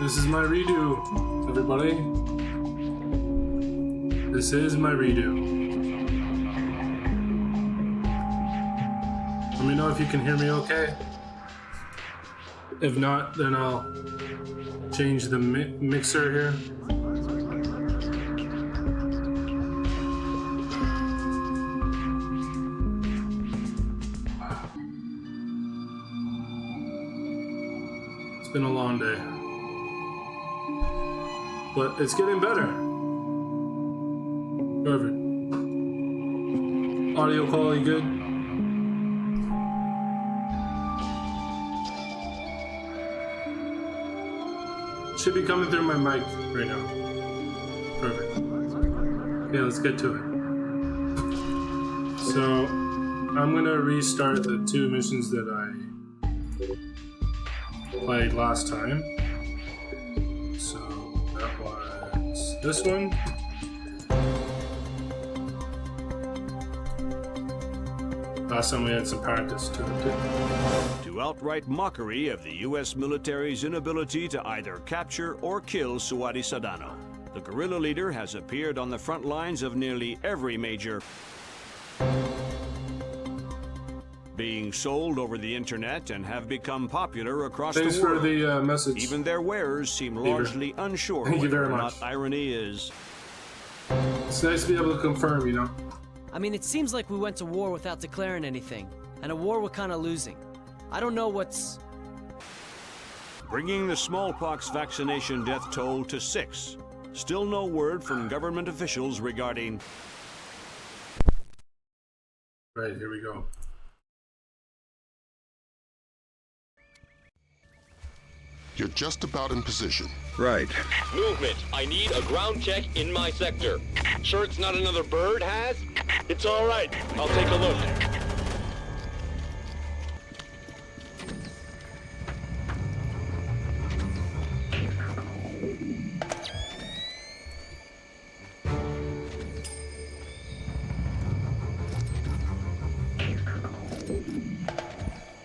This is my redo, everybody. This is my redo. Let me know if you can hear me okay. If not, then I'll change the mixer here. It's been a long day. But it's getting better. Perfect. Audio quality good. Should be coming through my mic right now. Perfect. Yeah, let's get to it. So, I'm gonna restart the 2 missions that I played last time. So, that was this one. Last time we had some practice to it too. To outright mockery of the U.S. military's inability to either capture or kill Sabotage Sadono, the guerrilla leader has appeared on the front lines of nearly every major being sold over the internet and have become popular across Thanks the world. for the message. Even their wearers seem largely unsure Thank you whether very or much. not irony is. It's nice to be able to confirm, you know. I mean, it seems like we went to war without declaring anything, and a war we're kind of losing. I don't know what's... Bringing the smallpox vaccination death toll to 6. Still no word from government officials regarding... Right, here we go. You're just about in position. Right. Movement. I need a ground check in my sector. Sure it's not another bird, Has? It's all right. I'll take a look.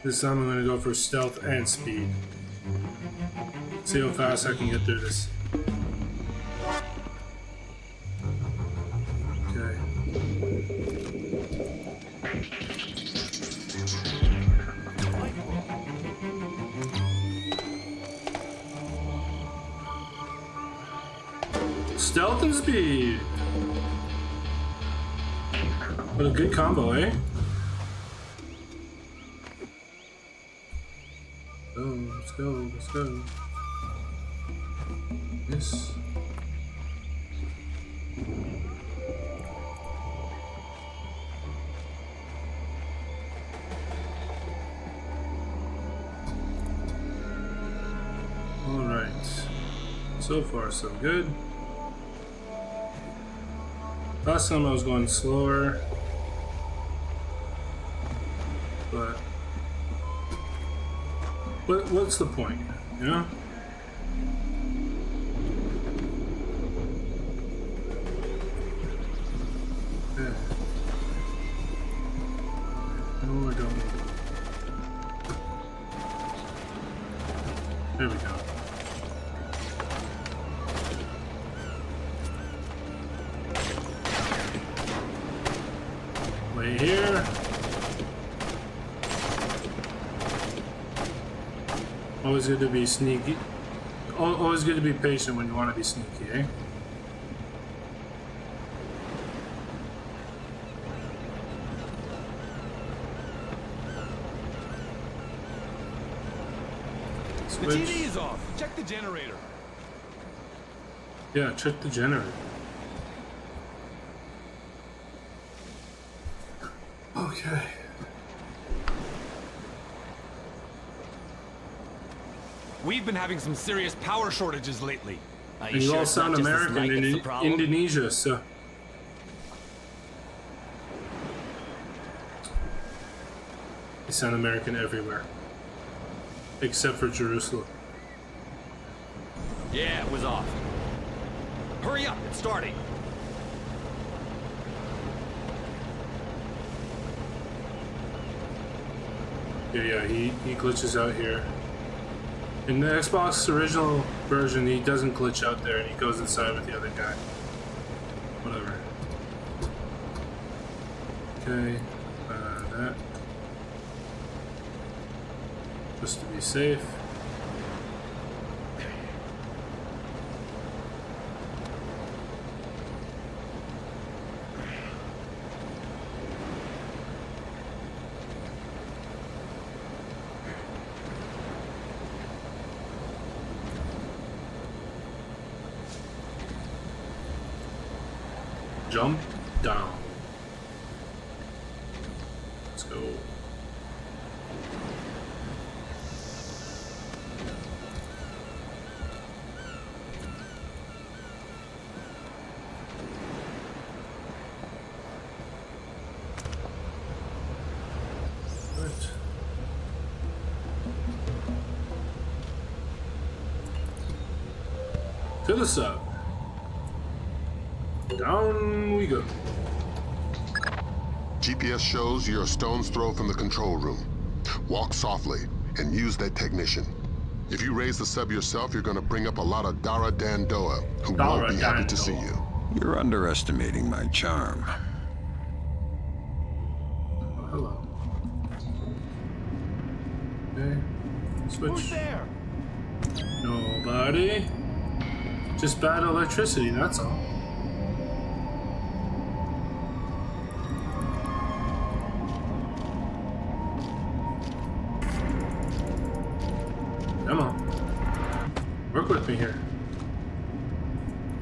This time I'm going to go for stealth and speed. See how fast I can get through this. Okay. Stealth and speed. What a good combo, eh? Oh, let's go, let's go. This. All right. So far, so good. Last time I was going slower, but what's the point, you know? Okay. No, I don't. There we go. Wait here. Always good to be sneaky. Always good to be patient when you want to be sneaky, eh? The TV is off. Check the generator. Yeah, check the generator. Okay. We've been having some serious power shortages lately. And you all sound American in Indonesia, so. You sound American everywhere. Except for Jerusalem. Yeah, it was off. Hurry up, it's starting. Yeah, he glitches out here. In the Xbox original version, he doesn't glitch out there and he goes inside with the other guy. Whatever. Okay, that. Just to be safe. Jump down. Let's go. Right. To the sub. Down we go. GPS shows you're a stone's throw from the control room. Walk softly and use that technician. If you raise the sub yourself, you're gonna bring up a lot of Dara Dandoa who won't be happy to see you. You're underestimating my charm. Oh, hello. Okay. Switch. Who's there? Nobody. Just bad electricity, that's all. Come on. Work with me here.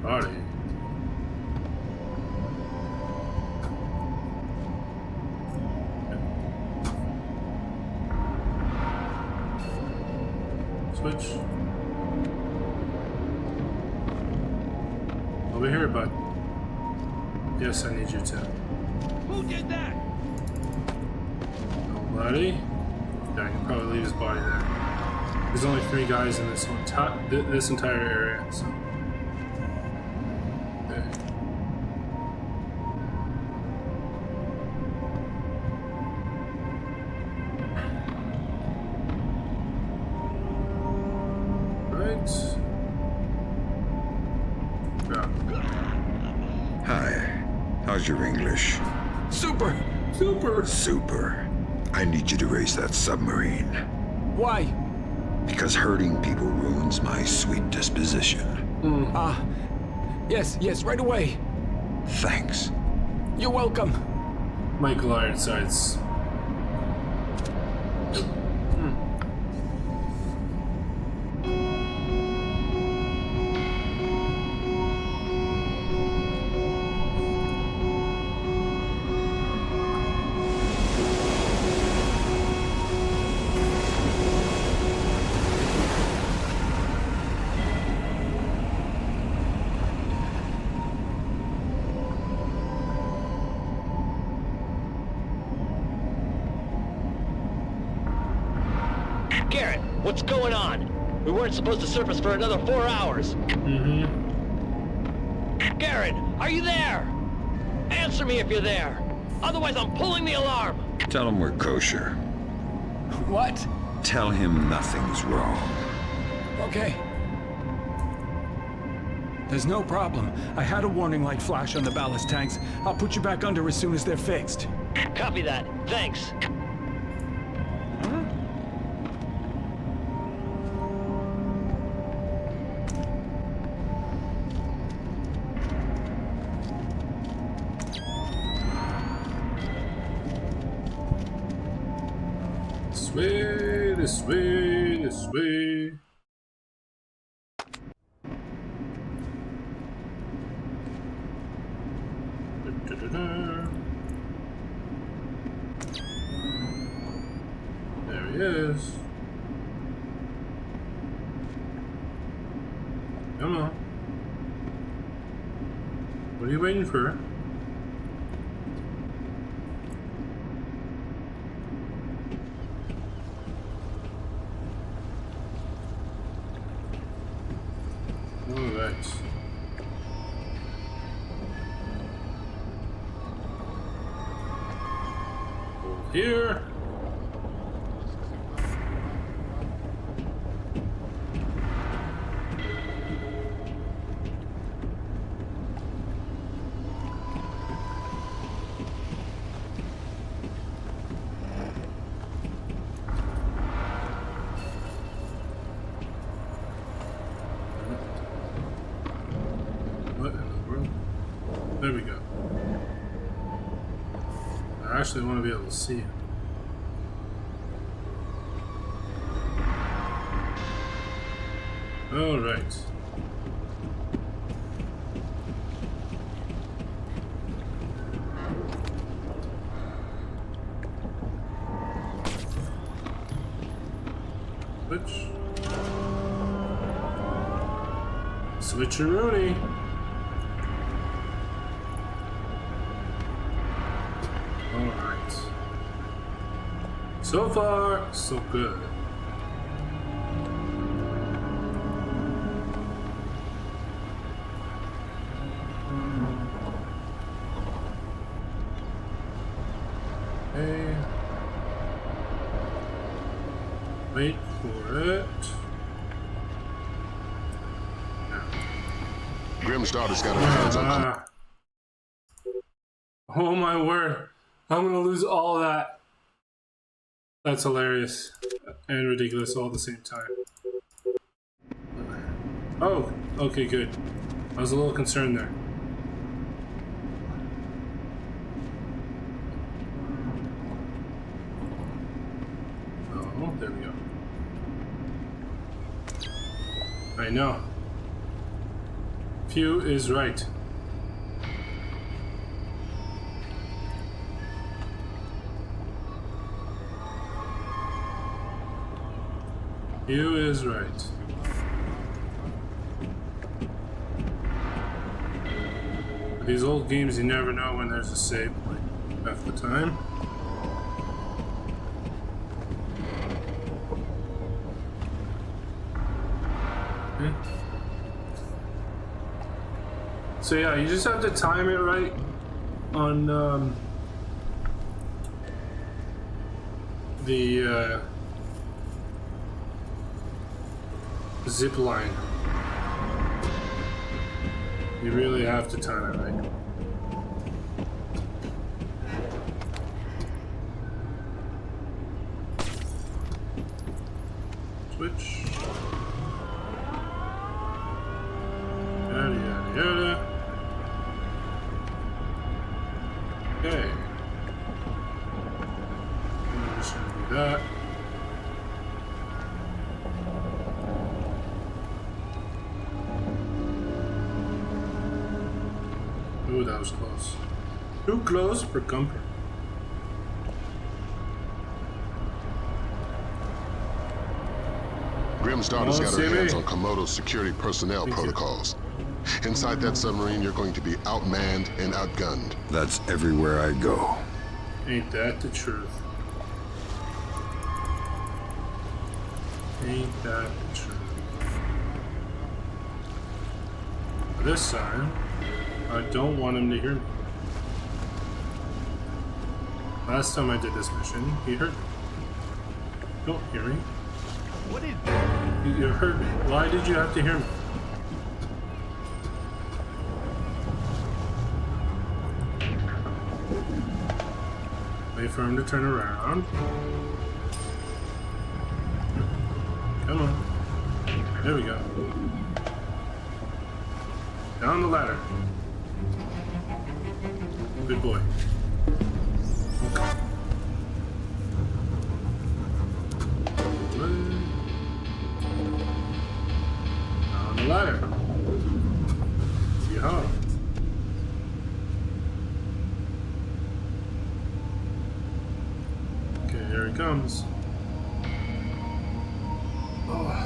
Body. Switch. Over here, bud. Yes, I need you to. Who did that? Nobody. Yeah, I can probably leave his body there. There's only 3 guys in this entire area, so. Okay. Right. Yeah. Hi. How's your English? Super! Super. I need you to raise that submarine. Why? Because hurting people ruins my sweet disposition. Yes, right away. Thanks. You're welcome. Michael Ironsides. Garrett, what's going on? We weren't supposed to surface for another 4 hours. Garrett, are you there? Answer me if you're there. Otherwise, I'm pulling the alarm. Tell him we're kosher. What? Tell him nothing's wrong. Okay. There's no problem. I had a warning light flash on the ballast tanks. I'll put you back under as soon as they're fixed. Copy that. Thanks. This way. There he is. Come on. What are you waiting for? Alright. Here. actually want to be able to see him. All right. Switcheroonie. Alright. So far, so good. Okay. Wait for it. Grim's daughter's got her hands on. Oh my word. I'm gonna lose all that. That's hilarious and ridiculous all at the same time. Oh, okay, good. I was a little concerned there. Oh, there we go. I know. Few is right. Few is right. These old games, you never know when there's a save point half the time. Okay. So yeah, you just have to time it right on the zip line. You really have to time it right. Switch. Yada yada yada. Okay. I'm just gonna do that. Ooh, that was close. Too close for comfort. Grim's daughter's got her hands on Komodo's security personnel protocols. Inside that submarine, you're going to be outmanned and outgunned. That's everywhere I go. Ain't that the truth? Ain't that the truth? This time, I don't want him to hear me. Last time I did this mission, he heard me. Don't hear me. What is... You heard me. Why did you have to hear me? Wait for him to turn around. Come on. There we go. Down the ladder. Good boy. Okay. Down the ladder. Yeah. Okay, here he comes. Oh.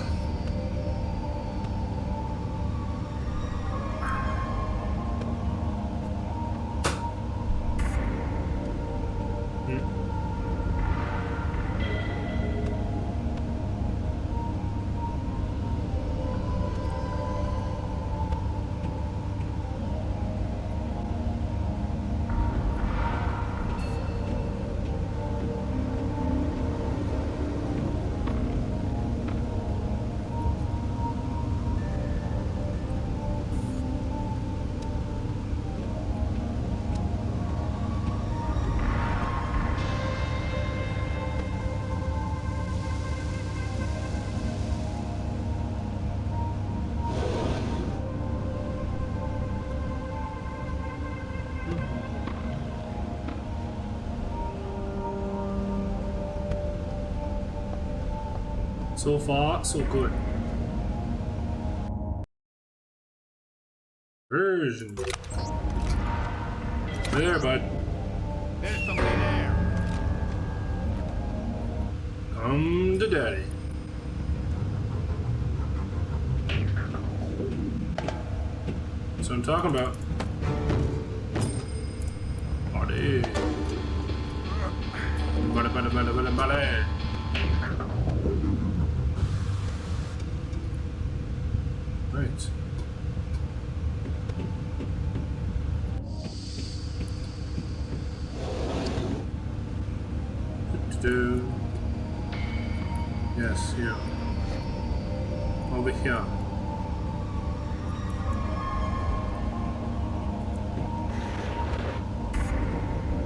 So far, so good. Version. There, bud. There's somebody there. Come to daddy. That's what I'm talking about. Body. Body. Right. Do. Yes, here. Over here.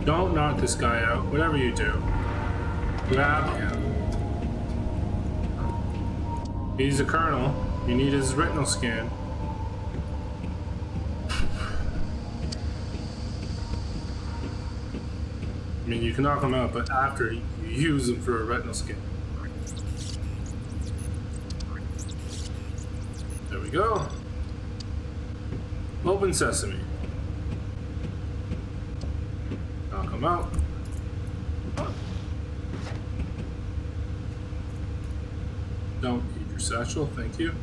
Don't knock this guy out. Whatever you do, grab him. He's a colonel. You need his retinal scan. I mean, you can knock him out, but after you use him for a retinal scan. There we go. Open sesame. Knock him out. Don't eat your satchel, thank you.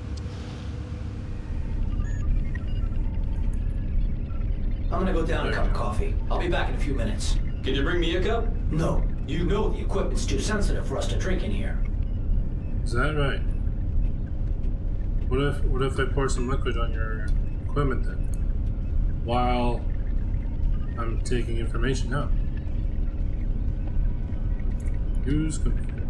I'm gonna go down a cup of coffee. I'll be back in a few minutes. Can you bring me a cup? No, you know the equipment's too sensitive for us to drink in here. Is that right? What if I pour some liquid on your equipment then? While I'm taking information out. Use computer.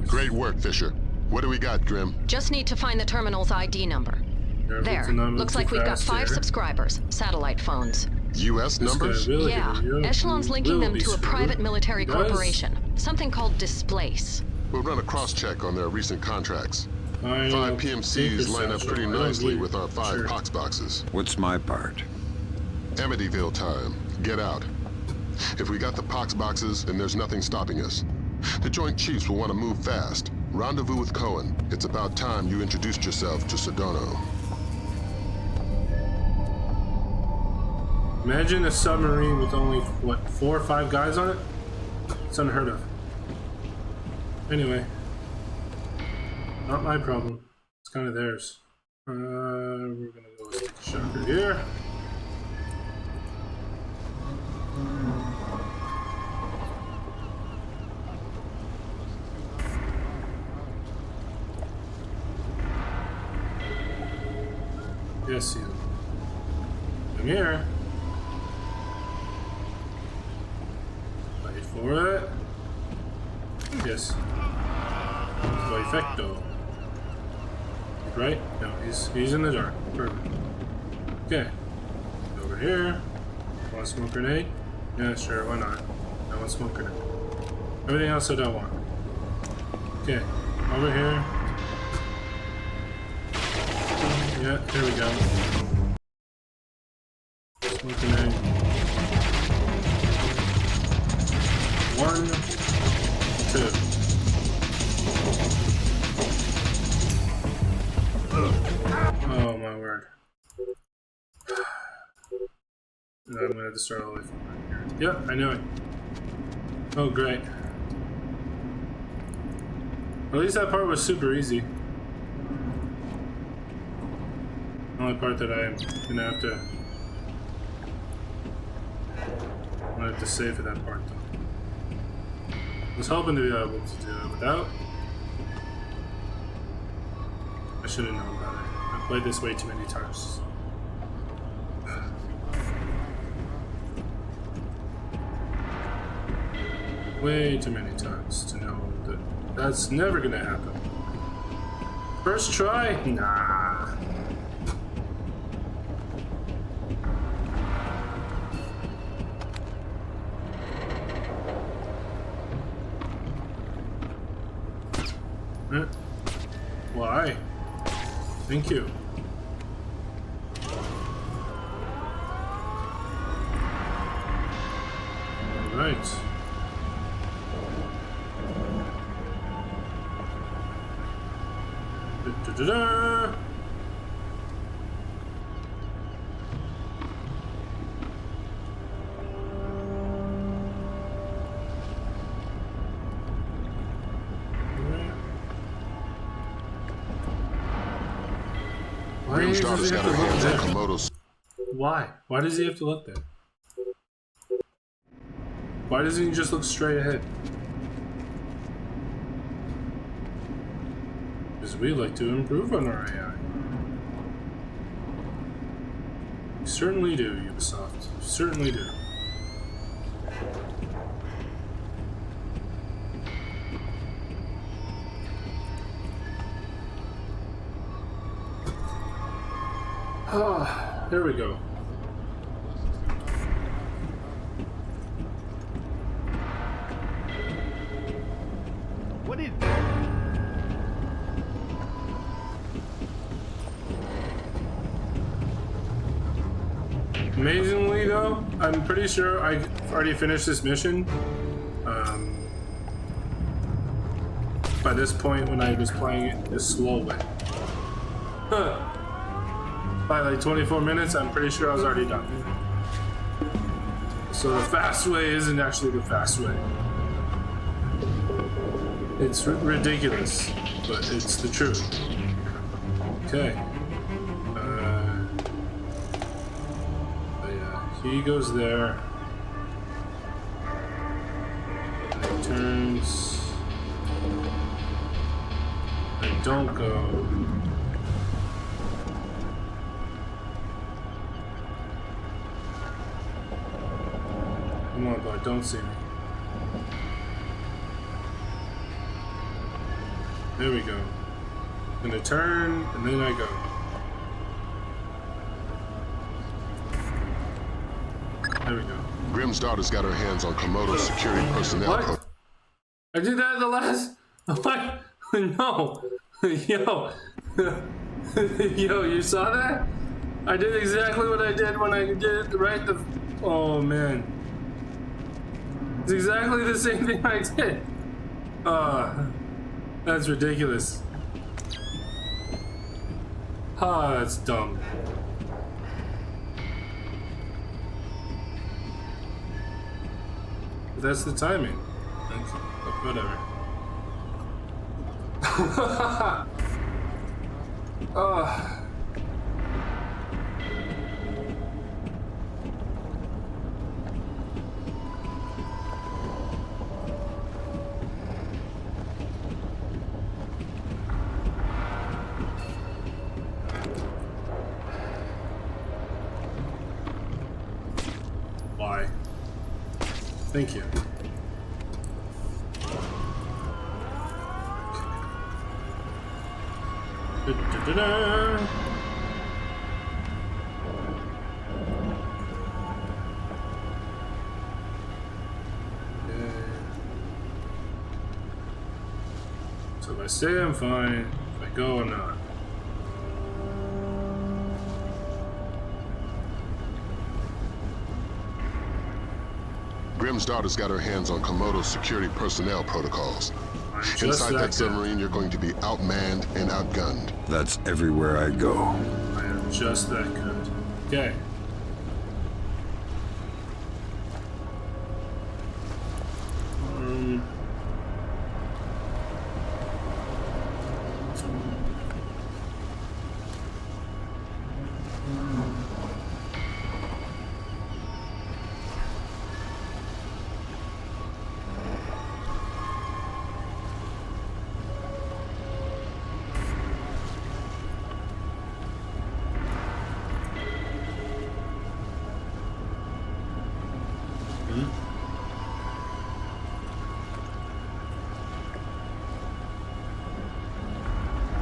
Great work, Fisher. What do we got, Grim? Just need to find the terminal's ID number. There. Looks like we've got 5 subscribers. Satellite phones. U.S. numbers? Really Yeah. Echelon's linking them to a private military corporation. Something called Displace. We'll run a cross-check on their recent contracts. I 5 PMCs line up pretty nicely with our 5 Sure. pox boxes. What's my part? Amityville time. Get out. If we got the pox boxes, then there's nothing stopping us. The Joint Chiefs will want to move fast. Rendezvous with Cohen. It's about time you introduced yourself to Sadono. Imagine a submarine with only, what, 4 or 5 guys on it? It's unheard of. Anyway. Not my problem. It's kind of theirs. We're gonna go with the shocker here. Yes, you. Come here. Wait for it. Yes. Perfecto. Right? No, he's in the dark. Perfect. Okay. Over here. Want a smoke grenade? Yeah, sure, why not? I want smoke grenade. Everything else I don't want. Okay. Over here. Yeah, there we go. Smoke grenade. 1, 2. Oh my word. I'm gonna have to start all the way from right here. Yep, I knew it. Oh great. At least that part was super easy. The only part that I'm gonna have to save for that part though. I was hoping to be able to do it without. I should have known about it. I've played this way too many times. Way too many times to know that that's never gonna happen. First try? Nah. Why? Thank you. All right. Da-da-da-da. Grim's daughter's got her hands on Komodo's. Why? Why does he have to look there? Why doesn't he just look straight ahead? Because we like to improve on our AI. You certainly do, Ubisoft. You certainly do. Ah, there we go. What is Amazingly though, I'm pretty sure I already finished this mission. By this point when I was playing it the slow way. By like 24 minutes, I'm pretty sure I was already done. So the fast way isn't actually the fast way. It's ridiculous, but it's the truth. Okay. He goes there. And he turns. I don't go. Come on, boy, don't see me. There we go. I'm gonna turn, and then I go. There we go. Grim's daughter's got her hands on Komodo's security personnel. What? I did that in the last. What? No. Yo. Yo, you saw that? I did exactly what I did when I did right the. Oh man. It's exactly the same thing I did. That's ridiculous. That's dumb. That's the timing. Whatever. Why? Thank you. Da-da-da-da. So if I say I'm fine, if I go, I'm not. Grim's daughter's got her hands on Komodo's security personnel protocols. Inside that submarine, you're going to be outmanned and outgunned. That's everywhere I go. I am just that good. Okay.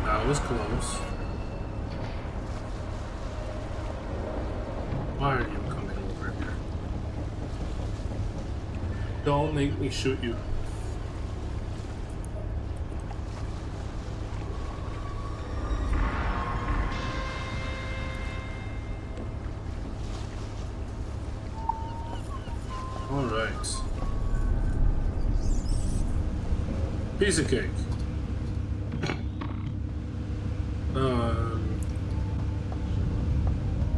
That was close. Why are you coming over here? Don't make me shoot you. All right. Piece of cake.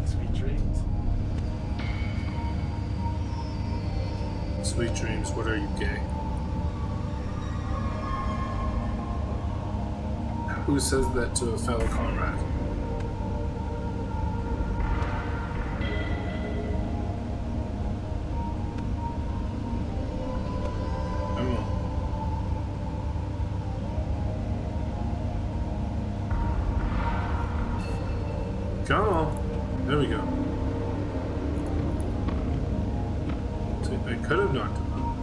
Sweet dreams. Sweet dreams. What are you, gay? Who says that to a fellow comrade? Come on. Come on. There we go. I could have knocked him out.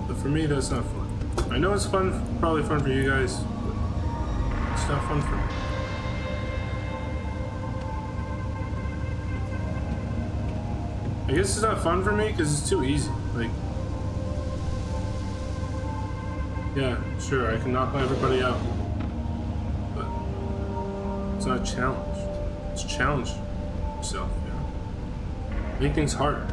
But for me, that's not fun. I know it's fun, probably fun for you guys, but it's not fun for me. I guess it's not fun for me because it's too easy. Like, yeah, sure, I can knock everybody out, but it's not a challenge. It's a challenge yourself, you know? Make things harder.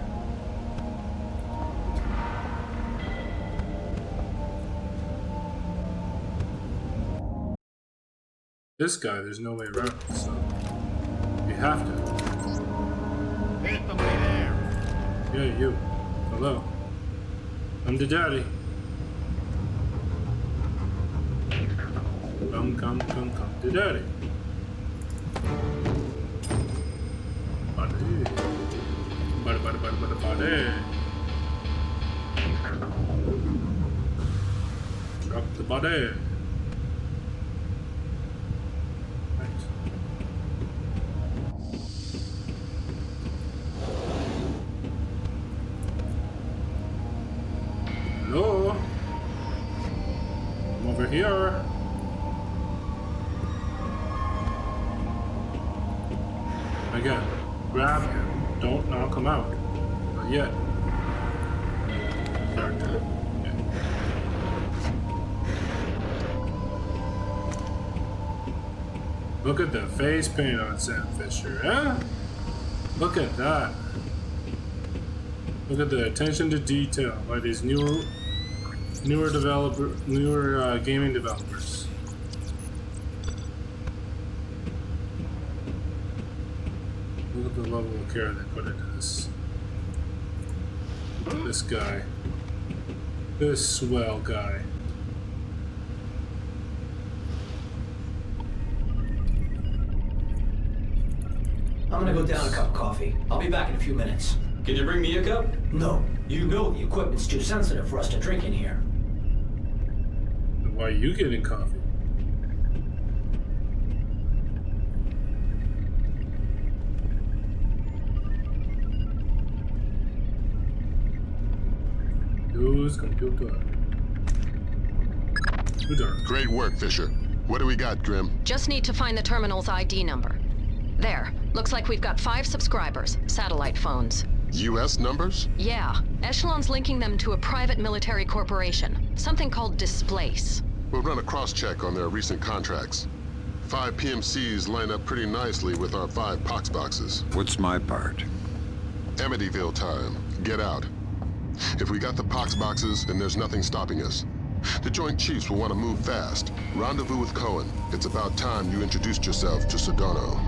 This guy, there's no way around, so you have to. There's somebody there. Yeah, you. Hello. I'm the daddy. Come, the daddy. Body. Drop the body. Hello? I'm over here. Again, grab him. Don't knock him out. Not yet. Third time. Yeah. Look at the face paint on Sam Fisher, eh? Look at that. Look at the attention to detail by these newer gaming developers. Look at the level of care they put into this. This guy. This swell guy. I'm gonna go down a cup of coffee. I'll be back in a few minutes. Can you bring me a cup? No. You know the equipment's too sensitive for us to drink in here. Why are you getting coffee? Use computer. Great work, Fisher. What do we got, Grim? Just need to find the terminal's ID number. There. Looks like we've got 5 subscribers, satellite phones. U.S. numbers? Yeah. Echelon's linking them to a private military corporation. Something called Displace. We'll run a cross-check on their recent contracts. 5 PMCs line up pretty nicely with our 5 pox boxes. What's my part? Amityville time. Get out. If we got the pox boxes, then there's nothing stopping us. The Joint Chiefs will want to move fast. Rendezvous with Cohen. It's about time you introduced yourself to Sadono.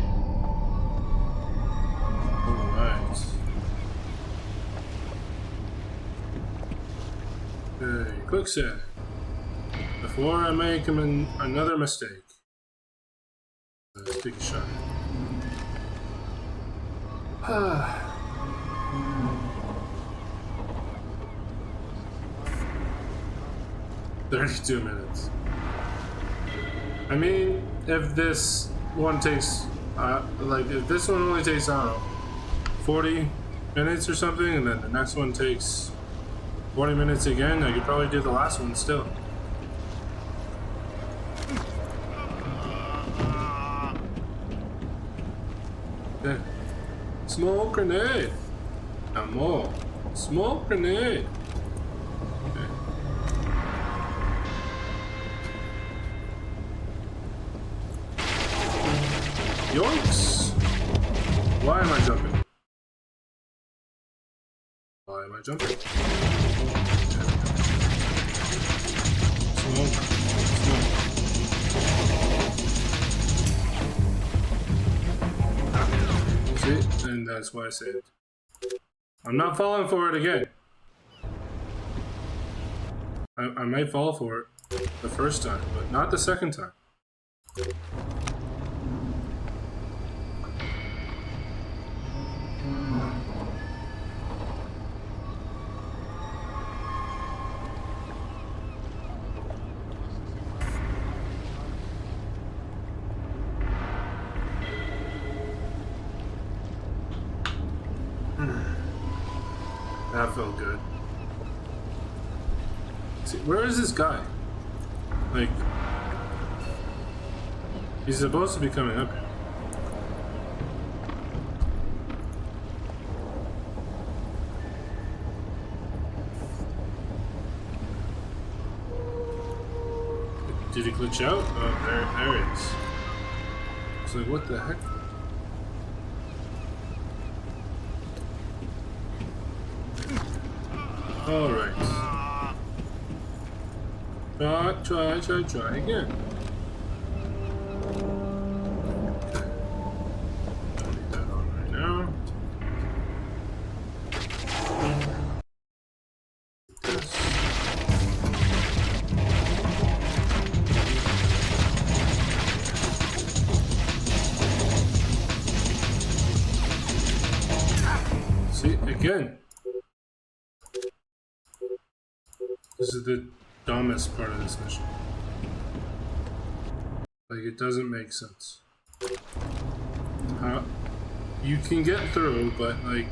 Alright. Okay, quick set. Before I make another mistake. Let's take a shot. 32 minutes. I mean, if this one takes, if this one only takes, I don't know, 40 minutes or something, and then the next one takes 40 minutes again, I could probably do the last one still. Okay. Smoke grenade! Ammo! Smoke grenade! Okay. Yoinks! Why am I jumping? Why am I jumping? Smoke. Smoke. That's why I saved. I'm not falling for it again. I might fall for it the first time, but not the second time. That felt good. See, where is this guy? Like, he's supposed to be coming up here. Did he glitch out? Oh, there he is. It's like, what the heck? Alright. Try again. Okay. Don't need that on right now. This. See, again. This is the dumbest part of this mission. Like, it doesn't make sense. You can get through, but like,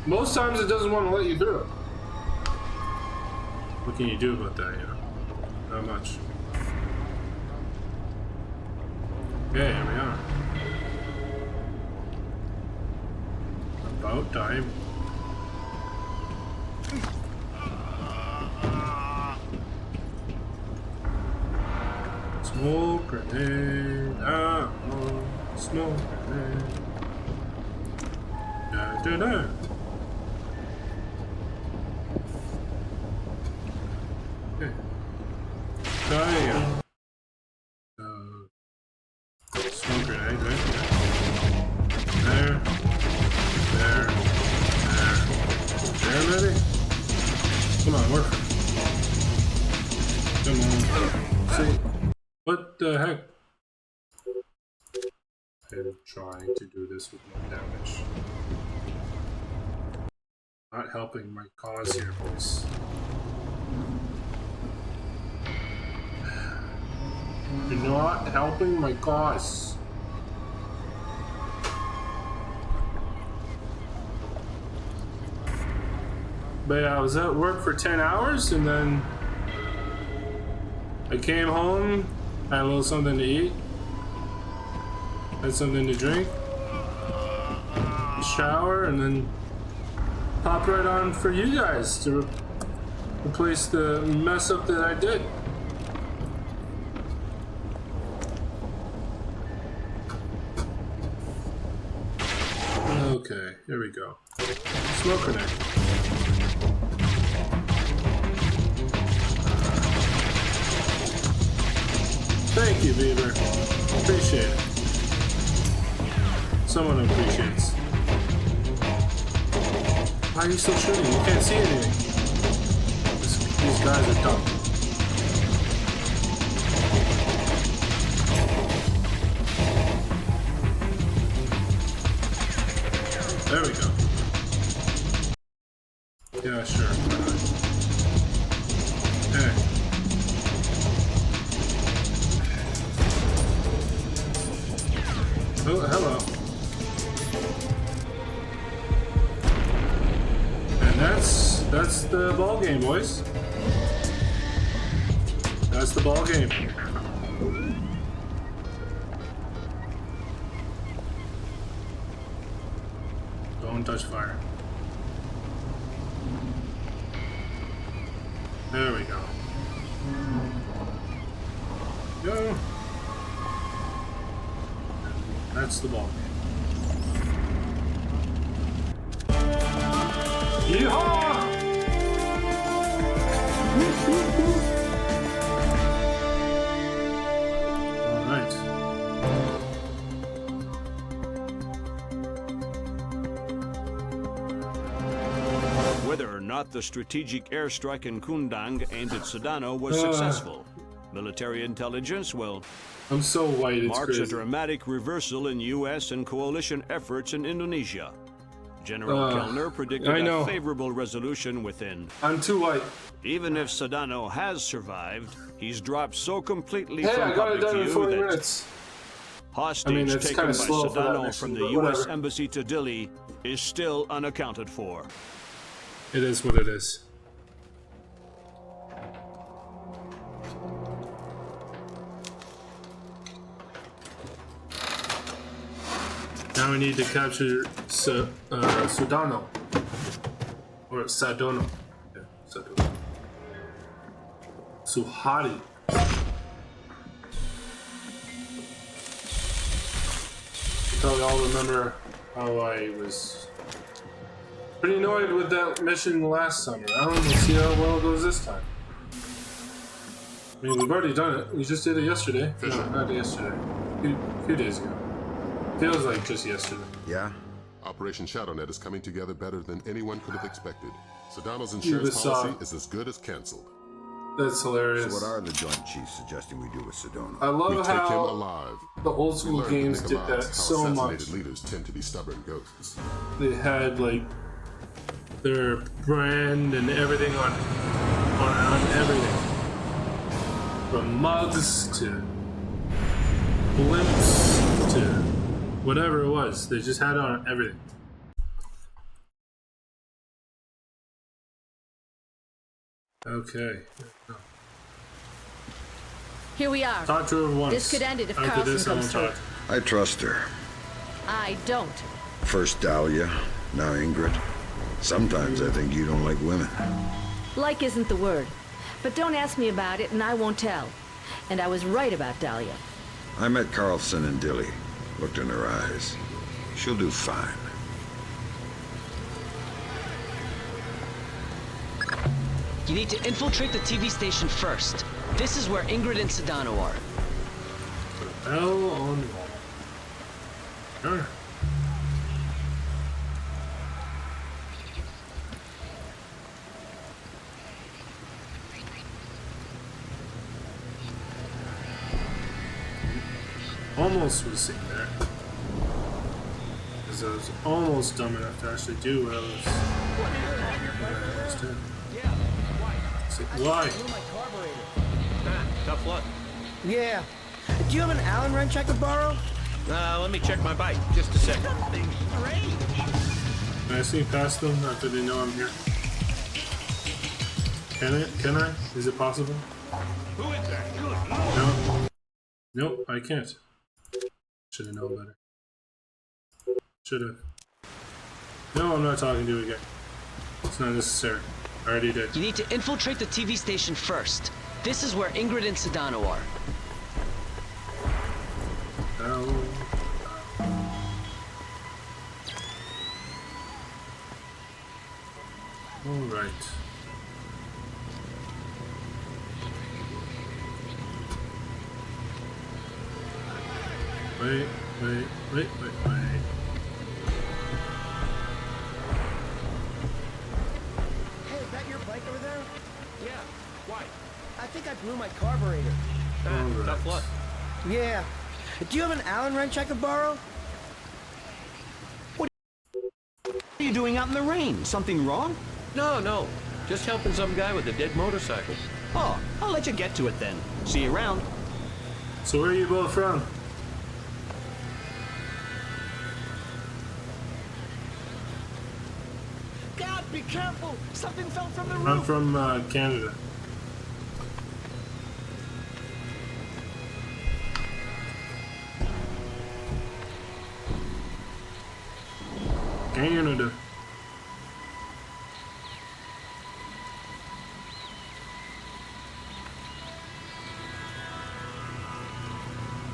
most times it doesn't want to let you through. What can you do about that, you know? Not much. Okay, here we are. About time. Smoke grenade, smoke grenade. Da da da. Okay. Try again. Smoke grenade, right? There. There, maybe? Come on, work. Come on. See? What the heck? I'm trying to do this with no damage. Not helping my cause here, boys. You're not helping my cause. But yeah, I was at work for 10 hours and then I came home, had a little something to eat, had something to drink, shower, and then popped right on for you guys to replace the mess up that I did. Okay, here we go. Smoke grenade. Thank you, Beaver. Appreciate it. Someone appreciates. Why are you still shooting? You can't see anything. These guys are dumb. There we go. Yeah, sure. Hey. Oh, hello. And that's the ball game, boys. That's the ball game. Don't touch fire. There we go. Go. That's the ball game. Yeehaw! Alright. thought the strategic airstrike in Kundang aimed at Sadono was successful. Military intelligence will I'm so white, it's marks crazy. a dramatic reversal in U.S. and coalition efforts in Indonesia. General Kellner predicted a favorable resolution within. I'm too white. Even if Sadono has survived, he's dropped so completely Hey, from I got it public done in view 40 that minutes. hostage it's taken kinda by slow for that Sadono mission, from the but U.S. whatever. Embassy to Dili is still unaccounted for. It is what it is. Now we need to capture Sadono. Or Sadono. Yeah, Sadono. Suhari. You probably all remember how I was pretty annoyed with that mission last summer. I don't know, we'll see how well it goes this time. I mean, we've already done it. We just did it yesterday. No, not yesterday. A few days ago. Feels like just yesterday. Yeah? Operation ShadowNet is coming together better than anyone could have expected. Sadono's insurance Ubisoft. policy is as good as canceled. That's hilarious. So what are the Joint Chiefs suggesting we do with Sadono? I love We take him how alive. the old We school learned games from did Nick that Miles how so assassinated much. leaders tend to be stubborn ghosts. They had like their brand and everything on everything. From mugs to blimps to whatever it was. They just had it on everything. Okay. Here we are. Talk to her once. This could end it if After Carlson this, I comes won't through. talk. I trust her. I don't. First Dahlia, now Ingrid. Sometimes I think you don't like women. Like isn't the word. But don't ask me about it and I won't tell. And I was right about Dahlia. I met Carlson in Dili. Looked in her eyes. She'll do fine. You need to infiltrate the TV station first. This is where Ingrid and Sadono are. Bell on wall. Sure. Almost was sitting there. Because I was almost dumb enough to actually do what I was doing. Why? Tough luck. Yeah. Do you have an Allen wrench I could borrow? Let me check my bike. Just a second. Can I see past them after they know I'm here? Can I? Is it possible? Who is that? No. Nope, I can't. Should have known better. Should have. No, I'm not talking to you again. It's not necessary. I already did. You need to infiltrate the TV station first. This is where Ingrid and Sadono are. Alright. Wait. Hey, is that your bike over there? Yeah. Why? I think I blew my carburetor. Alright. Tough luck. Yeah. Do you have an Allen wrench I could borrow? What are you doing out in the rain? Something wrong? No. Just helping some guy with a dead motorcycle. Oh, I'll let you get to it then. See you around. So where are you both from? God, be careful! Something fell from the roof! I'm from Canada. Canada.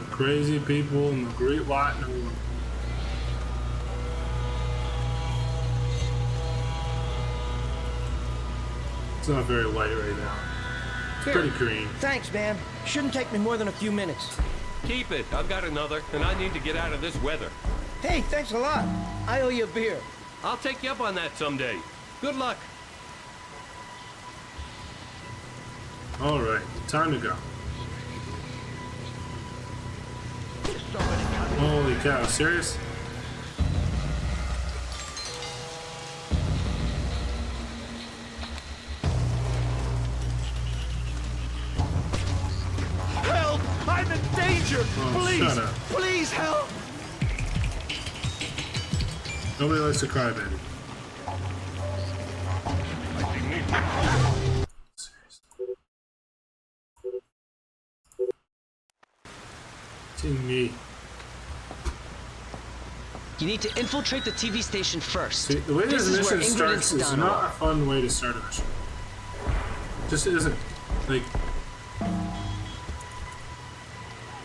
The crazy people in the Great White North. It's not very white right now. It's Here. pretty green. Thanks, man. Shouldn't take me more than a few minutes. Keep it. I've got another, and I need to get out of this weather. Hey, thanks a lot. I owe you a beer. I'll take you up on that someday. Good luck. Alright, time to go. Holy cow, serious? Help! I'm in danger! Oh, Please! shut up. Please help! Nobody likes to cry, baby. Me. You need to infiltrate the TV station first. See, the way this mission starts is not a fun way to start a mission. Just isn't. Like,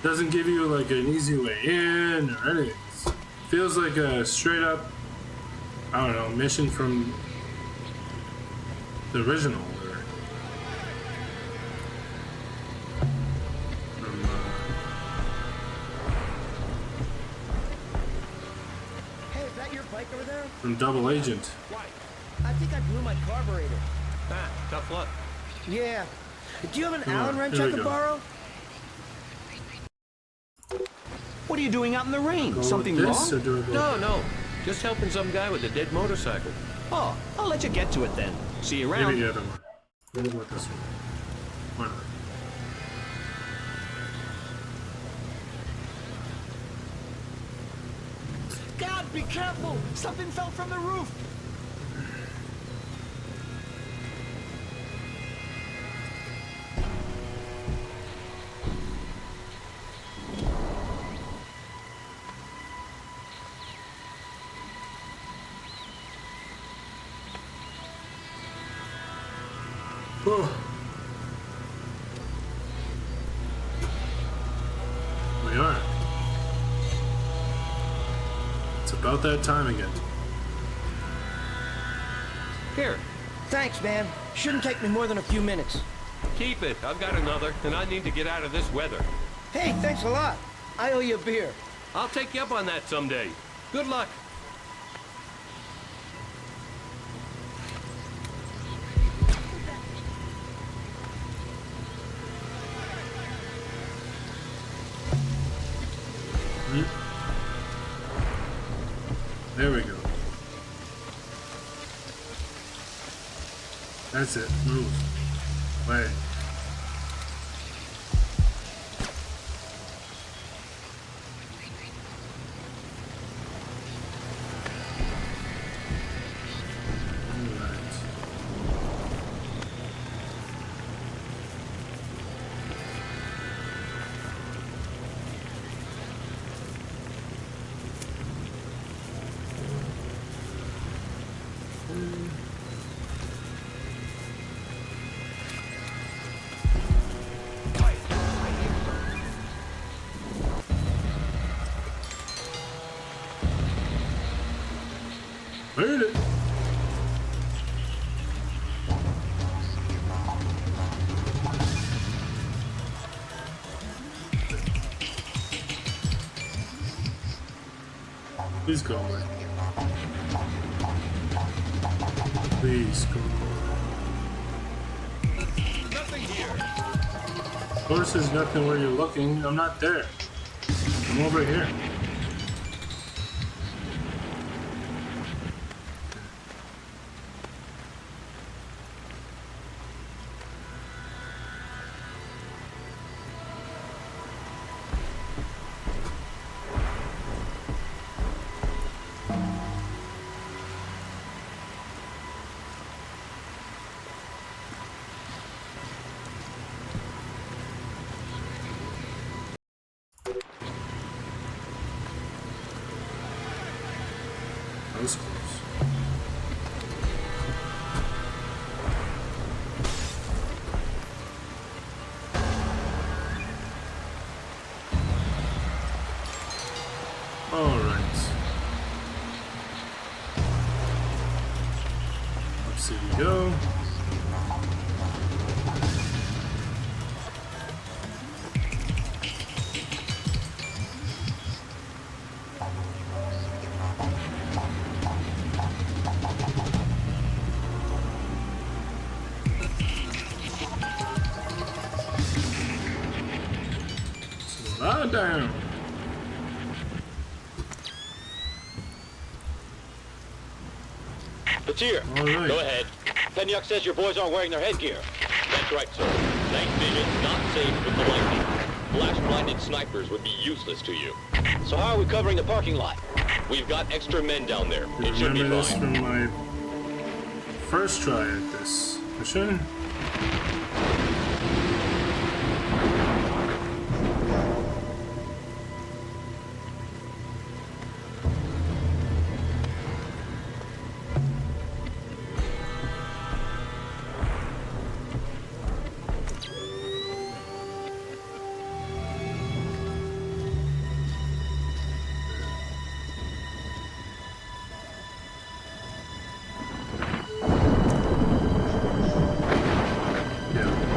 doesn't give you like an easy way in or anything. It feels like a straight up, I don't know, mission from the original. Over there? From Double Agent. Why? I think I blew my carburetor. Ah, tough luck. Yeah. Do you have an Come Allen on, wrench here I we could go. borrow? What are you doing out in the rain? Go Something with this, wrong? or do I go No, with no. Just helping some guy with a dead motorcycle. Oh, I'll let you get to it then. See you around. maybe the other one. We'll go with this one. Why not? God, be careful! Something fell from the roof! Oh. We are. It's about that time again. Here, Thanks, man. Shouldn't take me more than a few minutes. keep it. I've got another, and I need to get out of this weather. Hey, thanks a lot. I owe you a beer. I'll take you up on that someday. Good luck. There we go. That's it. Move. Way. Made it. Please go away. Please go away. Nothing here. Of course there's nothing where you're looking. I'm not there. I'm over here. Lie down. Batir, right. Go ahead. Penyuk says your boys aren't wearing their headgear. That's right, sir. Night vision not safe with the lightning. Flash-blinded snipers would be useless to you. So how are we covering the parking lot? We've got extra men down there. It should be Remember this fine. from my first try at this mission.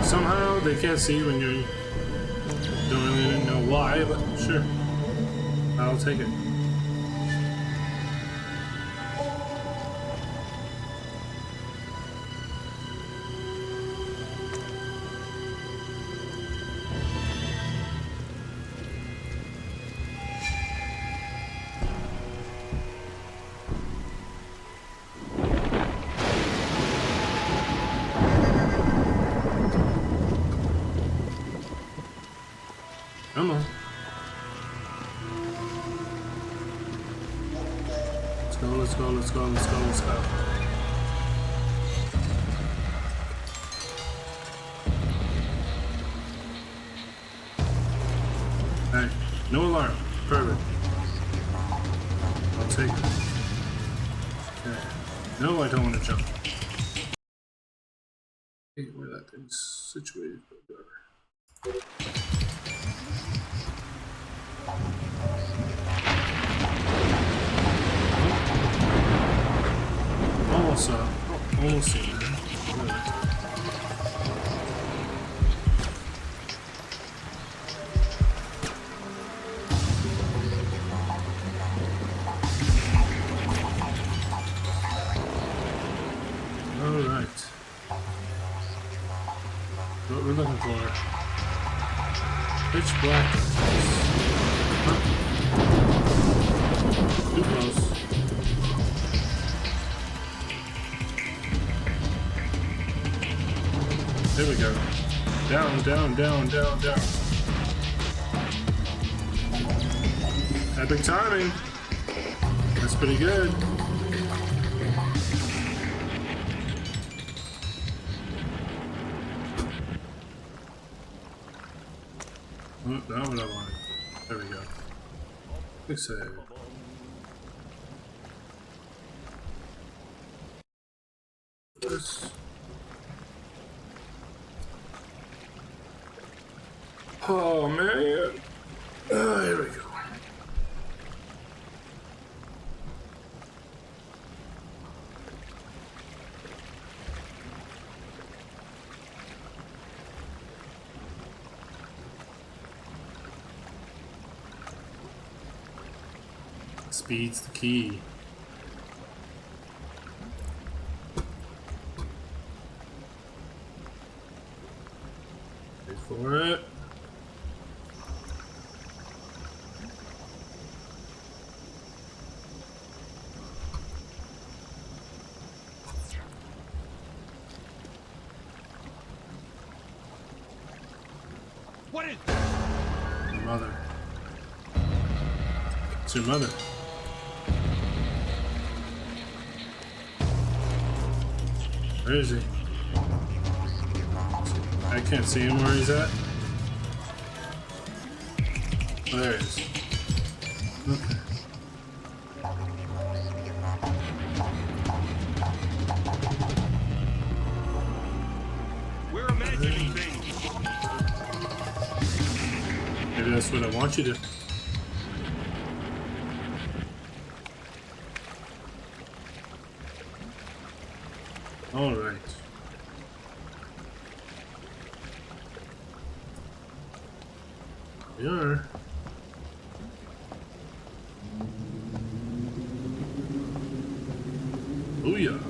Somehow they can't see when you don't really know why, but sure, I'll take it. Come on. Let's go, let's go, let's go, let's go, let's go. Hey, no alarm. Perfect. I'll take it. Okay. No, I don't want to jump. Hey, where that thing's situated. Almost seen that. Alright. What we're looking for. Pitch black. Huh? Too close. There we go. Down, down, down, down, down. Epic timing. That's pretty good. Oh, not what I wanted. There we go. Quick save. This. Oh man. Here we go. Speed's the key. Wait for it. What is Your mother. It's your mother. Where is he? I can't see him where he's at. Oh, there he is. Okay. We're imagining things. Maybe that's what I want you to. All right. We are. Booyah.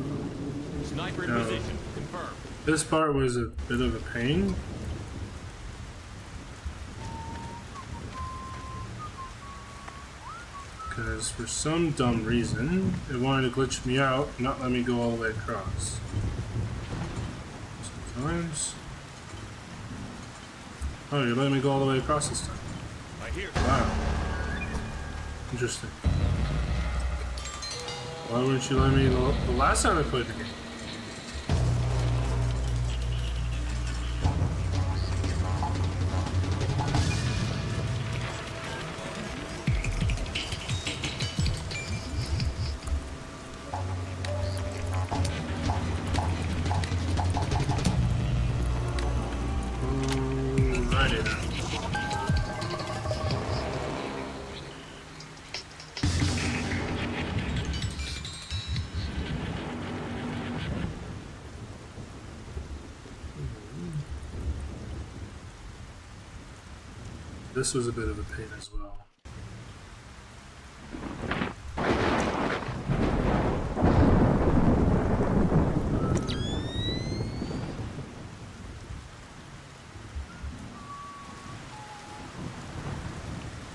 Sniper in Now, position. Confirmed. this part was a bit of a pain. Because for some dumb reason, it wanted to glitch me out and not let me go all the way across. Sometimes. Oh, you're letting me go all the way across this time. Wow. Interesting. Why wouldn't you let me the last time I played the game? This was a bit of a pain as well.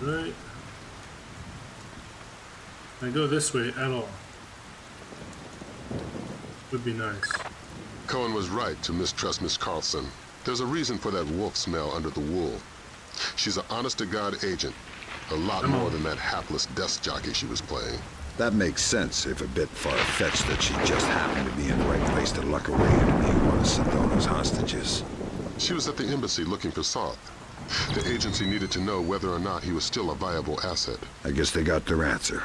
Right. Can I go this way at all? Would be nice. Cohen was right to mistrust Miss Carlson. There's a reason for that wolf smell under the wool. She's an honest-to-God agent. A lot more than that hapless desk jockey she was playing. That makes sense, if a bit far-fetched that she just happened to be in the right place to luck away into being one of Sadono's hostages. She was at the embassy looking for Soth. The agency needed to know whether or not he was still a viable asset. I guess they got their answer.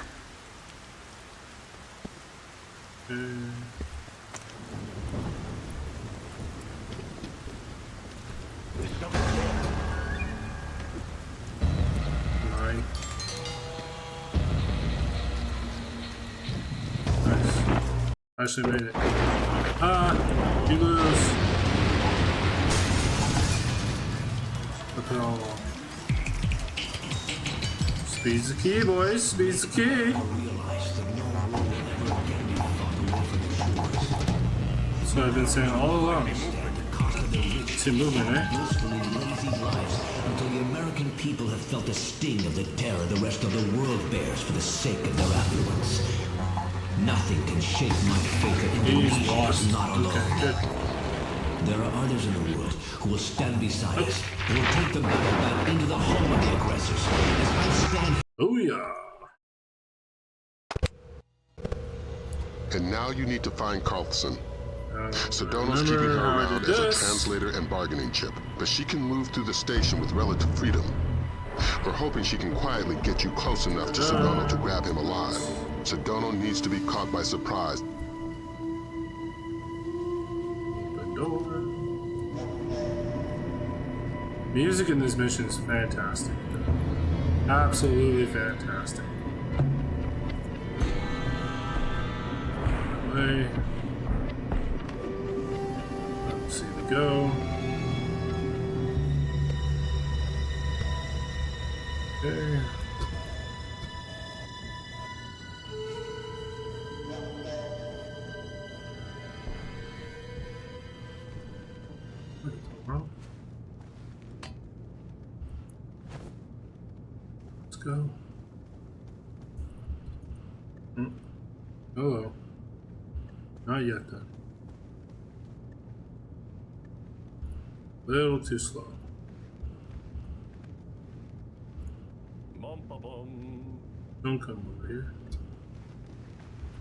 Actually made it. Ah! You lose! Look at all. Speed's the key, boys! Speed's the key! That's what I've been saying all along. It's a movement, eh? Until the American people have felt the sting of the terror the rest of the world bears for the sake of their affluence. Nothing can shake my faith that Indonesia is not alone. Okay, there are others in the world who will stand beside us, who will take the battle back into the home of the aggressors. As I stand... Oh yeah! And now you need to find Carlson. Sadono's keeping her around as a translator and bargaining chip, but she can move through the station with relative freedom. We're hoping she can quietly get you close enough to Sadono to grab him alive. Sadono needs to be caught by surprise. Pandora. Music in this mission is fantastic. Absolutely fantastic. Way. Let's see we go. Okay. Let's go. Hello. Not yet then. Little too slow. Don't come over here.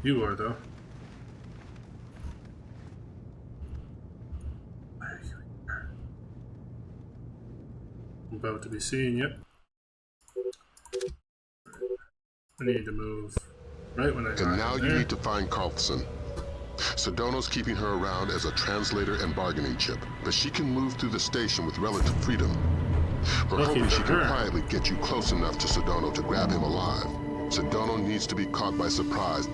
You are though. I'm about to be seeing you. I need to move right when I. And now you need to find Carlson. Sadono's keeping her around as a translator and bargaining chip, but she can move through the station with relative freedom. We're hoping she can quietly get you close enough to Sadono to grab him alive. Sadono needs to be caught by surprise.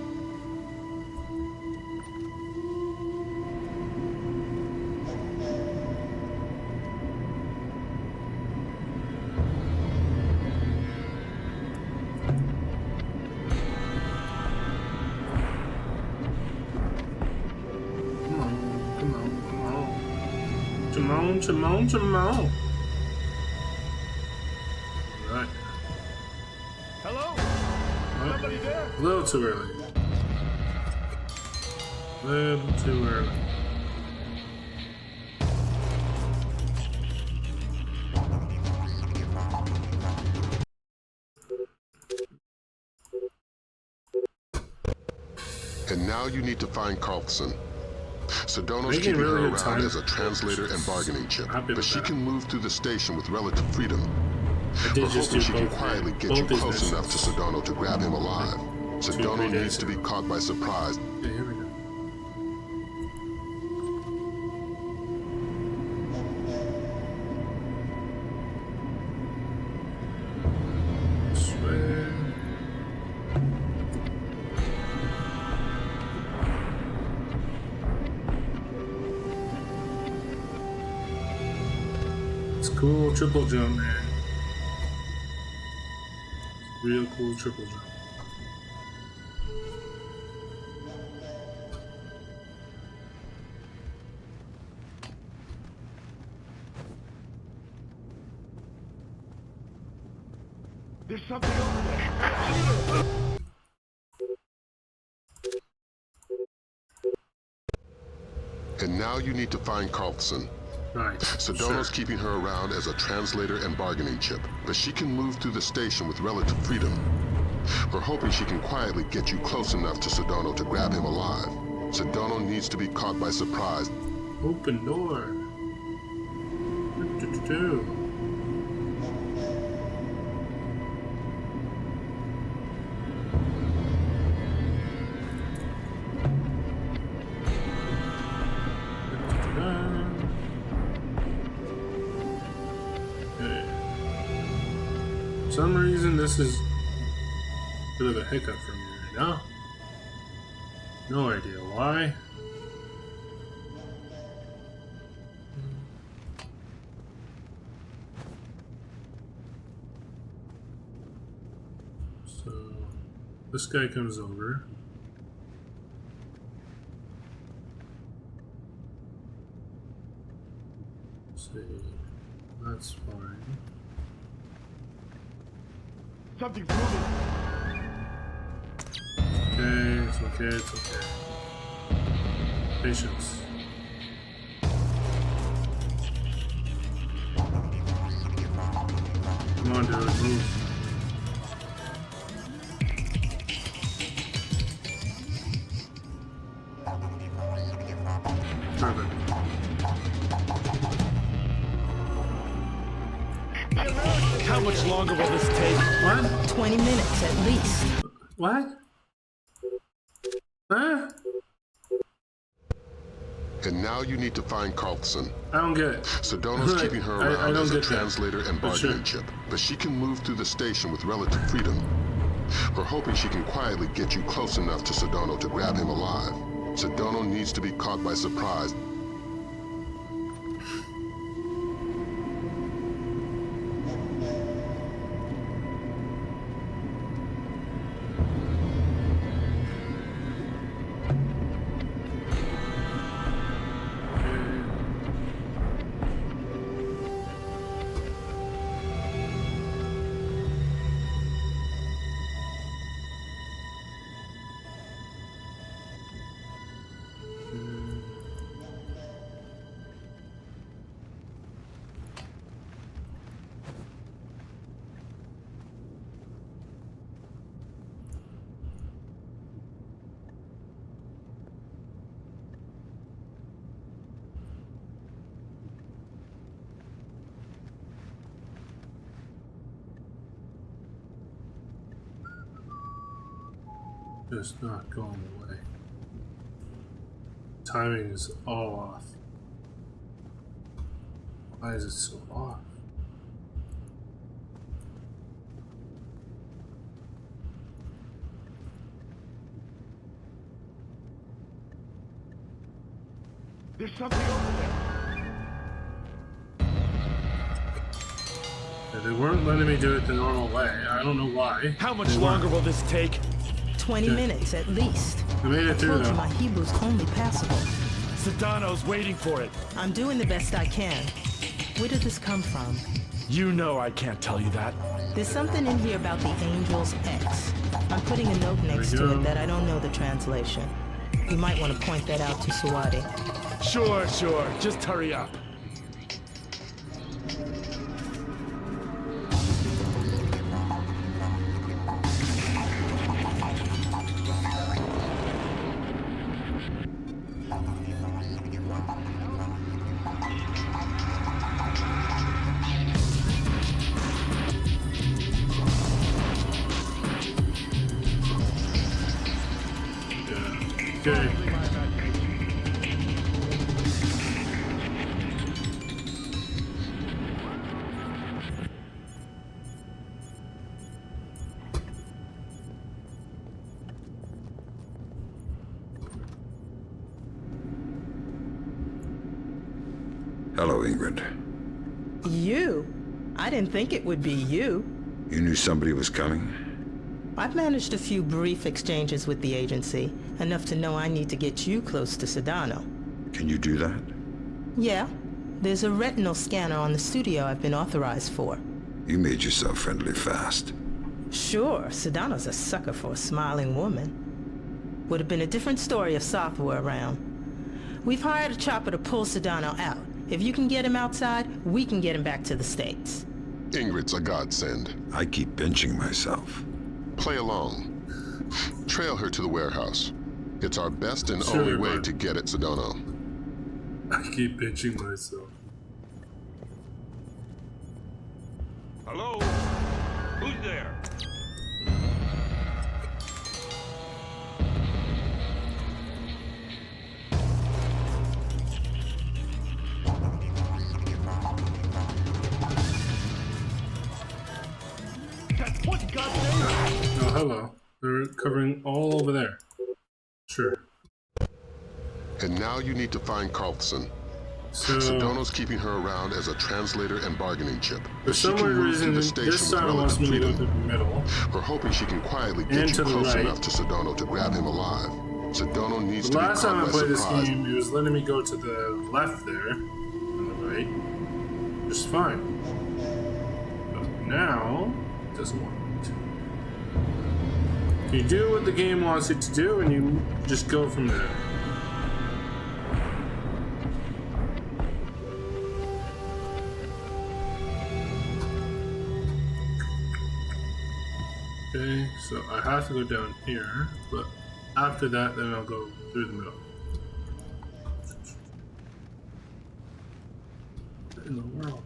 Jamon. Hello? What? A little too early. A little too early. And now you need to find Carlson. Sadono's keeping her around as a translator and bargaining chip, but she can move through the station with relative freedom. We're hoping she can quietly get you close enough to Sadono to grab him alive. Sadono needs to be caught by surprise. Okay, here we go. Cool triple jump, man. Real cool triple jump. There's something over there. And now you need to find Carlson. Right. Sadono's keeping her around as a translator and bargaining chip, but she can move through the station with relative freedom. We're hoping she can quietly get you close enough to Sadono to grab him alive. Sadono needs to be caught by surprise. Open door. What to do? For some reason, this is a bit of a hiccup for me right now. No idea why. So, this guy comes over. Let's see, that's fine. Something's moving. Okay, it's okay, it's okay. Patience. Come on, dude, move. Perfect. How much longer will this take? What? 20 minutes at least. What? Huh? And now you need to find Carlson. I don't get it. Sadono's keeping her around as a translator and bargaining chip, but she can move through the station with relative freedom. We're hoping she can quietly get you close enough to Sadono to grab him alive. Sadono needs to be caught by surprise. Just not going away. Timing is all off. Why is it so off? There's something over there. Yeah, they weren't letting me do it the normal way. I don't know why. How much longer will this take? 20 minutes at least. I made it through though. My Hebrew's only passable. Sadono's waiting for it. I'm doing the best I can. Where did this come from? You know I can't tell you that. There's something in here about the Angel's X. I'm putting a note next to it that I don't know the translation. You might want to point that out to Suwadi. Sure. Just hurry up. Okay. Hello, Ingrid. You? I didn't think it would be you. You knew somebody was coming? I've managed a few brief exchanges with the agency, enough to know I need to get you close to Sadono. Can you do that? Yeah. There's a retinal scanner on the studio I've been authorized for. You made yourself friendly fast. Sure, Sadono's a sucker for a smiling woman. Would have been a different story if Soth were around. We've hired a chopper to pull Sadono out. If you can get him outside, we can get him back to the States. Ingrid's a godsend. I keep pinching myself. Play along. Trail her to the warehouse. It's our best and only way to get at Sadono. I keep pinching myself. Hello? Who's there? Oh, hello. They're covering all over there. Sure. And now you need to find Carlson. So, Sadono's keeping her around as a translator and bargaining chip. For some weird reason, this time wants me to go to the middle. We're hoping she can quietly get you close enough to Sadono to grab him alive. Sadono needs to be caught by surprise. Last time I played this game, it was letting me go to the left there, on the right. Just fine. But now, it doesn't want me to. You do what the game wants it to do, and you just go from there. Okay, so I have to go down here, but after that, then I'll go through the middle. What in the world?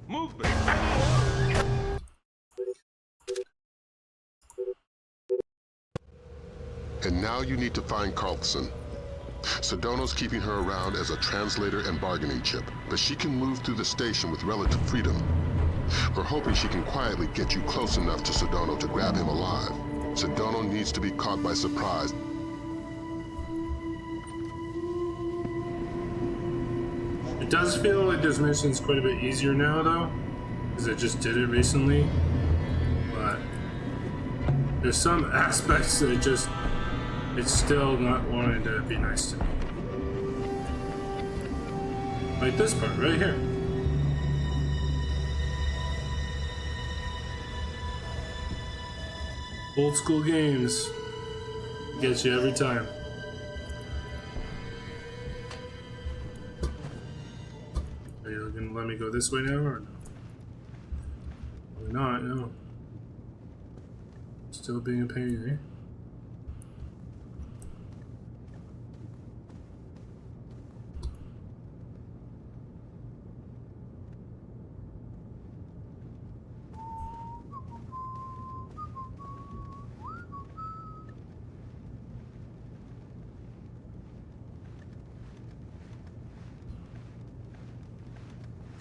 Movement! And now you need to find Carlson. Sadono's keeping her around as a translator and bargaining chip, but she can move through the station with relative freedom. We're hoping she can quietly get you close enough to Sadono to grab him alive. Sadono needs to be caught by surprise. It does feel like this mission's quite a bit easier now, though, because I just did it recently. But there's some aspects that it's still not wanting to be nice to me. Like this part right here. Old school games get you every time. Are you gonna let me go this way now or no? Probably not, no. Still being a pain, eh?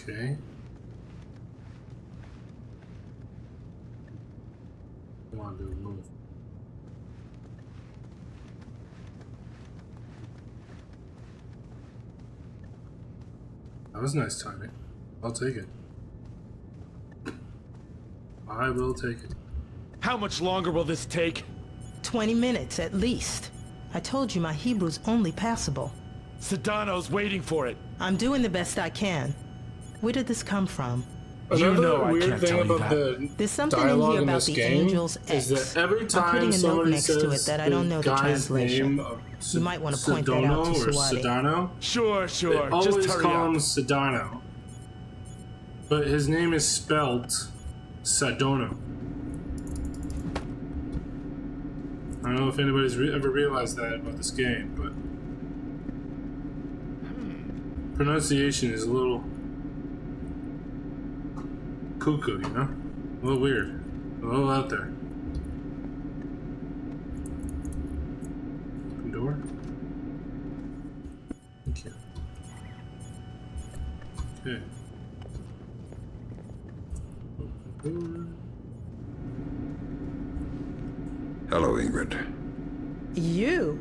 Okay. Come on, dude, move. That was nice timing. I'll take it. I will take it. How much longer will this take? 20 minutes at least. I told you my Hebrew's only passable. Sadono's waiting for it. I'm doing the best I can. Where did this come from? Another weird thing about There's the something in dialogue here in about this the game Angel's is X. that every I'm time putting a note somebody next to it says that I don't know the guy's translation. name, You might want to point that out to Sadono or Suwadi. Sadano, Sure. they always Just hurry call up. him Sadano, but his name is spelled Sadono. I don't know if anybody's ever realized that about this game, but pronunciation is a little cuckoo, you know? A little weird. A little out there. Open door? Thank you. Okay. Open door. Hello, Ingrid. You?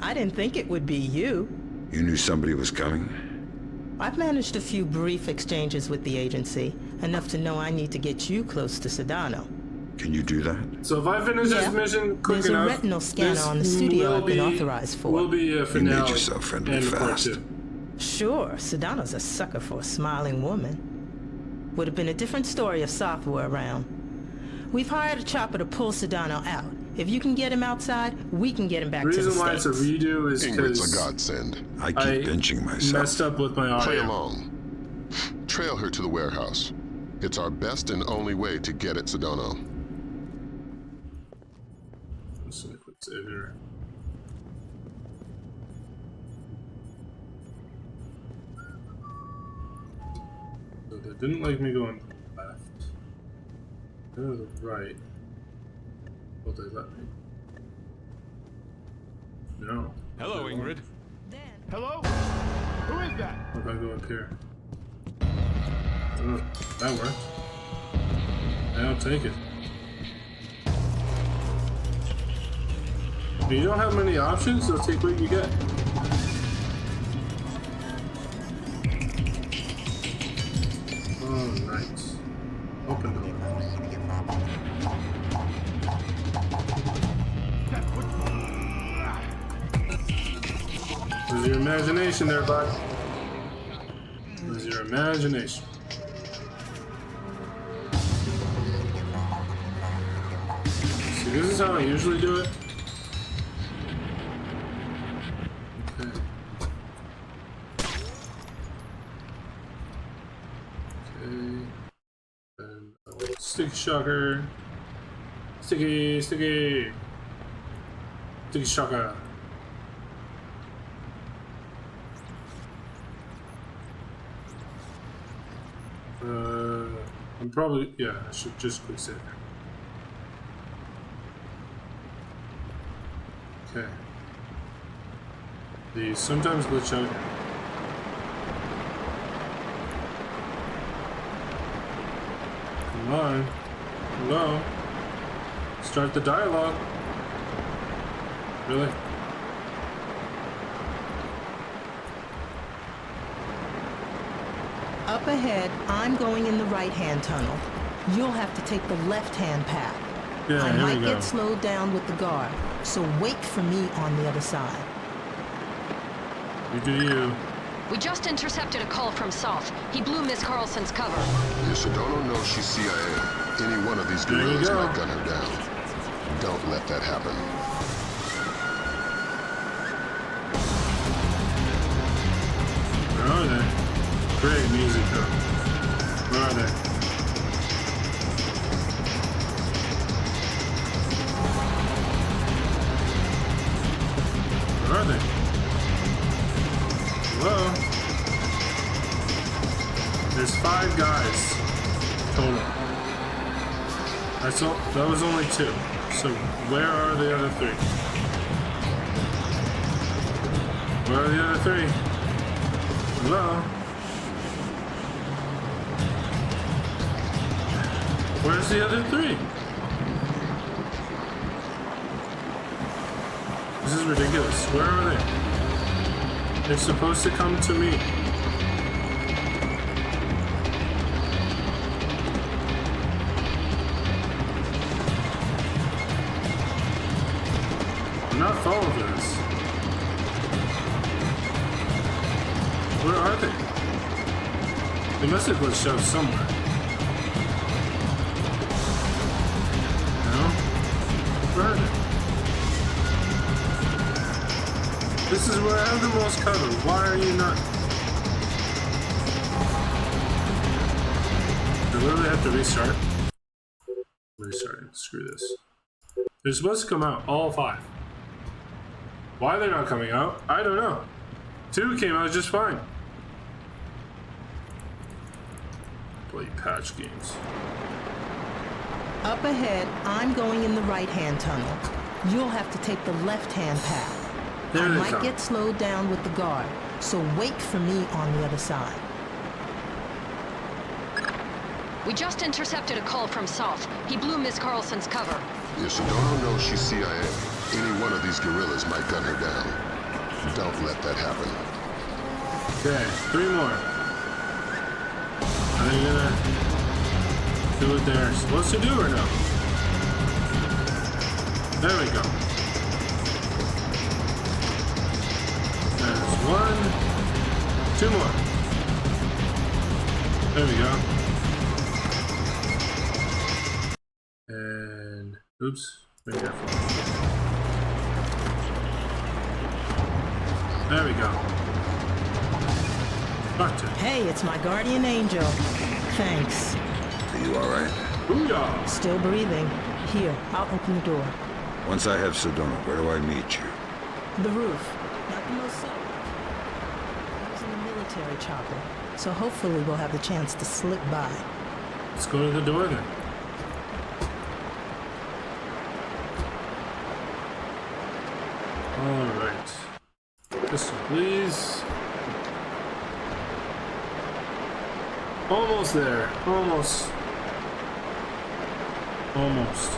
I didn't think it would be you. You knew somebody was coming? I've managed a few brief exchanges with the agency, enough to know I need to get you close to Sadono. Can you do that? So if I finish this mission quick There's enough, a retinal scanner this on the studio will I've been be- authorized for. Will be a finale. You made yourself friendly and part fast. 2. Sure, Sadono's a sucker for a smiling woman. Would have been a different story if Soth were around. We've hired a chopper to pull Sadono out. If you can get him outside, we can get him back The to the reason why it's a States. redo is Ingrid's a because godsend. I keep pinching myself. messed up with my Play audio. along. Trail her to the warehouse. It's our best and only way to get at Sadono. Let's see, quick save here. So they didn't like me going to the left. Go to the right. Will they let me? No. Hello, Ingrid. Hello? Who is that? What if I go up here? Oh, that worked. I'll take it. But you don't have many options, so take what you get. Oh, nice. Open door. Use your imagination there, bud. Use your imagination. See, this is how I usually do it. Okay. Okay. And sticky shocker. Sticky shocker. I'm probably, yeah, I should just quick save. Okay. These sometimes glitch out. Come on. Hello. Start the dialogue. Really? Up ahead, I'm going in the right-hand tunnel. You'll have to take the left-hand path. Yeah, I here might we go. get slowed down with the guard, so wait for me on the other side. You do you. We just intercepted a call from Soth. He blew Miss Carlson's cover. If Sadono knows she's CIA, any one of these There you guerrillas go. might gun her down. Don't let that happen. Where are they? Great music though. Where are they? Where are they? Hello? There's 5 guys total. That's all. That was only 2. So where are the other 3? Where are the other 3? Hello? Where's the other 3? This is ridiculous. Where are they? They're supposed to come to me. follow this. Where are they? They must have glitched out somewhere. No? Where are they? This is where I have the most cover. Why are you not? Do I literally have to restart? Restarting. Screw this. They're supposed to come out, all 5. Why they're not coming out, I don't know. 2 came out just fine. Play patch games. Up ahead, I'm going in the right-hand tunnel. You'll have to take the left-hand path. I might get slowed down with the guard, so wait for me on the other side. We just intercepted a call from South. He blew Miss Carlson's cover. If Sadono knows she's CIA, any one of these guerrillas might gun her down. Don't let that happen. Okay, 3 more. Are they gonna do what they're supposed to do or no? There we go. There's 1. 2 more. There we go. And oops, be careful. There we go. Doctor. Hey, it's my guardian angel. Thanks. Are you all right? Booyah! Still breathing. Here, I'll open the door. Once I have Sadono, where do I meet you? The roof. Not the most subtle. I was in a military chopper, so hopefully we'll have the chance to slip by. Let's go to the door then. Alright. Pistol, please. Almost there. Almost. Almost.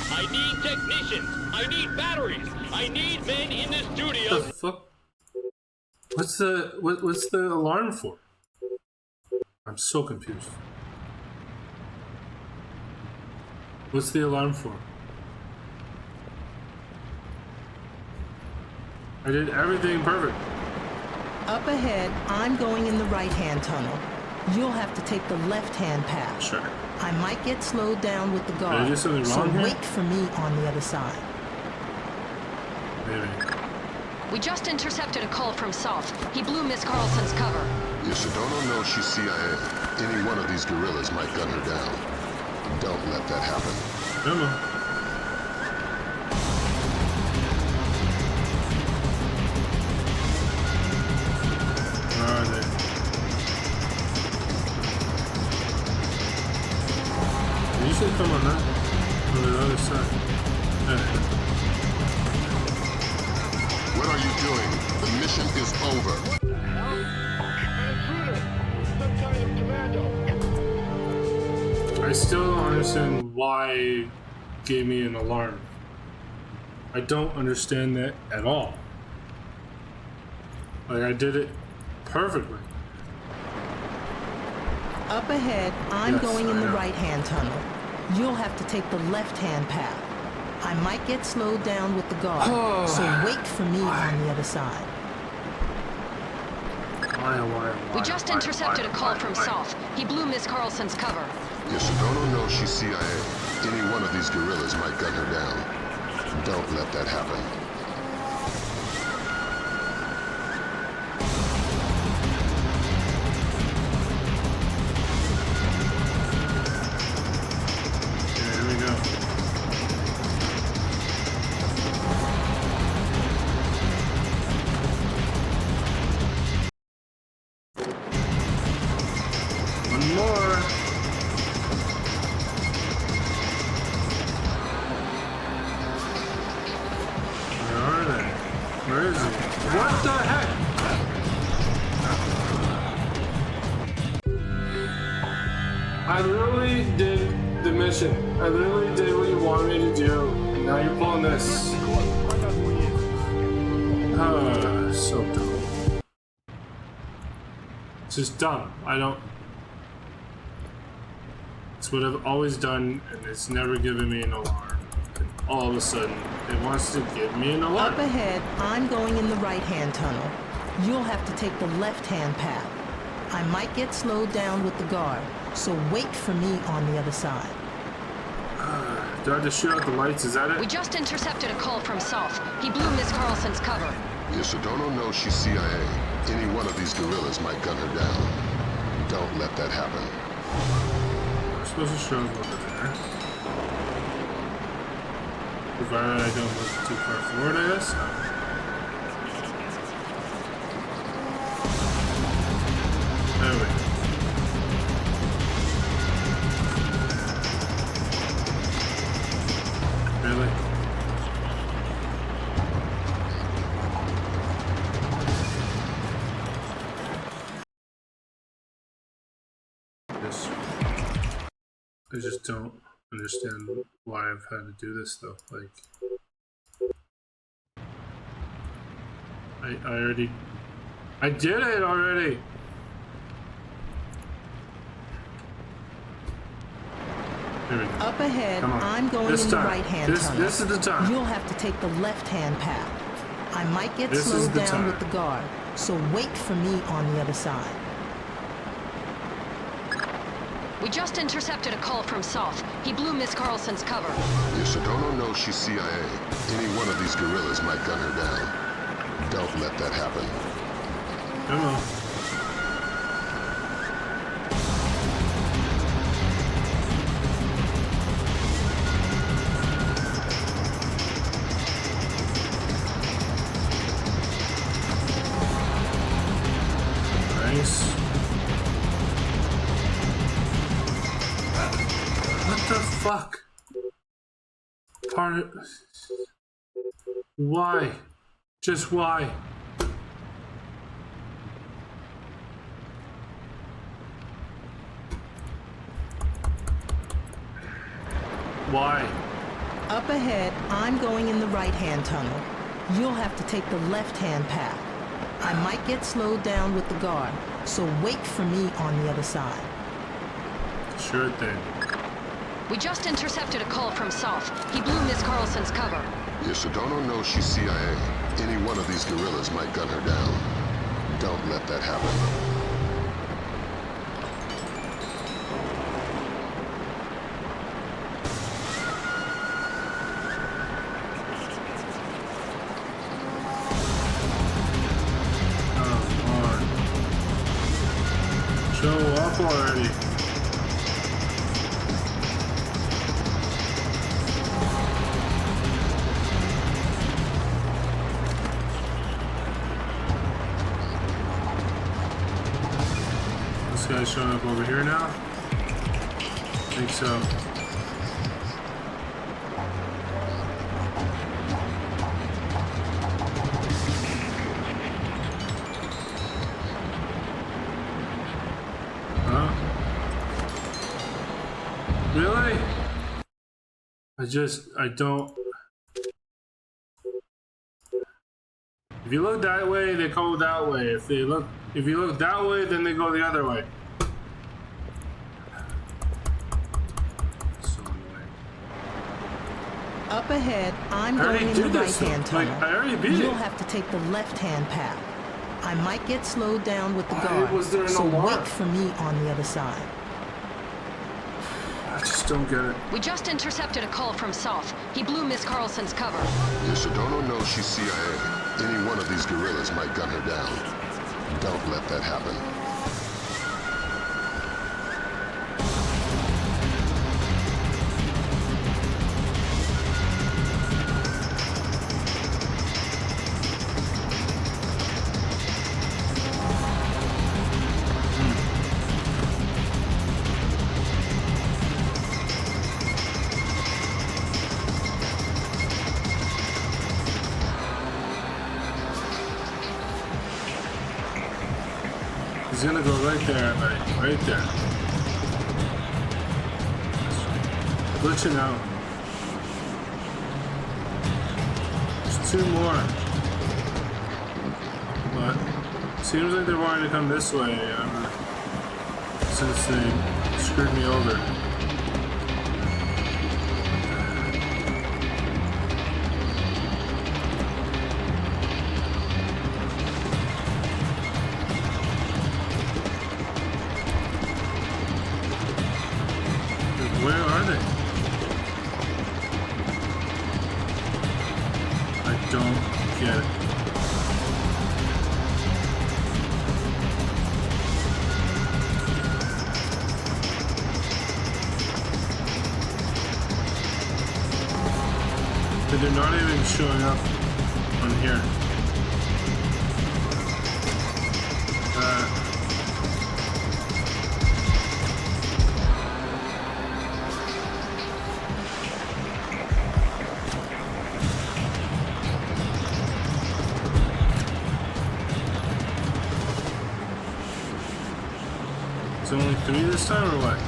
I need technicians. I need batteries. I need men in the studio. What the fuck? What's the alarm for? I'm so confused. What's the alarm for? I did everything perfect. Up ahead, I'm going in the right-hand tunnel. You'll have to take the left-hand path. Sure. I might get slowed down with the Did I guard, do something so wrong here? wait for me on the other side. Maybe. We just intercepted a call from South. He blew Miss Carlson's cover. If Sadono knows she's CIA, any one of these guerrillas might gun her down. Don't let that happen. Come on. Where are they? They usually come on that. On the other side. There. What are you doing? The mission is over. What the hell? An intruder! Some kind of commando! I still don't understand why it gave me an alarm. I don't understand that at all. Like, I did it perfectly. Up ahead, I'm Yes, going in I the know. right-hand tunnel. You'll have to take the left-hand path. I might get slowed down with the guard, so wait for me on the other side. Why? We just intercepted a call from South. He blew Miss Carlson's cover. If Sadono knows she's CIA, any one of these guerrillas might gun her down. Don't let that happen. Okay, here we go. One more. Where are they? Where is he? What the heck? I literally did the mission. I literally did what you wanted me to do. And now you're pulling this. So dumb. It's just dumb. I don't... It's what I've always done, and it's never given me an alarm. And all of a sudden, it wants to give me an alarm. Up ahead, I'm going in the right-hand tunnel. You'll have to take the left-hand path. I might get slowed down with the guard, so wait for me on the other side. Do I have to shoot out the lights? Is that it? We just intercepted a call from South. He blew Miss Carlson's cover. If Sadono knows she's CIA, any one of these guerrillas might gun her down. Don't let that happen. We're supposed to show them over there. Provided I don't move too far forward, I guess. There we go. Really? I just don't understand why I've had to do this though. Like, I did it already. Up ahead, I'm going in the right-hand tunnel. This is the time. You'll have to take the left-hand path. I might get slowed down with the guard, so wait for me on the other side. We just intercepted a call from South. He blew Miss Carlson's cover. If Sadono knows she's CIA, any one of these guerrillas might gun her down. Don't let that happen. Come on. Nice. What the fuck? Why? Just why? Why? Up ahead, I'm going in the right-hand tunnel. You'll have to take the left-hand path. I might get slowed down with the guard, so wait for me on the other side. Sure thing. We just intercepted a call from South. He blew Miss Carlson's cover. If Sadono knows she's CIA, any one of these guerrillas might gun her down. Don't let that happen. Show up already. This guy's showing up over here now? I think so. Really? I don't. If you look that way, they go that way. If you look that way, then they go the other way. So annoying. Up ahead, I'm going in the right-hand tunnel. I already beat it. You'll have to take the left-hand path. I might get slowed down with the guard, was there an so alarm? wait for me on the other side. I just don't get it. We just intercepted a call from South. He blew Miss Carlson's cover. If Sadono knows she's CIA, any one of these guerrillas might gun her down. Don't let that happen. He's gonna go right there, buddy. Right there. Glitching out. There's two more. But Seems like they're wanting to come this way, since they screwed me over. Where are they? I don't get it. They're not even showing up on here. Is it only 3 this time or what?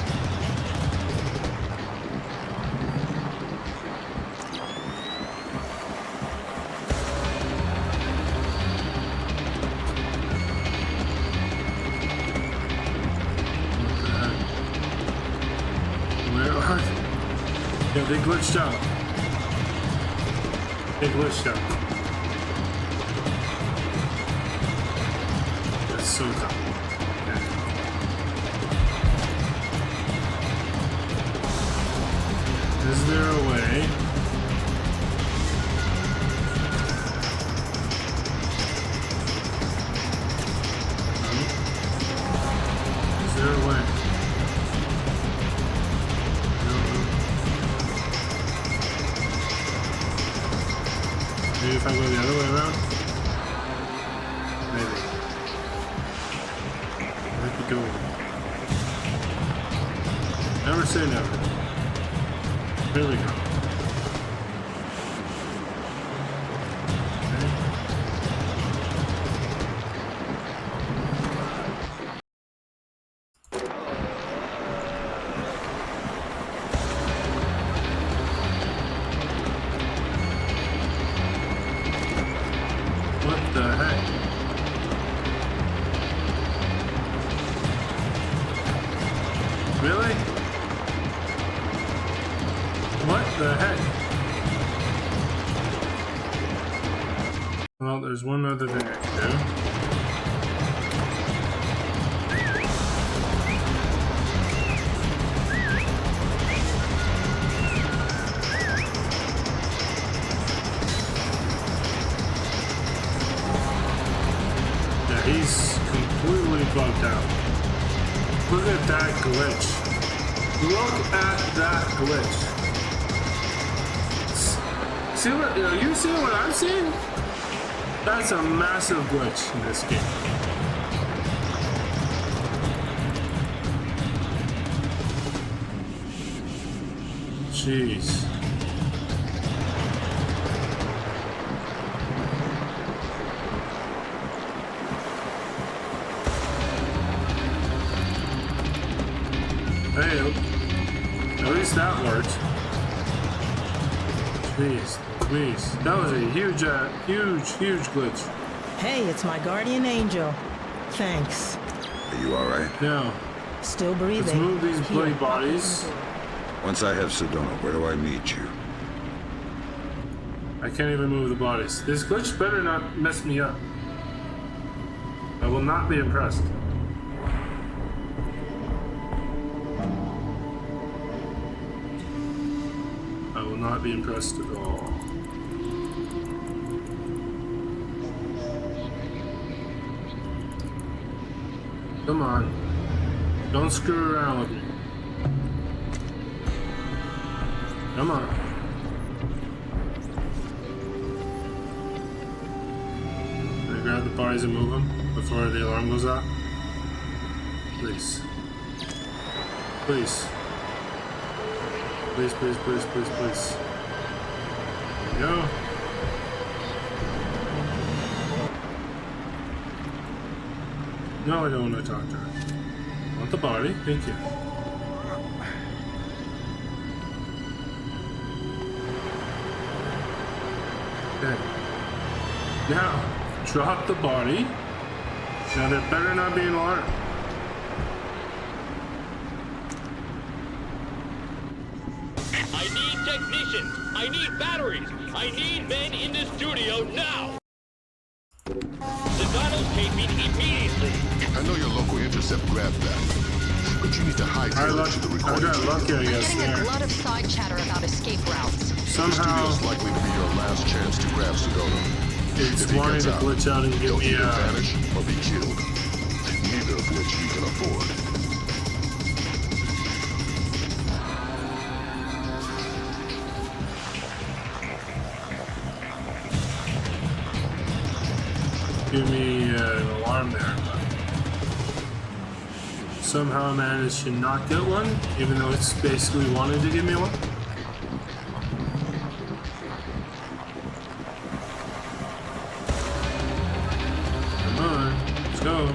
Yeah, they glitched out. They glitched out. That's so dumb. Okay. Is there a way? No. Is there a way? Maybe if I go the other way around? Maybe. Might be going. Never say never. Here we go. What the heck? Really? What the heck? Well, there's one other thing I can do. He's completely bugged out. Look at that glitch. Look at that glitch. See what, are you seeing what I'm seeing? That's a massive glitch in this game. Jeez. Hey, at least that worked. Jeez, please. That was a huge glitch. Hey, it's my guardian angel. Thanks. Are you alright? Now, still breathing. Let's move these bloody bodies. Once I have Sadono, where do I meet you? I can't even move the bodies. This glitch better not mess me up. I will not be impressed. I will not be impressed at all. Come on. Don't screw around with me. Come on. Can I grab the bodies and move them before the alarm goes out? Please. Please. Please, please, please, please, please. There we go. No, I don't want to talk to her. I want the body. Thank you. Okay. Now, drop the body. Now there better not be an alarm. I need technicians. I need batteries. I need men in the studio now. Sadono's taping immediately. I know your local intercept grabbed that, but you need to hightail it to the recording. I got lucky, I guess. I'm getting a glut of side chatter about escape routes. Somehow, the studio's likely to be your last chance to grab Sadono. it's If he wanting gets to out, glitch out and get he'll me either vanish or be killed. Neither of which you can afford. give me an alarm there. Somehow I managed to not get one, even though it's basically wanted to give me one. Come on, let's go.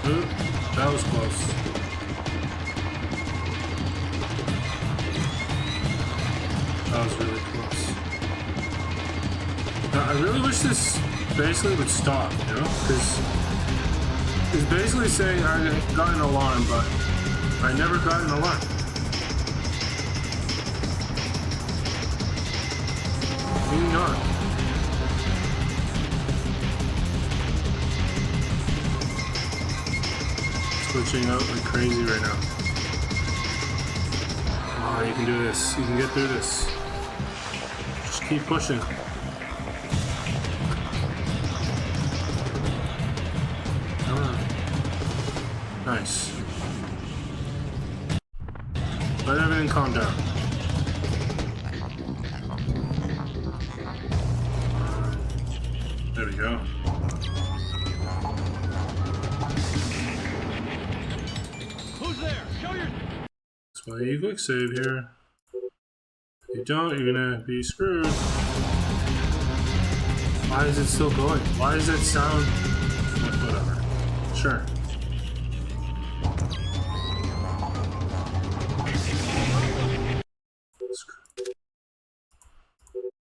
Ooh, that was close. That was really close. Now, I really wish this basically would stop, you know? Because it's basically saying I got an alarm, but I never got an alarm. Maybe not. It's glitching out like crazy right now. Oh, you can do this. You can get through this. Just keep pushing. Come on. Nice. Let everything calm down. There we go. Who's there? Show your... That's why you quick save here. If you don't, you're gonna be screwed. Why is it still going? Why does that sound? Whatever. Sure.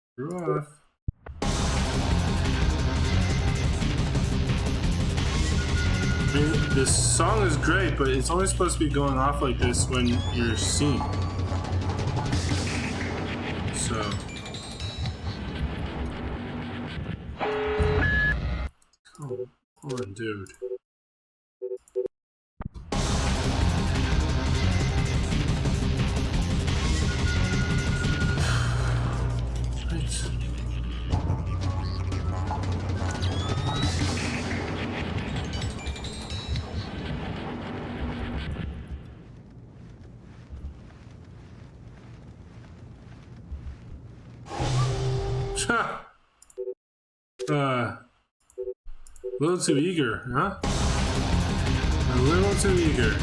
Screw off. I mean, this song is great, but it's only supposed to be going off like this when you're seen. So. Come on, dude. Right. A little too eager, huh? A little too eager.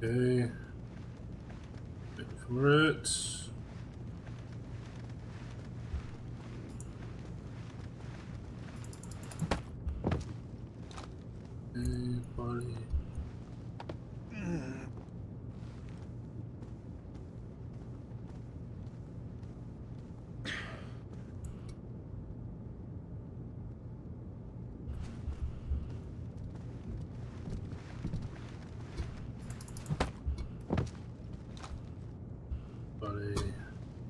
Okay. Wait for it. Body.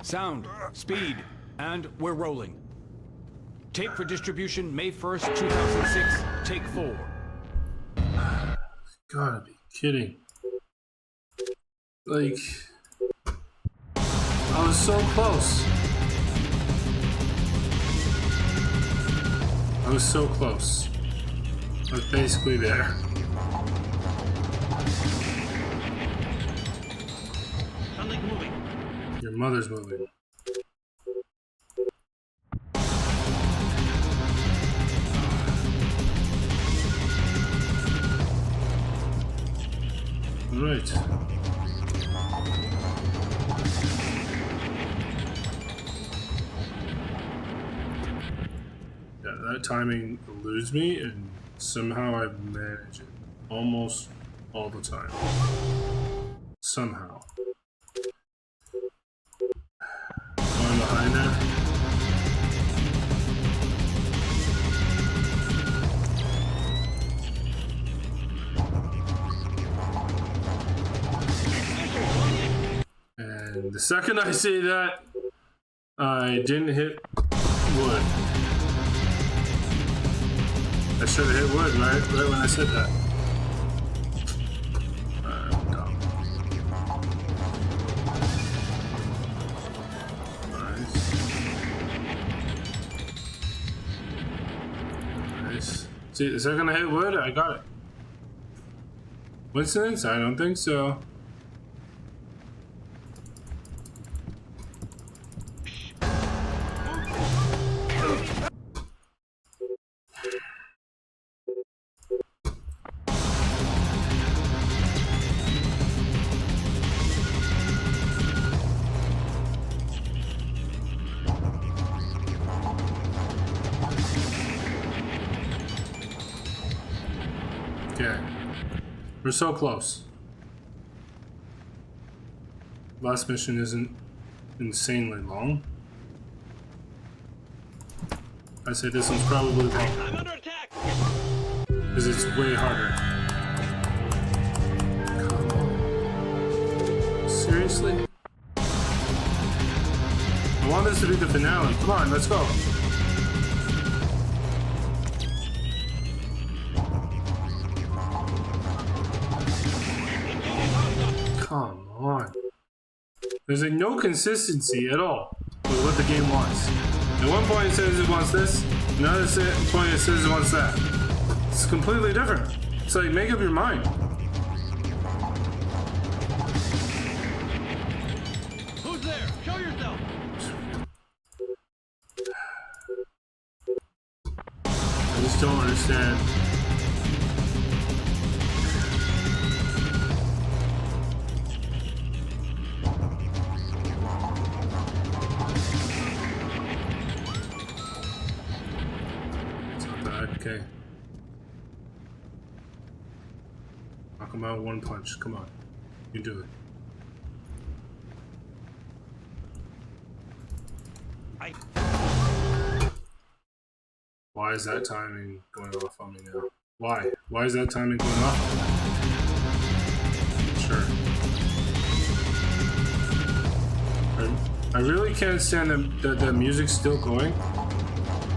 Sound, speed, and we're rolling. Tape for distribution May 1st, 2006, take 4. Gotta be kidding. Like, I was so close. I was so close. I was basically there. Something's moving. Your mother's moving. Right. that timing eludes me, and somehow I manage it almost all the time. Somehow. Going behind there. And the second I say that, I didn't hit wood. I should have hit wood right when I said that. I'm dumb. Nice. See, the second I hit wood, I got it. Coincidence? I don't think so. Okay. We're so close. Last mission isn't insanely long. I say this one's probably long. I'm under attack! Because it's way harder. Come on. Seriously? I want this to be the finale. Come on, let's go. Come on. There's like no consistency at all with what the game wants. At one point it says it wants this, another point it says it wants that. It's completely different. It's like, make up your mind. Who's there? Show yourself! I just don't understand. Okay. Knock him out one punch. Come on. You do it. Why is that timing going off on me now? Why? Why is that timing going off on me? Sure. I really can't stand the music's still going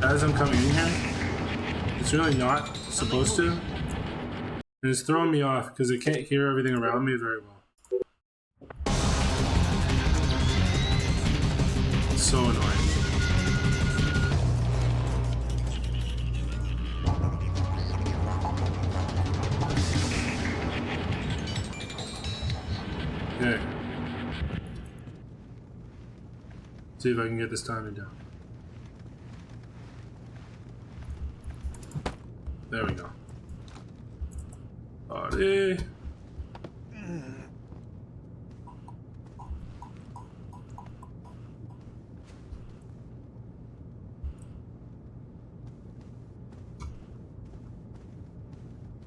as I'm coming in here. It's really not supposed to. And it's throwing me off because I can't hear everything around me very well. It's so annoying. Okay. See if I can get this timing down. There we go. Buddy.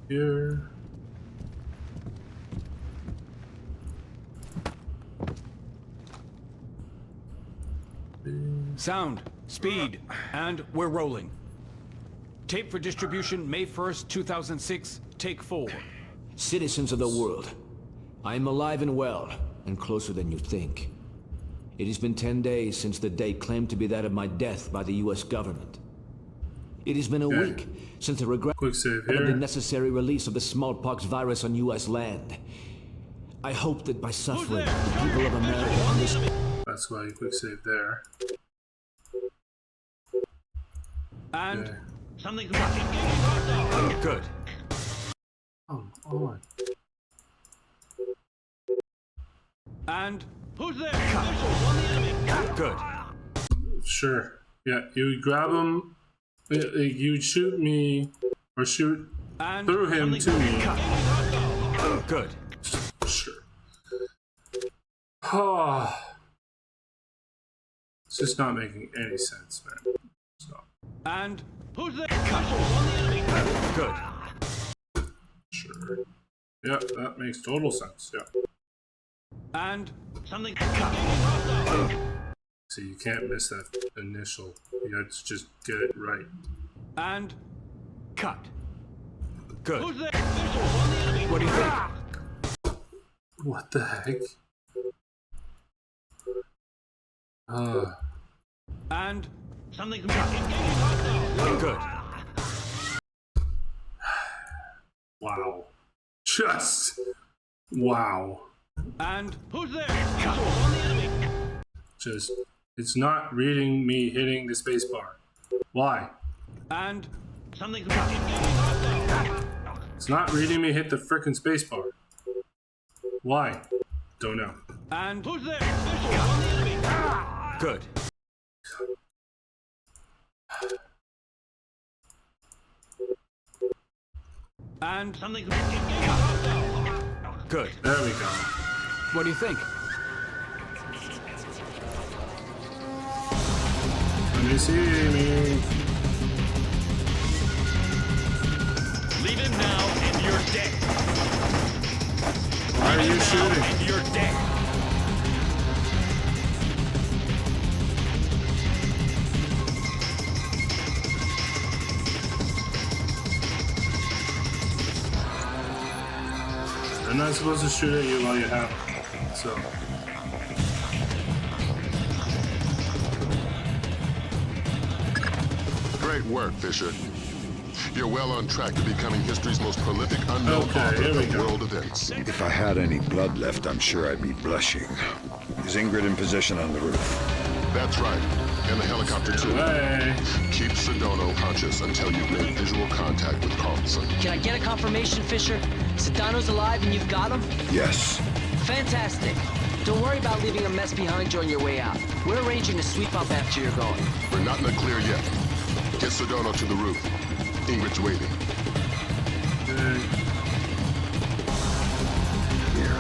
Here. Sound, speed, and we're rolling. Tape for distribution May 1st, 2006, take 4. Citizens of the world, I am alive and well, and closer than you think. It has been 10 days since the date claimed to be that of my death by the US government. It has been a week since the regrettably necessary release of the smallpox virus on US land. I hope that by suffering, the people of America understand. That's why you quick save there. And something's working. Good. Come on. And who's there? Missiles on the enemy. Good. Sure. Yeah, you would grab him. You'd shoot me or shoot through him to me. Good. Sure. Oh. It's just not making any sense, man. Stop. And Who's there? good. Sure. Yeah, that makes total sense. Yeah. And Something. So you can't miss that initial. You have to just get it right. and cut. Good. Who's there? What do you think? What the heck? And Something's good. Wow. Just wow. And Who's there? Just it's not reading me hitting the space bar. Why? and Something's It's not reading me hit the frickin' space bar. Why? Don't know. and Who's there? good. And Something's good. There we go. What do you think? Let me see me. Leave him now and you're dead. Why are you shooting? And you're dead. I'm not supposed to shoot at you while you have it. So. Great work, Fisher. You're well on track to becoming history's most prolific unknown author here we of go. world events. If I had any blood left, I'm sure I'd be blushing. Is Ingrid in position on the roof? That's right. And the helicopter too. Hey. Keep Sadono conscious until you've made visual contact with Carlson. Can I get a confirmation, Fisher? Sadono's alive and you've got him? Yes. Fantastic. Don't worry about leaving a mess behind you on your way out. We're arranging to sweep up after you're gone. We're not in the clear yet. Get Sadono to the roof. Ingrid's waiting. Here.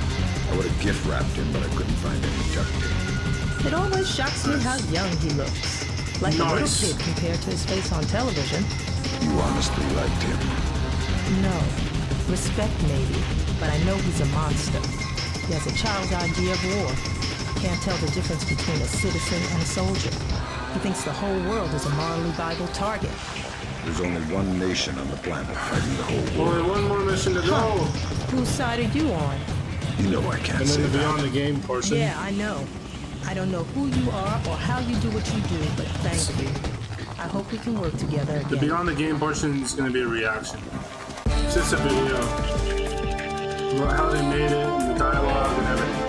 I would have gift wrapped him, but I couldn't find any duct tape. It always shocks me how young he looks. Like a little kid compared to his face on television. You honestly liked him? No. Respect maybe, but I know he's a monster. He has a child's idea of war. Can't tell the difference between a citizen and a soldier. He thinks the whole world is a morally viable target. There's only one nation on the planet fighting the whole world. Only one more mission to go. Whose side are you on? You know I can't And say then the that. beyond the game portion. Yeah, I know. I don't know who you are or how you do what you do, but thank you. I hope we can work together again. The beyond the game portion is going to be a reaction. It's just a video about how they made it and the dialogue and everything.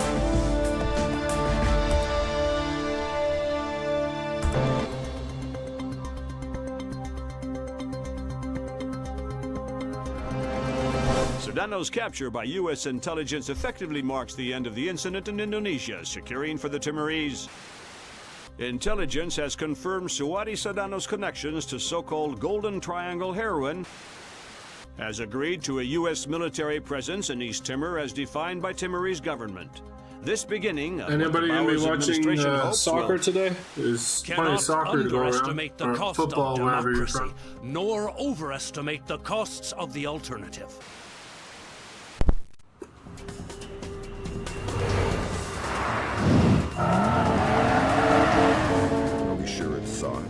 Sadono's capture by U.S. intelligence effectively marks the end of the incident in Indonesia, securing for the Timorese. Intelligence has confirmed Suwadi Sadono's connections to so-called Golden Triangle heroin, has agreed to a U.S. military presence in East Timor as defined by Timorese government. This beginning of Anybody going to be watching soccer will... today? There's plenty of Cannot soccer to go around. underestimate the Or cost football, of wherever you're democracy, from. nor overestimate the costs of the alternative. Are we sure it's Thawne?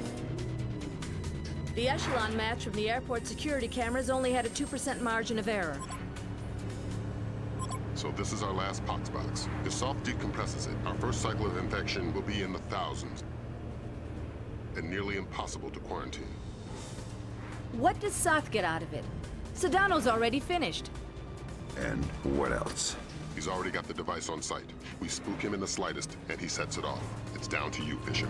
The echelon match from the airport security cameras only had a 2% margin of error. So this is our last pox box. If soft decompresses it, our first cycle of infection will be in the thousands. And nearly impossible to quarantine. What does Soth get out of it? Sadono's already finished. And what else? He's already got the device on site. We spook him in the slightest, and he sets it off. It's down to you, Fisher.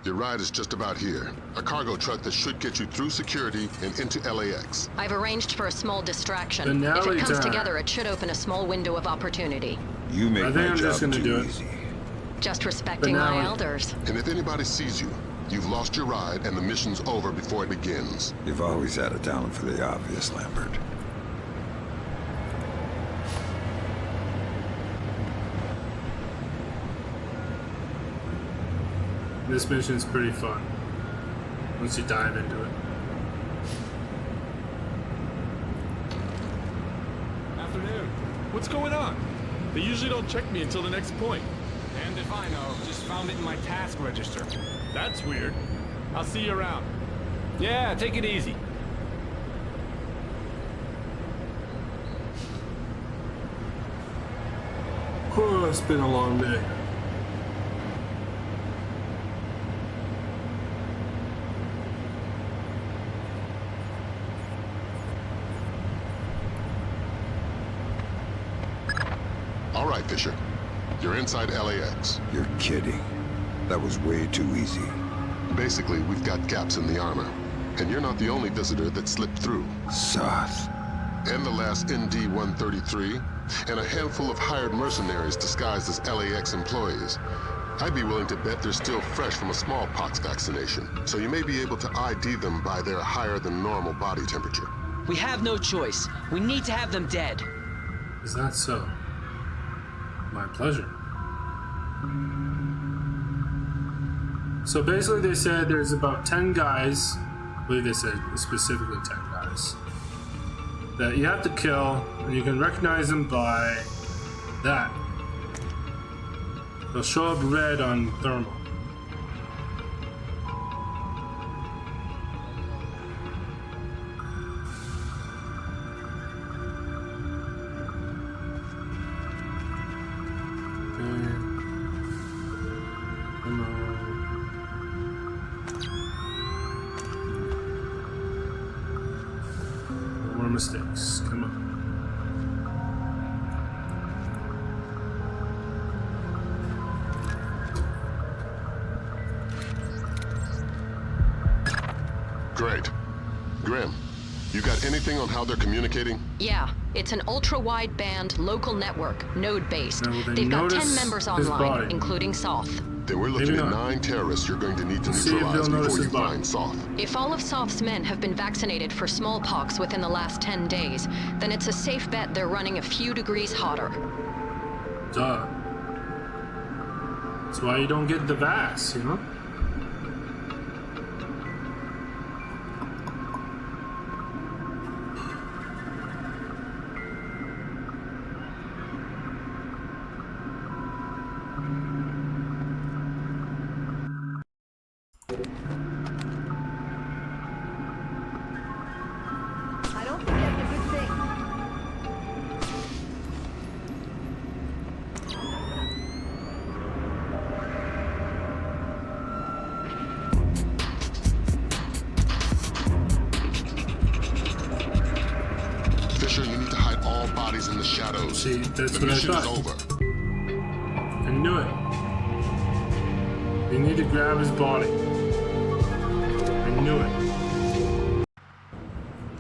Your ride is just about here. A cargo truck that should get you through security and into LAX. I've arranged for a small distraction. Finale If it comes time. together, it should open a small window of opportunity. You make I think my I'm job just gonna too do it. easy. Just respecting my elders. And if anybody sees you, you've lost your ride and the mission's over before it begins. You've always had a talent for the obvious, Lambert. This mission's pretty fun once you dive into it. Afternoon. What's going on? They usually don't check me until the next point. And if I know, just found it in my task register. That's weird. I'll see you around. Yeah, take it easy. Oh, it's been a long day. All right, Fisher. You're inside LAX. You're kidding. That was way too easy. Basically, we've got gaps in the armor. And you're not the only visitor that slipped through. Soth. And the last ND-133, and a handful of hired mercenaries disguised as LAX employees. I'd be willing to bet they're still fresh from a smallpox vaccination, so you may be able to ID them by their higher than normal body temperature. We have no choice. We need to have them dead. Is that so? My pleasure. So basically they said there's about 10 guys, I believe they said specifically 10 guys, that you have to kill, and you can recognize them by that. They'll show up red on thermal. Mistakes. Come on. Great. Grim, you got anything on how they're communicating? Yeah, it's an ultra-wideband local network, node-based. They've got 10 members online, including Soth. Then we're looking at 9 terrorists you're going to need to neutralize before you find Soth. If all of Soth's men have been vaccinated for smallpox within the last 10 days, then it's a safe bet they're running a few degrees hotter. Duh. That's why you don't get the vax, you know? In the shadows. See, that's the what I mission thought. is over. I knew it. You need to grab his body. I knew it.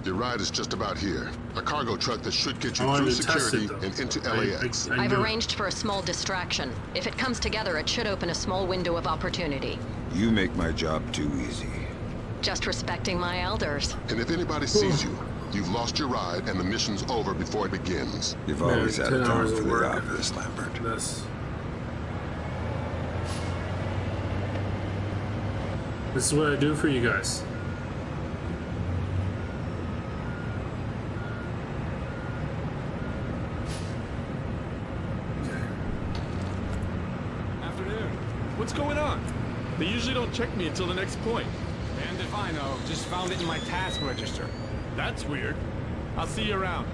Your ride is just about here. A cargo truck that should get you through security and into LAX. I've arranged for a small distraction. If it comes together, it should open a small window of opportunity. You make my job too easy. Just respecting my elders. And if anybody sees you, you've lost your ride and the mission's over before it begins. You've always had a talent for the obvious, Lambert. This is what I do for you guys. Afternoon. What's going on? They usually don't check me until the next point. And if I know, just found it in my task register. That's weird. I'll see you around.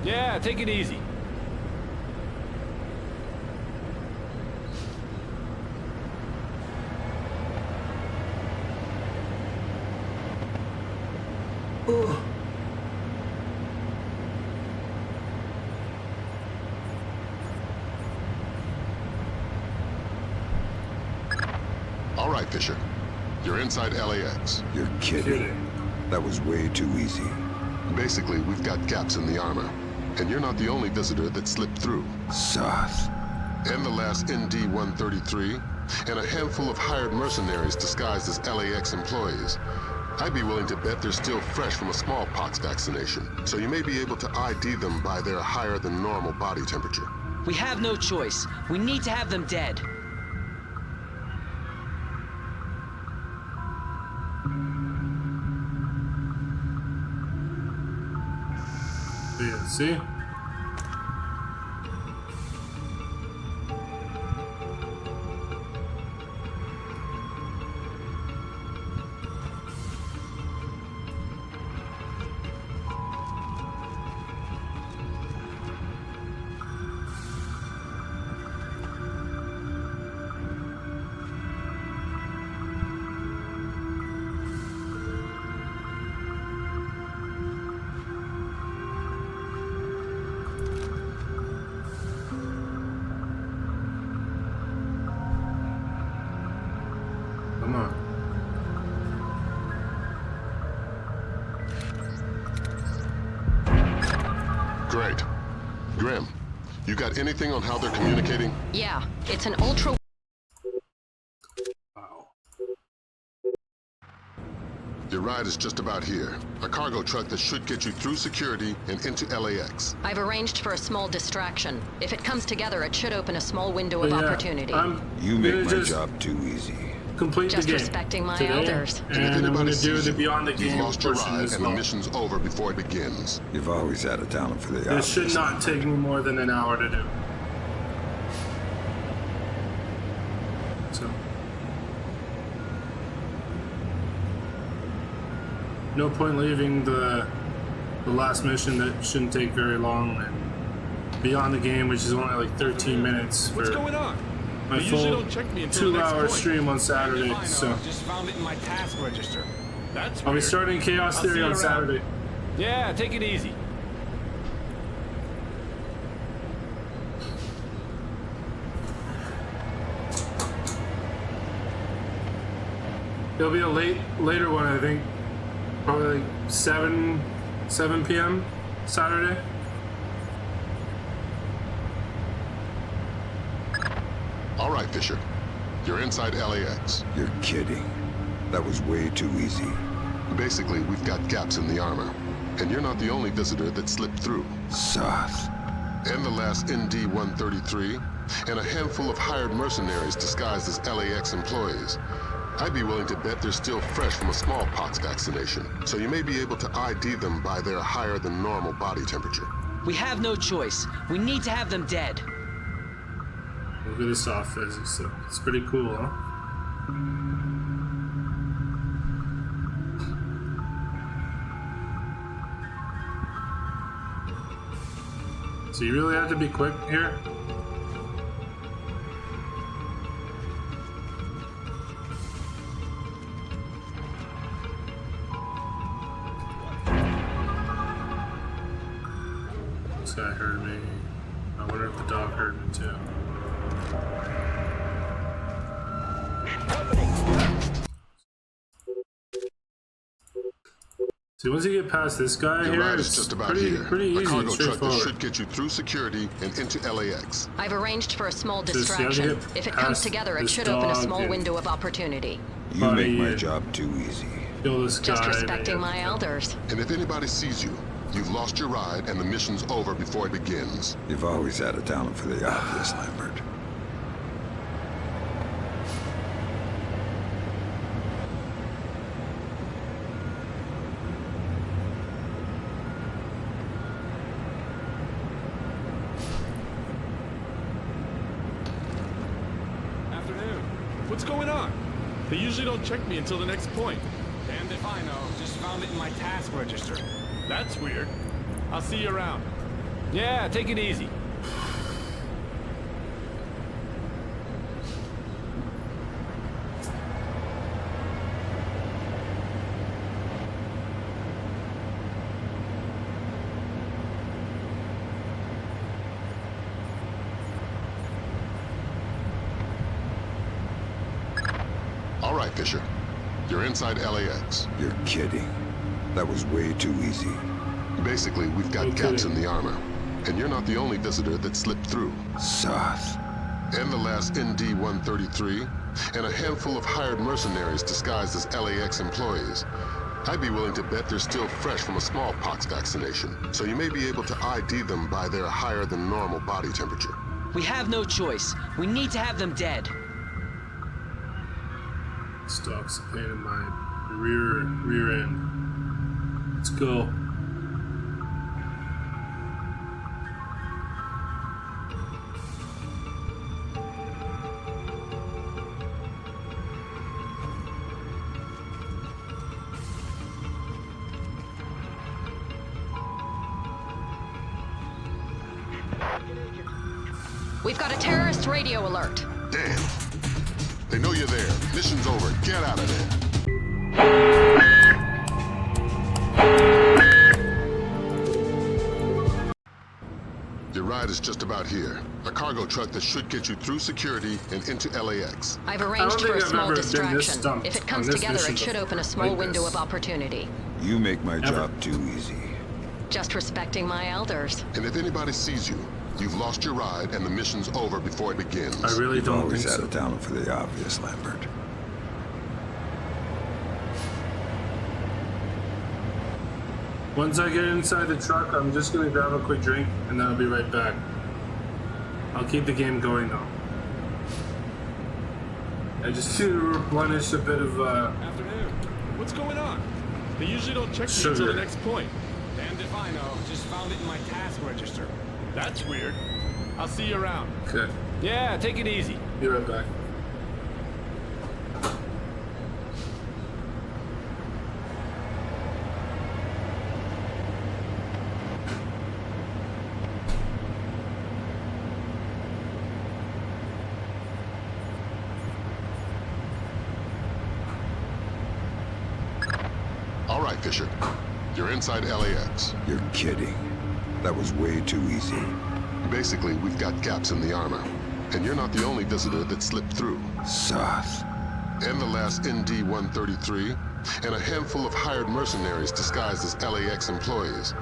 Yeah, take it easy. All right, Fisher. You're inside LAX. You're kidding. That was way too easy. Basically, we've got gaps in the armor. And you're not the only visitor that slipped through. Soth. And the last ND-133, and a handful of hired mercenaries disguised as LAX employees. I'd be willing to bet they're still fresh from a smallpox vaccination, so you may be able to ID them by their higher than normal body temperature. We have no choice. We need to have them dead. Yeah, see? Come on. Great. Grim, you got anything on how they're communicating? Yeah, it's an ultra... Wow. Your ride is just about here. A cargo truck that should get you through security and into LAX. I've arranged for a small distraction. If it comes together, it should open a small window of opportunity. You make my job too easy. Complete Just the game respecting my today, elders. And I'm going to do the Beyond the You've Game lost your portion ride as and well. the mission's over before it begins. You've always had a talent for the This obvious. should not take me more than an hour to do. So, no point leaving the last mission that shouldn't take very long, and Beyond the Game, which is only like 13 minutes for What's going on? my They usually full don't check me until the next 2-hour point. stream on Saturday. So Just found it in my task register. That's I'll be weird. starting Chaos I'll see Theory you on around. Saturday. Yeah, take it easy. It'll be a later one, I think. Probably like 7 p.m. Saturday. All right, Fisher. You're inside LAX. You're kidding. That was way too easy. Basically, we've got gaps in the armor. And you're not the only visitor that slipped through. Soth. And the last ND-133, and a handful of hired mercenaries disguised as LAX employees. I'd be willing to bet they're still fresh from a smallpox vaccination, so you may be able to ID them by their higher than normal body temperature. We have no choice. We need to have them dead. Look at this soft physics, so it's pretty cool, huh? So you really have to be quick here? This guy heard me. I wonder if the dog heard me too. See, once you get past this guy Your here, ride is it's just about pretty here. easy A and cargo truck that straightforward. should get you through security and into LAX. I've arranged for a small Just you have to distraction. get If it comes past together, it this should open a dog small and window of opportunity. You make my Buddy, job too easy. Kill this Just guy, respecting man. my elders. And if anybody sees you, you've lost your ride and the mission's over before it begins. You've always had a talent for the obvious, Lambert. Afternoon. What's going on? They usually don't check me until the next point. Damned if I know. Just found it in my task register. That's weird. I'll see you around. Yeah, take it easy. All right, Fisher. You're inside LAX. You're kidding. That was way too easy. Basically, we've got Okay. gaps in the armor. and you're not the only visitor that slipped through. Soth. And the last ND-133, and a handful of hired mercenaries disguised as LAX employees. I'd be willing to bet they're still fresh from a smallpox vaccination, so you may be able to ID them by their higher than normal body temperature. We have no choice. We need to have them dead. Stalks a pain in my rear end. Let's go. We've got a terrorist radio alert. Damn. They know you're there. Mission's over. Get out of there. Your ride is just about here. A cargo truck that should get you through security and into LAX. I've arranged for a small distraction. If it comes together, it should open a small window of opportunity. You make my job too easy. Just respecting my elders. And if anybody sees you, you've lost your ride and the mission's over before it begins. I really don't always think had so. a talent for the obvious, Lambert. Once I get inside the truck, I'm just gonna grab a quick drink and then I'll be right back. I'll keep the game going though. I just need to replenish a bit of Afternoon. What's going on? They usually don't check me until the next point. Damned if I know. Just found it in my task register. That's weird. I'll see you around. Okay. Yeah, take it easy. Be right back. All right, Fisher. You're inside LAX. You're kidding. That was way too easy. Basically, we've got gaps in the armor. And you're not the only visitor that slipped through. Soth. And the last ND-133, and a handful of hired mercenaries disguised as LAX employees.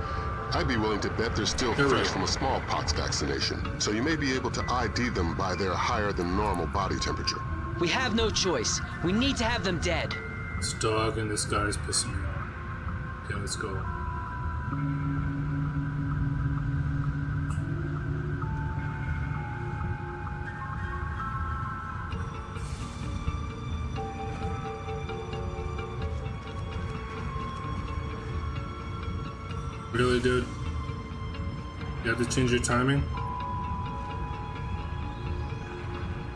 I'd be willing to bet they're still fresh from a smallpox vaccination, so you may be able to ID them by their higher than normal body temperature. We have no choice. We need to have them dead. This dog and this guy is pissing me off. Okay, let's go. Really, dude? You have to change your timing?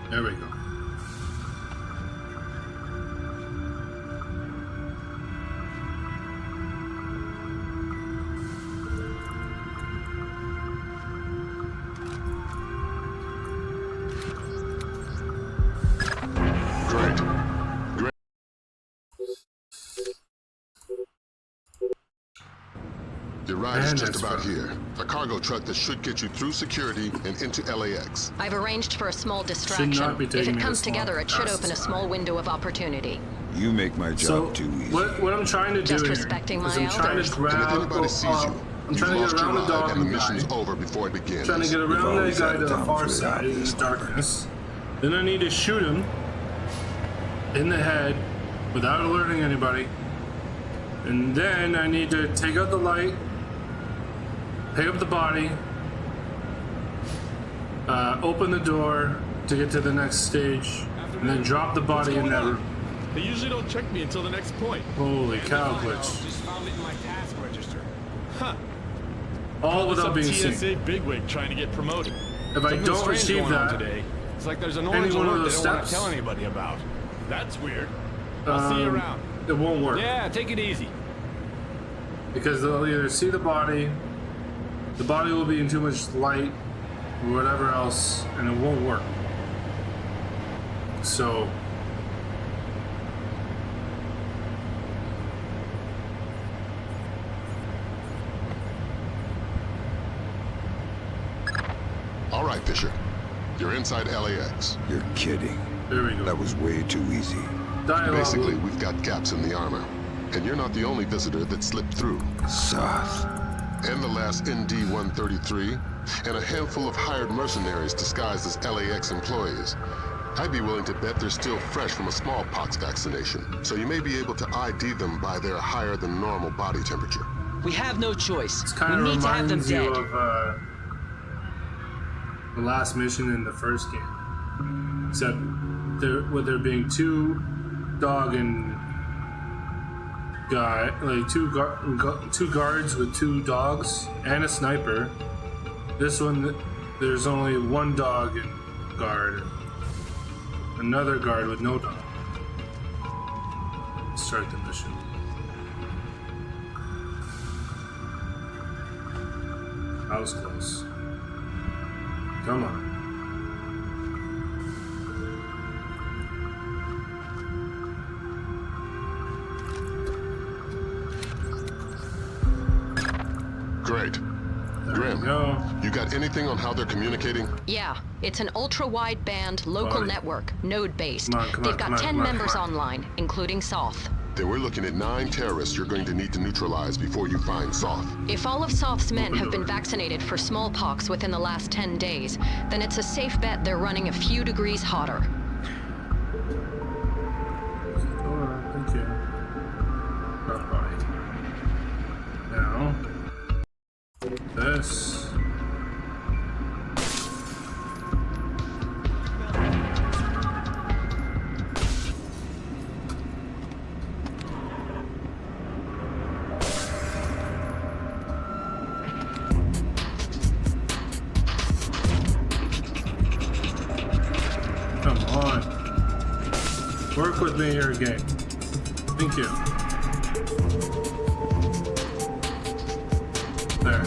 There we go. Your ride is just about here. A cargo truck that should get you through security and into LAX. I've arranged for a small distraction. If it comes together, it should open a small window of opportunity. You make my job too easy. What I'm trying to do Just here respecting is my I'm trying elders. to grab. And if anybody sees you, I'm trying to get around the dog and the guy. mission's over before it begins. Trying to get around that guy to the far for the side in obvious, the darkness. Then I need to shoot him in the head without alerting anybody. And then I need to take out the light, pick up the body, open the door to get to the next stage, and then drop the body in that room. They usually don't check me until the next point. Holy cow, glitch. Just found it in my task register. Huh. All without being TSA seen. bigwig trying to get promoted. If I don't receive that, today. It's like there's an any orange one of alert they those don't want to steps, tell anybody about. That's weird. I'll see you around. It won't work. Yeah, take it easy. Because they'll either see the body will be in too much light, or whatever else, and it won't work. So, All right, Fisher. You're inside LAX. You're kidding. There we go. That was way too easy. Dialogue. Basically, we've got gaps in the armor. And you're not the only visitor that slipped through. Soth. and the last ND-133, and a handful of hired mercenaries disguised as LAX employees. I'd be willing to bet they're still fresh from a smallpox vaccination, so you may be able to ID them by their higher than normal body temperature. We have no choice. This kind We of need to have them reminds you dead. of the last mission in the first game. Except with there being two dog and guy, like two guards with two dogs and a sniper. This one, there's only one dog and guard. Another guard with no dog. Start the mission. That was close. Come on. Great. Grim, you got anything on how they're communicating? Yeah, it's an ultra-wideband local Buddy. network, node-based. Come on, They've got come on, 10 come on, members come on. online, including Soth. Then we're looking at 9 terrorists you're going to need to neutralize before you find Soth. If all of Soth's men have been vaccinated for smallpox within the last 10 days, then it's a safe bet they're running a few degrees hotter. Thank you. Bye-bye. Now, this. Come on. Work with me here again. Thank you. There.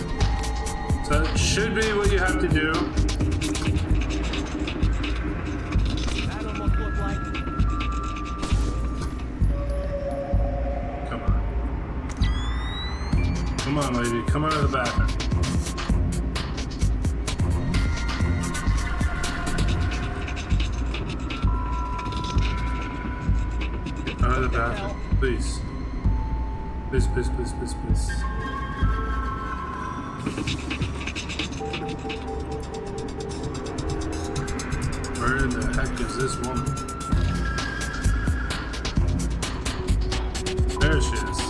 So that should be what you have to do. Come on. Come on, lady. Come out of the bathroom. Out of the bathroom, please. Please, please, please, please, please. Where the heck is this woman? There she is.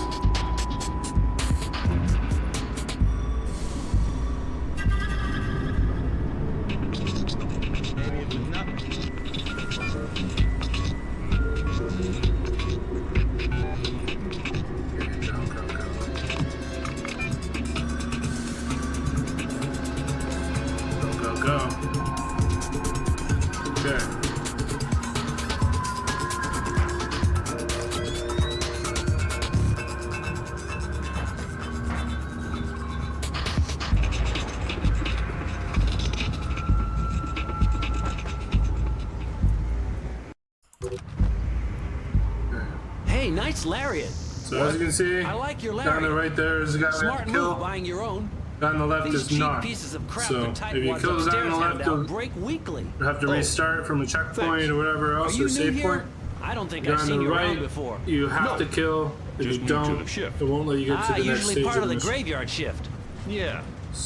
Hey, nice lariat. So as you can see, I like your down there right there is a guy we have Smart to kill. move buying your own. Guy on the left These is cheap not. pieces of crap So the if type you ones kill the guy on upstairs the hand left, out you'll break weekly. have to restart from a checkpoint or whatever else, Are you or new save here? point. I don't think Guy I've on seen the you right, around before. you have to kill. If Just you new to don't, the shift. it won't let you get to the next usually stage part of the mission. graveyard shift. Yeah.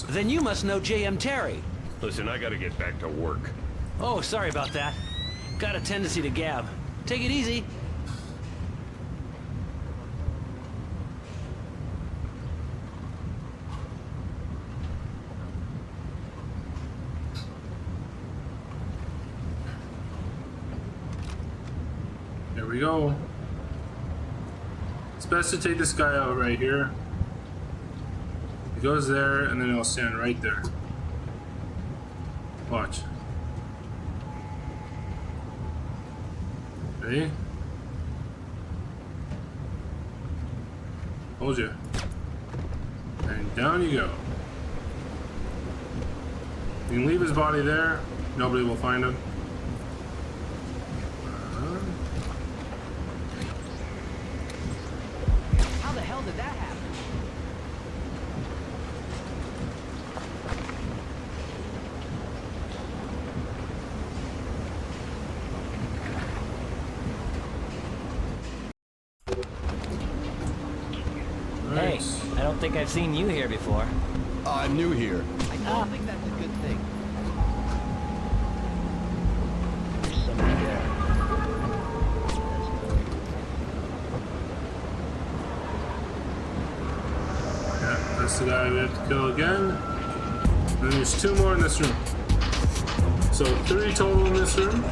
Then you must know J.M. Terry. Listen, I gotta get back to work. Oh, sorry about that. Got a tendency to gab. Take it easy. There we go. It's best to take this guy out right here. He goes there, and then he'll stand right there. Watch. Ready? Hold you. And down you go. You can leave his body there. Nobody will find him. How the hell did that happen? Hey, I don't think I've seen you here before. I'm new here. I don't think that's a good thing. There's somebody there. Yeah, that's the guy we have to kill again. And there's 2 more in this room. So 3 total in this room.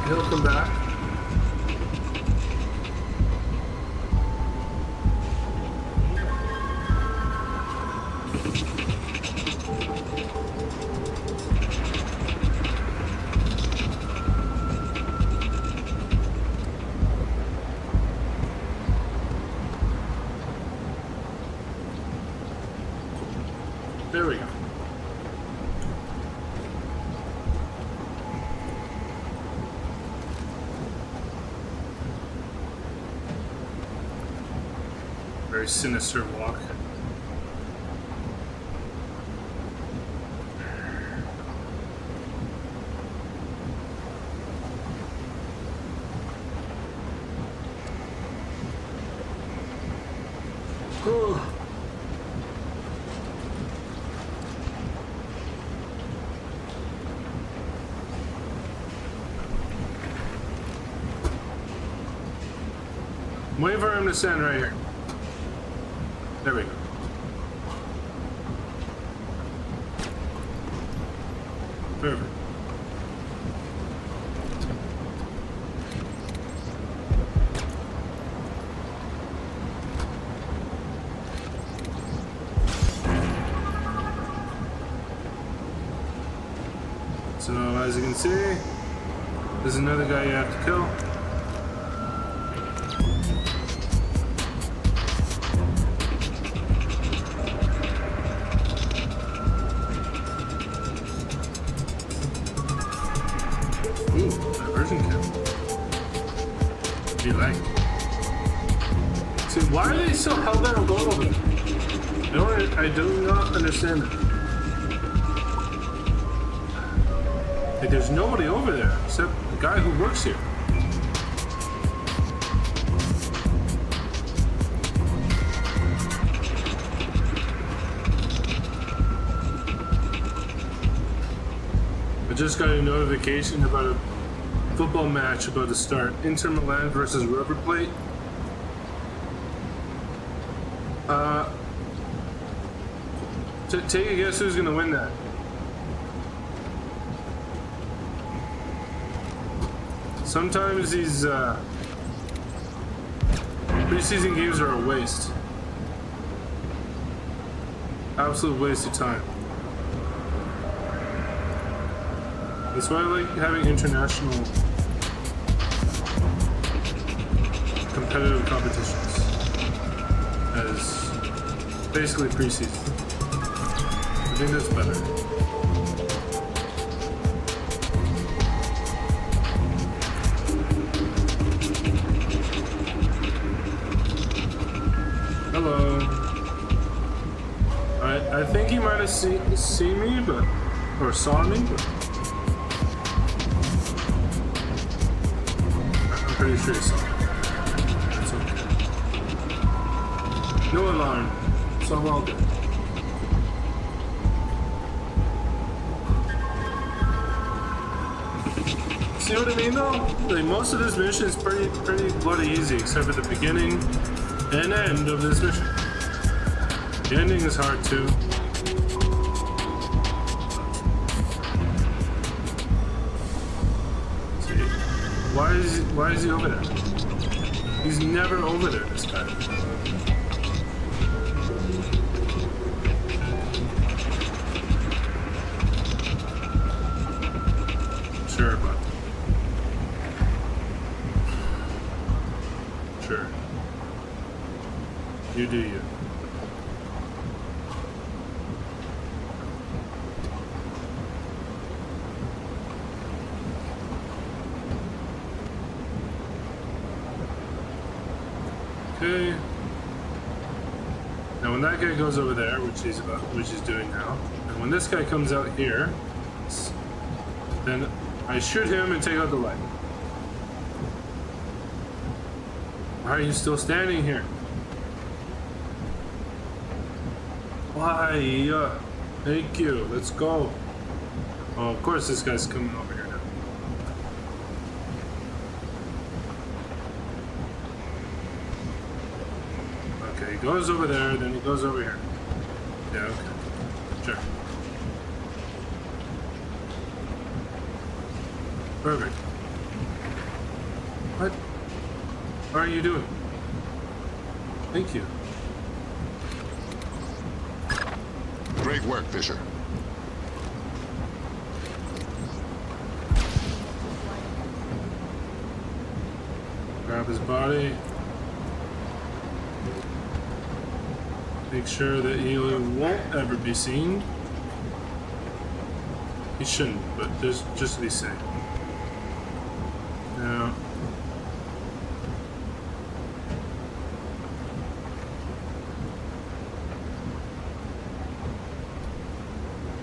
He'll come back. There we go. Very sinister walk. Oh. I'm waiting for him to stand right here. There we go. Perfect. So as you can see, there's another guy you have to kill. See, why are they so hell-bent on going over there? I do not understand it. Like, there's nobody over there except the guy who works here. I just got a notification about a football match about to start. Inter Milan versus River Plate. Take a guess who's gonna win that. Sometimes these preseason games are a waste. Absolute waste of time. That's why I like having international competitive competitions as basically preseason. I think that's better. Hello. I think he might have seen me, or saw me, but I'm pretty sure he saw me. That's okay. No alarm, so I'm all good. See what I mean though? Like, most of this mission is pretty bloody easy, except for the beginning and end of this mission. The ending is hard too. See, why is he over there? He's never over there, this guy. Sure, but sure. Okay. Now when that guy goes over there, which he's doing now, and when this guy comes out here, then I shoot him and take out the light. Why are you still standing here? Why? Thank you. Let's go. Oh, of course this guy's coming over here now. Okay, he goes over there, then he goes over here. Yeah, okay. Sure. Perfect. What are you doing? Thank you. Great work, Fisher. Grab his body. Make sure that he won't ever be seen. He shouldn't, but just to be safe. Now,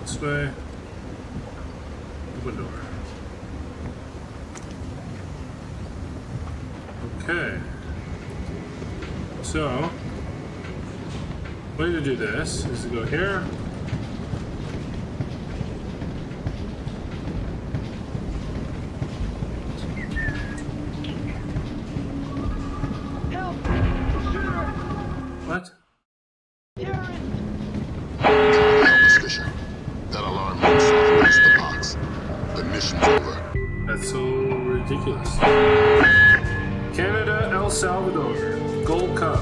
this way. Open door. Okay. So, way to do this is to go here. What? Help us, Fisher. That alarm went off past the box. The mission's over. That's so ridiculous. Canada, El Salvador, Gold Cup.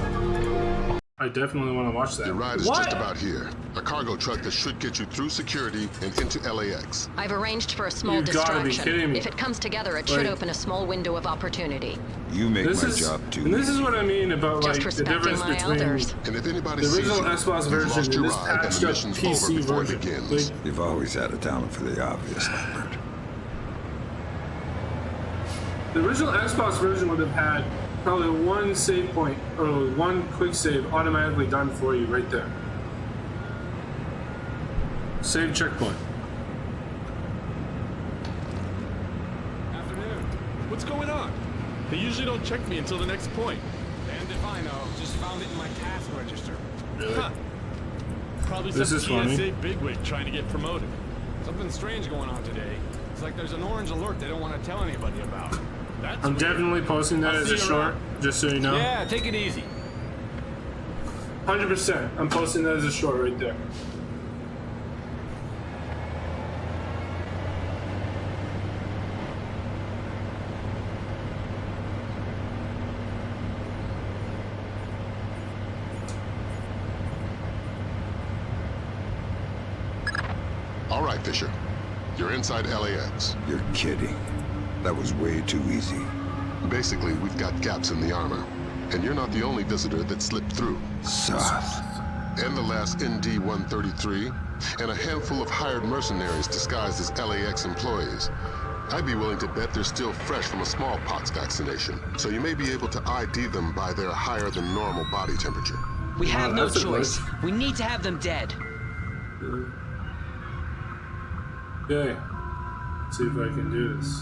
I definitely want to watch that. Your ride is just about here. A cargo truck that should get you through security and into LAX. I've arranged for a small You gotta be distraction. kidding me. If it comes together, it should open a small window of opportunity. You make This my is, job too and this is easy. what I mean about Just like the respecting difference my between elders. And if anybody the sees original you, Xbox you've version lost and your this ride and patched the up mission's PC over before it version. begins. Like, You've always had a talent for the obvious, Lambert. the original Xbox version would have had probably one save point or one quick save automatically done for you right there. Save checkpoint. Afternoon. What's going on? They usually don't check me until the next point. Damned if I know. Just found it in my task register. Really? Huh. Probably This some is funny. TSA bigwig trying to get promoted. Something strange going on today. It's like there's an orange alert they don't want to tell anybody about. That's I'm weird. definitely posting that I'll as see a you short, around. just so you know. Yeah, take it easy. 100%. I'm posting that as a short right there. All right, Fisher. You're inside LAX. You're kidding. That was way too easy. Basically, we've got gaps in the armor. And you're not the only visitor that slipped through. Soth. And the last ND-133, and a handful of hired mercenaries disguised as LAX employees. I'd be willing to bet they're still fresh from a smallpox vaccination, so you may be able to ID them by their higher than normal body temperature. We have no that's a choice. glitch. We need to have them dead. Okay. Let's see if I can do this.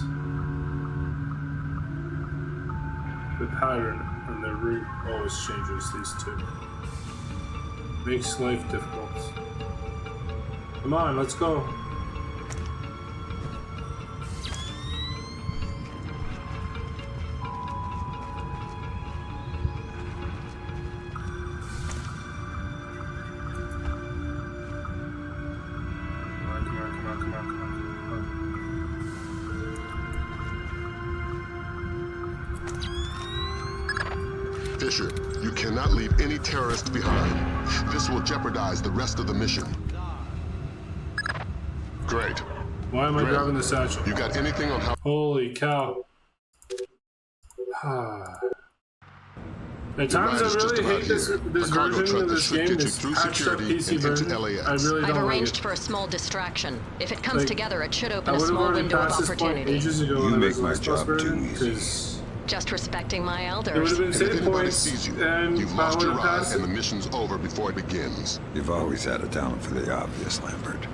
The pattern and the route always changes, these two. Makes life difficult. Come on, let's go. Fisher, you cannot leave any terrorists behind. This will jeopardize the rest of the mission. Great. Why am I Great. grabbing the satchel? You got anything on how... Holy cow. At times I really hate this version of this game, this patched up PC version. I really I've don't like arranged it. for a small distraction. If it comes Like, together, it should I open a would have small already window of passed this point opportunity. ages ago You when I make was my Xbox job too version, easy. because Just respecting my It would elders. have been And if save anybody points, sees you, and you've I lost would your have ride passed and it. the mission's over before it begins. You've always had a talent for the obvious, Lambert.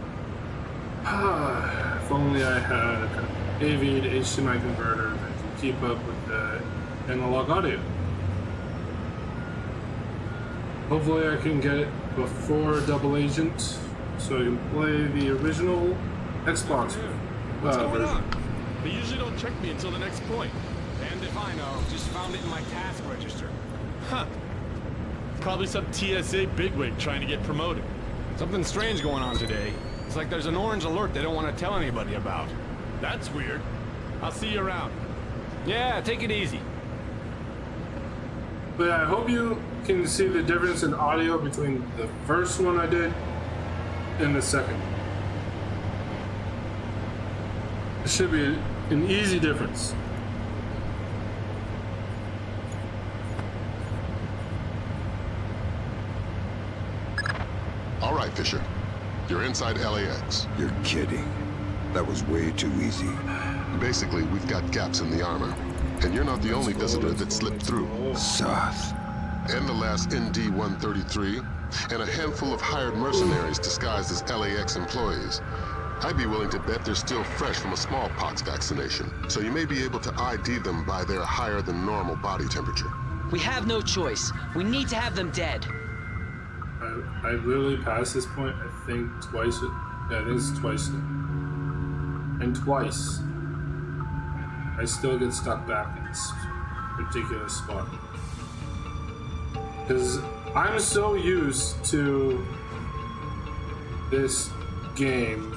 If only I had an AV to HDMI converter that can keep up with the analog audio. Hopefully I can get it before Double Agent so I can play the original Xbox What's going version. on? They usually don't check me until the next point. And if I know, just found it in my task register. Huh. Probably some TSA bigwig trying to get promoted. Something strange going on today. It's like there's an orange alert they don't want to tell anybody about. That's weird. I'll see you around. Yeah, take it easy. But I hope you can see the difference in audio between the first one I did and the second. It should be an easy difference. All right, Fisher. You're inside LAX. You're kidding. That was way too easy. Basically, we've got gaps in the armor. And you're not the only visitor that slipped through. Soth. And the last ND-133, and a handful of hired mercenaries disguised as LAX employees. I'd be willing to bet they're still fresh from a smallpox vaccination, so you may be able to ID them by their higher than normal body temperature. We have no choice. We need to have them dead. I literally passed this point, I think, twice. Yeah, I think it's twice now. And twice, I still get stuck back in this ridiculous spot. Because I'm so used to this game.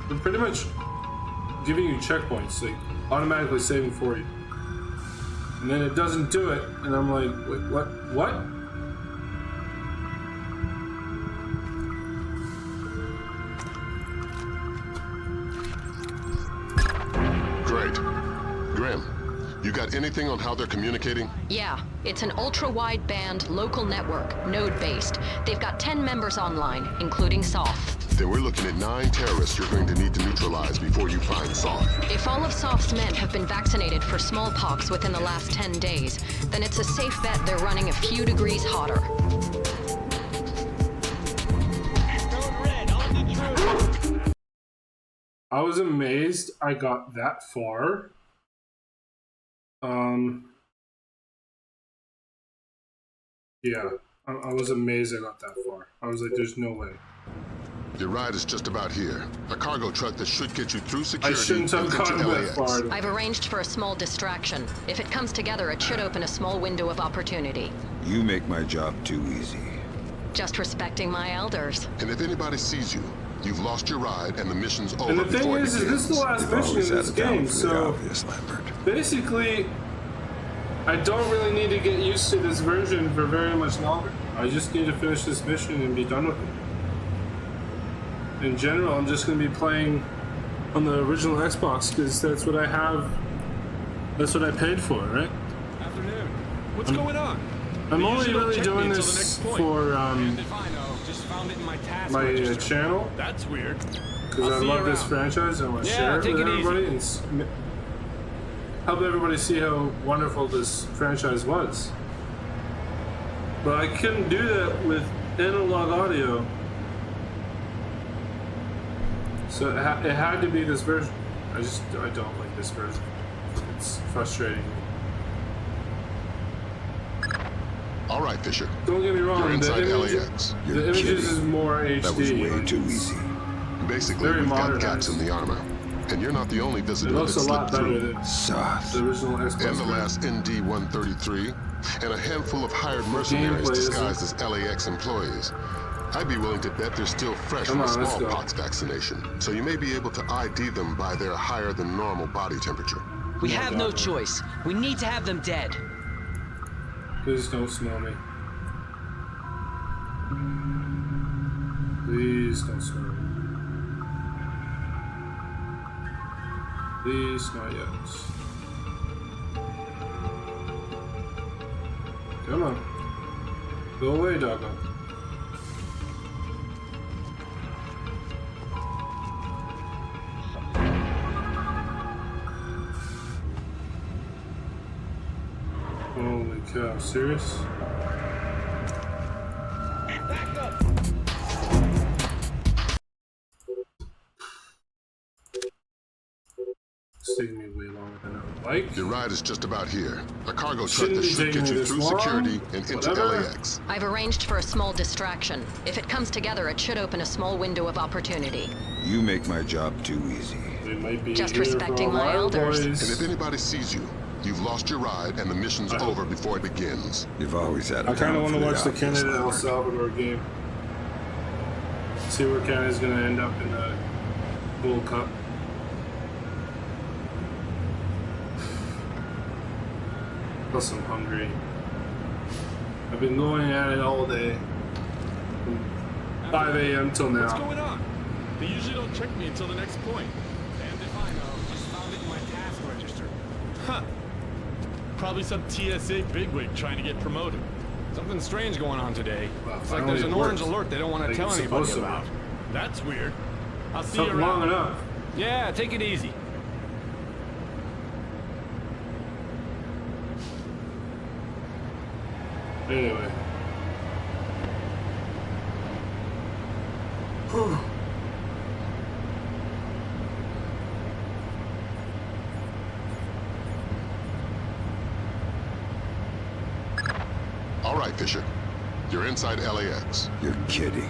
They're pretty much giving you checkpoints, like automatically saving for you. And then it doesn't do it, and I'm like, wait, what? Great. Grim, you got anything on how they're communicating? Yeah, it's an ultra-wideband local network, node-based. They've got 10 members online, including Soth. Then we're looking at 9 terrorists you're going to need to neutralize before you find Soth. If all of Soth's men have been vaccinated for smallpox within the last 10 days, then it's a safe bet they're running a few degrees hotter. I was amazed I got that far. Yeah, I was amazed I got that far. I was like, there's no way. Your ride is just about here. A cargo truck that should get you through I security shouldn't have and gotten into that LAX. far. I've arranged for a small distraction. If it comes together, it should open a small window of opportunity. You make my job too easy. Just respecting my elders. And if anybody sees you, you've lost your ride and the mission's over And the thing before it is begins. this is the last You've mission always in had this a talent game, for the so obvious, Lambert. basically, I don't really need to get used to this version for very much longer. I just need to finish this mission and be done with it. In general, I'm just going to be playing on the original Xbox because that's what I have. That's what I paid for, right? Afternoon. What's going on? I'm They only usually don't really check me doing until this the next point. for And if I know, just found it in my task my register. channel That's weird. because I'll I see you love this around. franchise. I want to Yeah, share it take with it easy. everybody and help everybody see how wonderful this franchise was. But I couldn't do that with analog audio. So it had to be this version. I don't like this version. It's frustrating. All right, Fisher. Don't get me You're wrong. The, inside image, LAX. the You're images kidding. is more HD. That was way too easy. Basically, Very we've got modernized. gaps in the armor. And you're not the only It visitor that looks a lot slipped better through. than Soth. the original Xbox. And the version. last ND-133, and a handful of hired mercenaries gameplay isn't- disguised as LAX employees. I'd be willing to bet they're still fresh Come from a on, let's go. smallpox vaccination, so you may be able to ID them by their higher than normal body temperature. We have no choice. We need to have them dead. Please don't smell me. Please don't smell me. Please not yet. Come on. Go away, doggo. cow, serious? Back up. It's taking me way longer than I would like. Your ride is just about here. A cargo truck Shouldn't that be should taking get me you this through long. security and into Whatever. LAX. I've arranged for a small distraction. If it comes together, it should open a small window of opportunity. You make my job too easy. We might be Just here respecting for a my while, elders. boys. And if anybody sees you, you've lost your ride and the mission's over before it begins. You've always had a I kind of want to watch the obvious Canada El part. Salvador game. See where Canada's going to end up in the Gold Cup. Plus, I'm hungry. I've been going at it all day. From 5 a.m. till What's now. going on? They usually don't check me until the next point. And if I know, just found it in my task register. Huh. Probably some TSA bigwig trying to get promoted. Something strange going on today. Well, It's like finally there's an it worked. orange alert they don't want to Like tell it's anybody supposed to about. work. That's weird. I'll see Took you around. long enough. Yeah, take it easy. Anyway. Whew. All right, Fisher. You're inside LAX. You're kidding.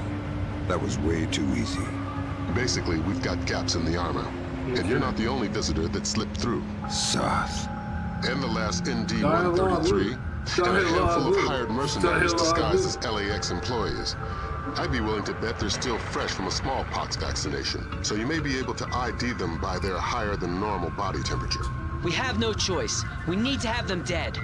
That was way too easy. Basically, we've got gaps in the armor. And you're not the only visitor that slipped through. Soth. And the last ND-133, and a handful of hired mercenaries disguised as LAX employees. I'd be willing to bet they're still fresh from a smallpox vaccination, so you may be able to ID them by their higher than normal body temperature. We have no choice. We need to have them dead.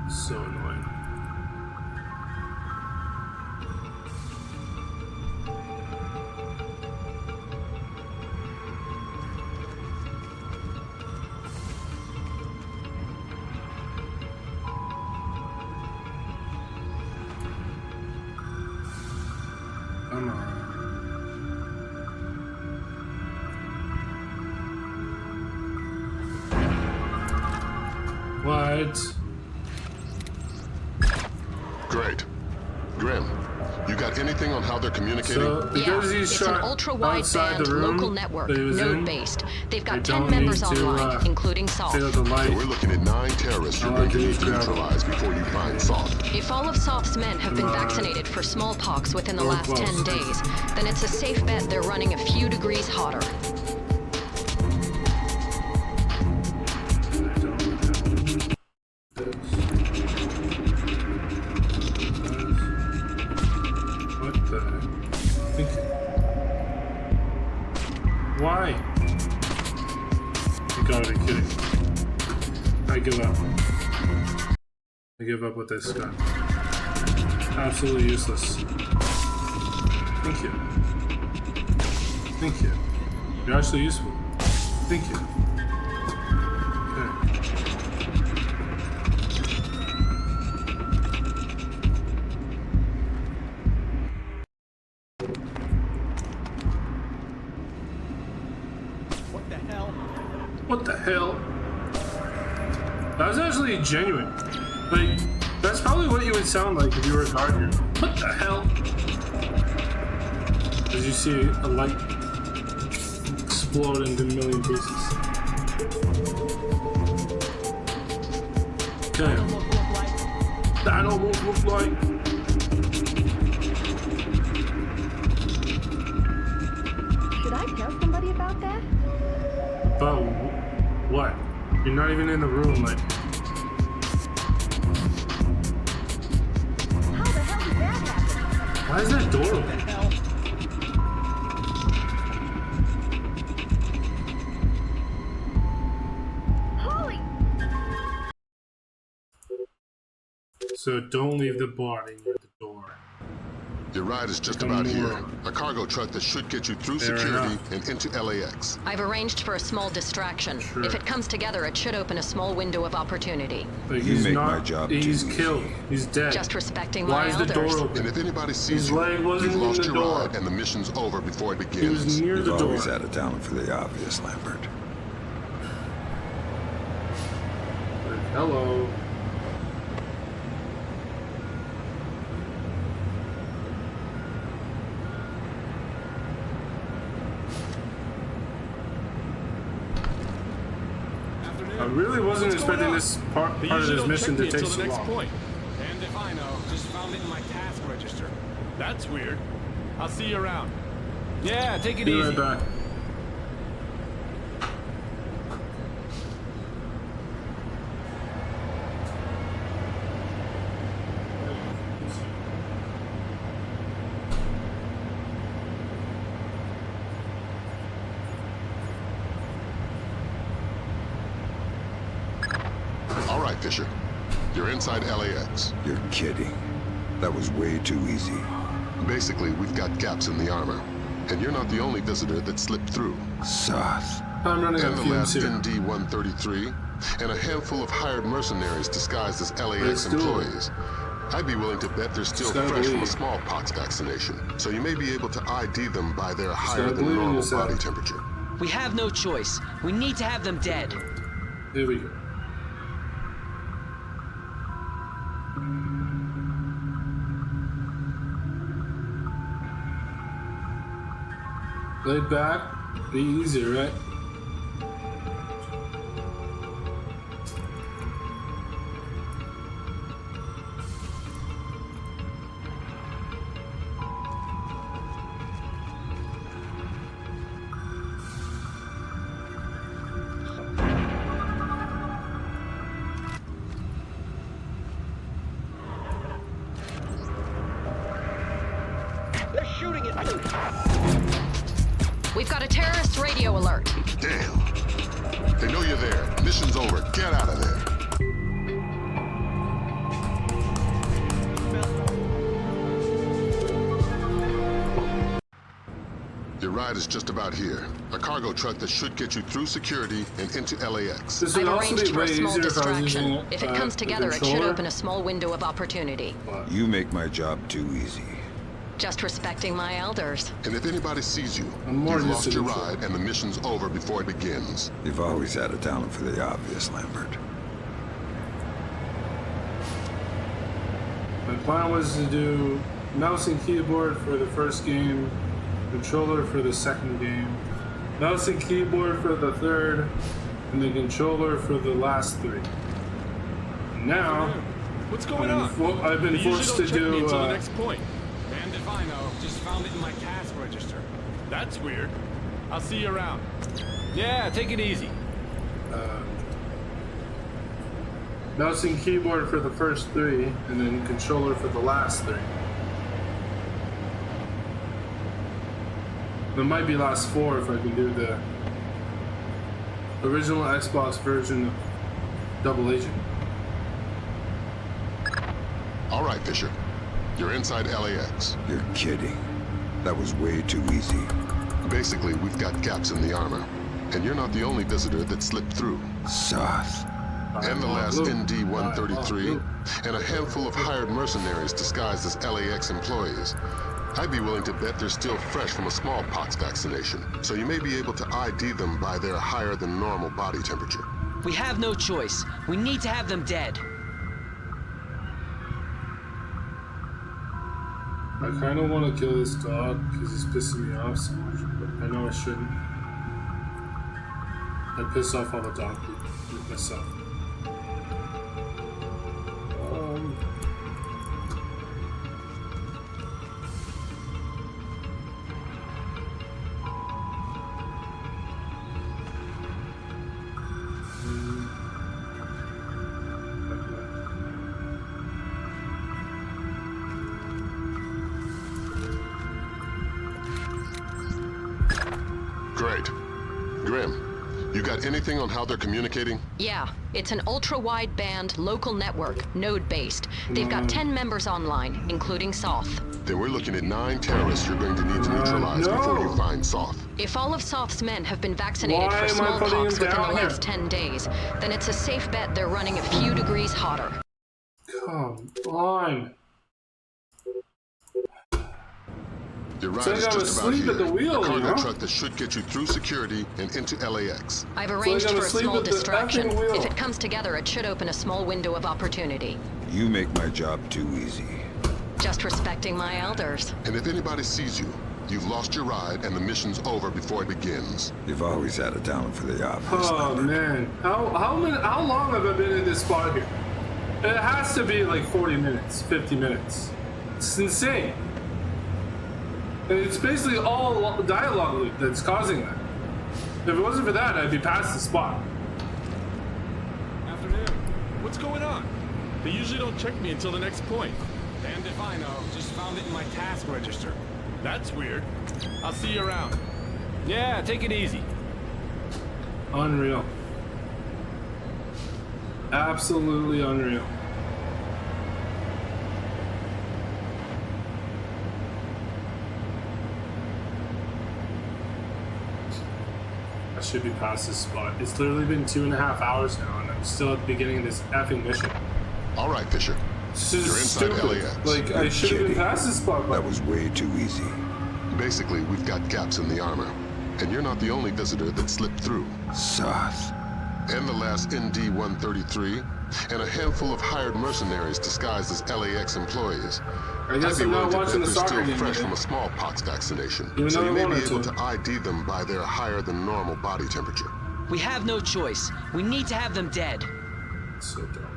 So annoying. Come on. What? Great. Grim, you got anything on how they're communicating? So, because he's It's an shot outside ultra-wideband the room local network, that he was in, node-based. They've got they 10 don't members need to, online, including Saul. take out the light. So we're looking at 9 terrorists you're going to need to neutralize before you find Soth. If all of Soth's men have been vaccinated for smallpox within the Door last 10 closed. days, then it's a safe bet they're running a few degrees hotter. What the heck? Why? You gotta be kidding. I give up. I give up with this gun. Absolutely useless. Thank you. Thank you. You're actually useful. Thank you. Okay. What the hell? What the hell? That was actually genuine. Like, that's probably what you would sound like if you were a guard here. What the hell? As you see a light explode into a million pieces. Okay. That almost looked like. Should I tell somebody about that? But what? You're not even in the room, like. How the hell did that happen? Why is that door open? Holy! So don't leave the body near the door. Your Your ride is just become about here. more- A cargo truck that should get you through Fair security enough. and into LAX. I've arranged for a small distraction. Sure. If it comes together, it should open a small window of opportunity. Like, You he's make not, my job he's too killed. He's dead. Just respecting Why my is the elders. door open? And if anybody sees His you, leg wasn't you've in lost the your door. ride and the mission's over before it He begins. was near You've the door. always had a talent for the obvious, Lambert. Like, hello. I really wasn't What's going expecting on? this part They of usually this don't mission check to me take until so the next long. point. And if I know, just found it in my task register. That's weird. I'll see you around. Yeah, take it Be easy. right back. All right, Fisher. You're inside LAX. You're kidding. That was way too easy. Basically, we've got gaps in the armor. And you're not the only visitor that slipped through. Soth. I'm running And out the of fumes last here. ND-133, and a handful of hired mercenaries disguised as LAX Let's do it. employees. I'd be willing to bet they're still Just gotta fresh from a believe. smallpox vaccination, so you may be able to ID them by their gotta higher than believe in normal yourself. body temperature. We have no choice. We need to have them dead. There we go. Laid back, be easy, right? They're shooting at me. We've got a terrorist radio alert. Damn. They know you're there. Mission's over. Get out of there. Your ride is just about here. A cargo truck that should get you through security and into LAX. This would I've also arranged be for a way small easier if I was distraction. using If it comes the together, it should controller. open a small window of opportunity. You make my job too easy. Just respecting my elders. And if anybody sees you, I'm more you've used lost to your control. ride and the mission's over before it begins. You've always had a talent for the obvious, Lambert. My plan was to do mouse and keyboard for the first game, controller for the second game, mouse and keyboard for the third, and the controller for the last three. Now, What's going on? I've been They usually forced don't to check me do until the next point. And if I know, just found it in my task register. That's weird. I'll see you around. Yeah, take it easy. mouse and keyboard for the first three, and then controller for the last three. There might be last four if I can do the original Xbox version of Double Agent. All right, Fisher. You're inside LAX. You're kidding. That was way too easy. Basically, we've got gaps in the armor. And you're not the only visitor that slipped through. Soth. And the last ND-133, and a handful of hired mercenaries disguised as LAX employees. I'd be willing to bet they're still fresh from a smallpox vaccination, so you may be able to ID them by their higher than normal body temperature. We have no choice. We need to have them dead. I kind of want to kill this dog because he's pissing me off so much, but I know I shouldn't. I piss off all the dog people with myself. Great. Grim, you got anything on how they're communicating? Yeah, it's an ultra-wideband local network, node-based. They've got 10 members online, including Soth. Then we're looking at 9 terrorists you're going to need to neutralize before you find Soth. If all of Soth's men have been vaccinated for smallpox within the last 10 days, then it's a safe bet they're running a few degrees hotter. Come on. Your ride So is I gotta just about sleep here. at the wheel, a cargo you know? truck that should get you through security and into LAX. I've arranged gotta for a sleep small at the distraction. effing wheel. If it comes together, it should open a small window of opportunity. You make my job too easy. Just respecting my elders. And if anybody sees you, you've lost your ride and the mission's over before it begins. You've always had a talent for the obvious. Oh man, how long have I been in this spot here? It has to be like 40 minutes, 50 minutes. It's insane. And it's basically all dialogue loop that's causing that. If it wasn't for that, I'd be past the spot. Afternoon. What's going on? They usually don't check me until the next point. Damned if I know. Just found it in my task register. That's weird. I'll see you around. Yeah, take it easy. Unreal. Absolutely unreal. I should be past this spot. It's literally been 2.5 hours now, and I'm still at the beginning of this effing mission. All right, Fisher. This You're is inside stupid. LAX. Like, I should have been past this spot. That was way too easy. Basically, we've got gaps in the armor. And you're not the only visitor that slipped through. Soth. And the last ND-133, and a handful of hired mercenaries disguised as LAX employees. I guess I'd be I'm not willing to watching bet the they're soccer still game, fresh man. from a smallpox vaccination. Even So though you I may be wanted able to. to ID them by their higher than normal body temperature. We have no choice. We need to have them dead. So dumb.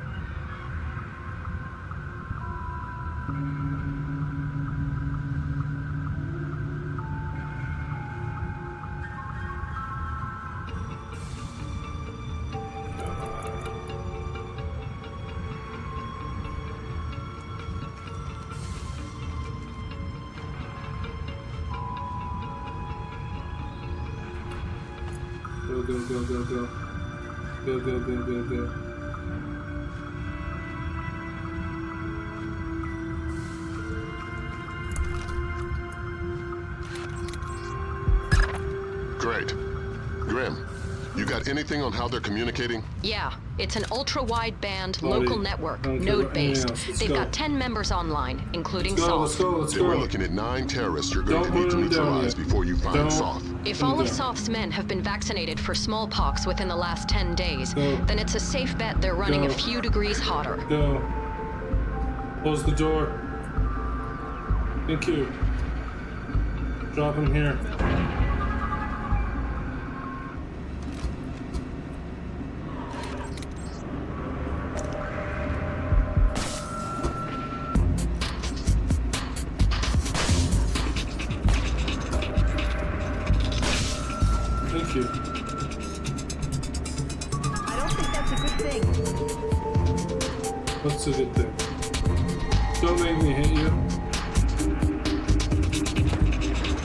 Go, go, go, go, go. Go, go, go, go, go. Great. Grim, you got anything on how they're communicating? Yeah, it's an ultra-wideband Buddy, local network, I don't care about anything node-based. else. Let's They've go. got 10 members online, including Let's go, let's Soth. go, let's Then we're go. looking at 9 terrorists you're going Don't to need put to them down neutralize yet. before you find Don't. Soth. If Put 'em all of down. Soth's men have been vaccinated for smallpox within the last 10 days, Go. then it's a safe bet they're running Go. a few degrees hotter. Go. Close the door. Thank you. Drop him here. Thank you. I don't think that's a good thing. What's a good thing? Don't make me hit you.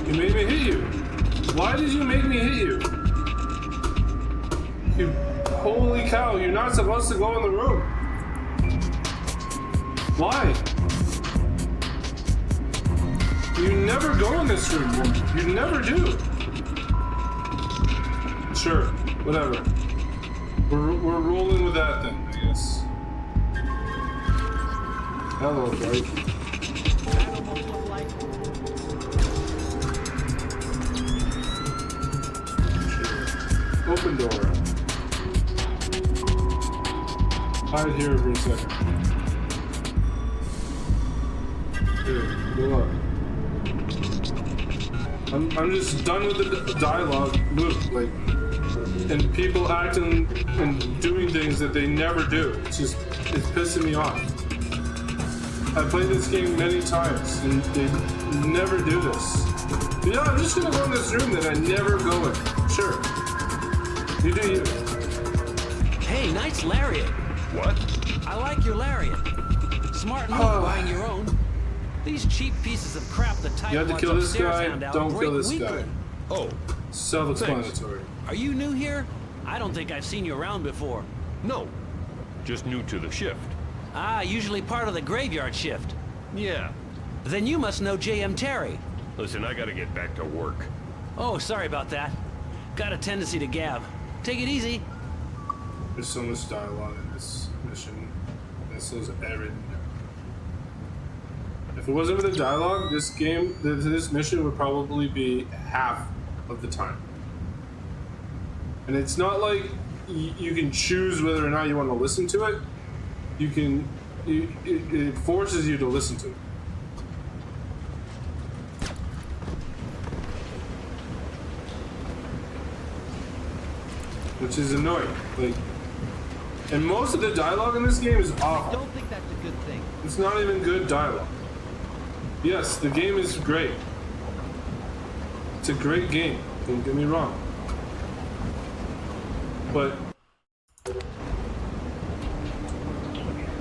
You made me hit you. Why did you make me hit you? You holy cow, you're not supposed to go in the room. Why? You never go in this room. You never do. Sure, whatever. We're rolling with that then, I guess. Hello, right? Open door. Hide here for a second. Here, go up. I'm just done with the dialogue loop, like, and people acting and doing things that they never do. It's pissing me off. I've played this game many times, and they never do this. Yeah, I'm just gonna go in this room that I never go in. Sure. You do you. Hey, nice lariat. What? I like your lariat. Smart move buying your own. These cheap pieces of crap the You have to Tightwads kill this upstairs guy, hand out don't break kill this weekly. guy. Oh, Self-explanatory. Are you new here? I don't think I've seen you around before. No, just new to the shift. Ah, usually part of the graveyard shift. Yeah. Then you must know J.M. Terry. Listen, I gotta get back to work. Oh, sorry about that. Got a tendency to gab. Take it easy. There's so much dialogue in this mission. That slows everything down. If it wasn't for the dialogue, this game, this mission would probably be half of the time. And it's not like you can choose whether or not you want to listen to it. You can, it forces you to listen to it. Which is annoying. Like, and most of the dialogue in this game is awful. I don't think that's a good thing. It's not even good dialogue. Yes, the game is great. It's a great game. Don't get me wrong. But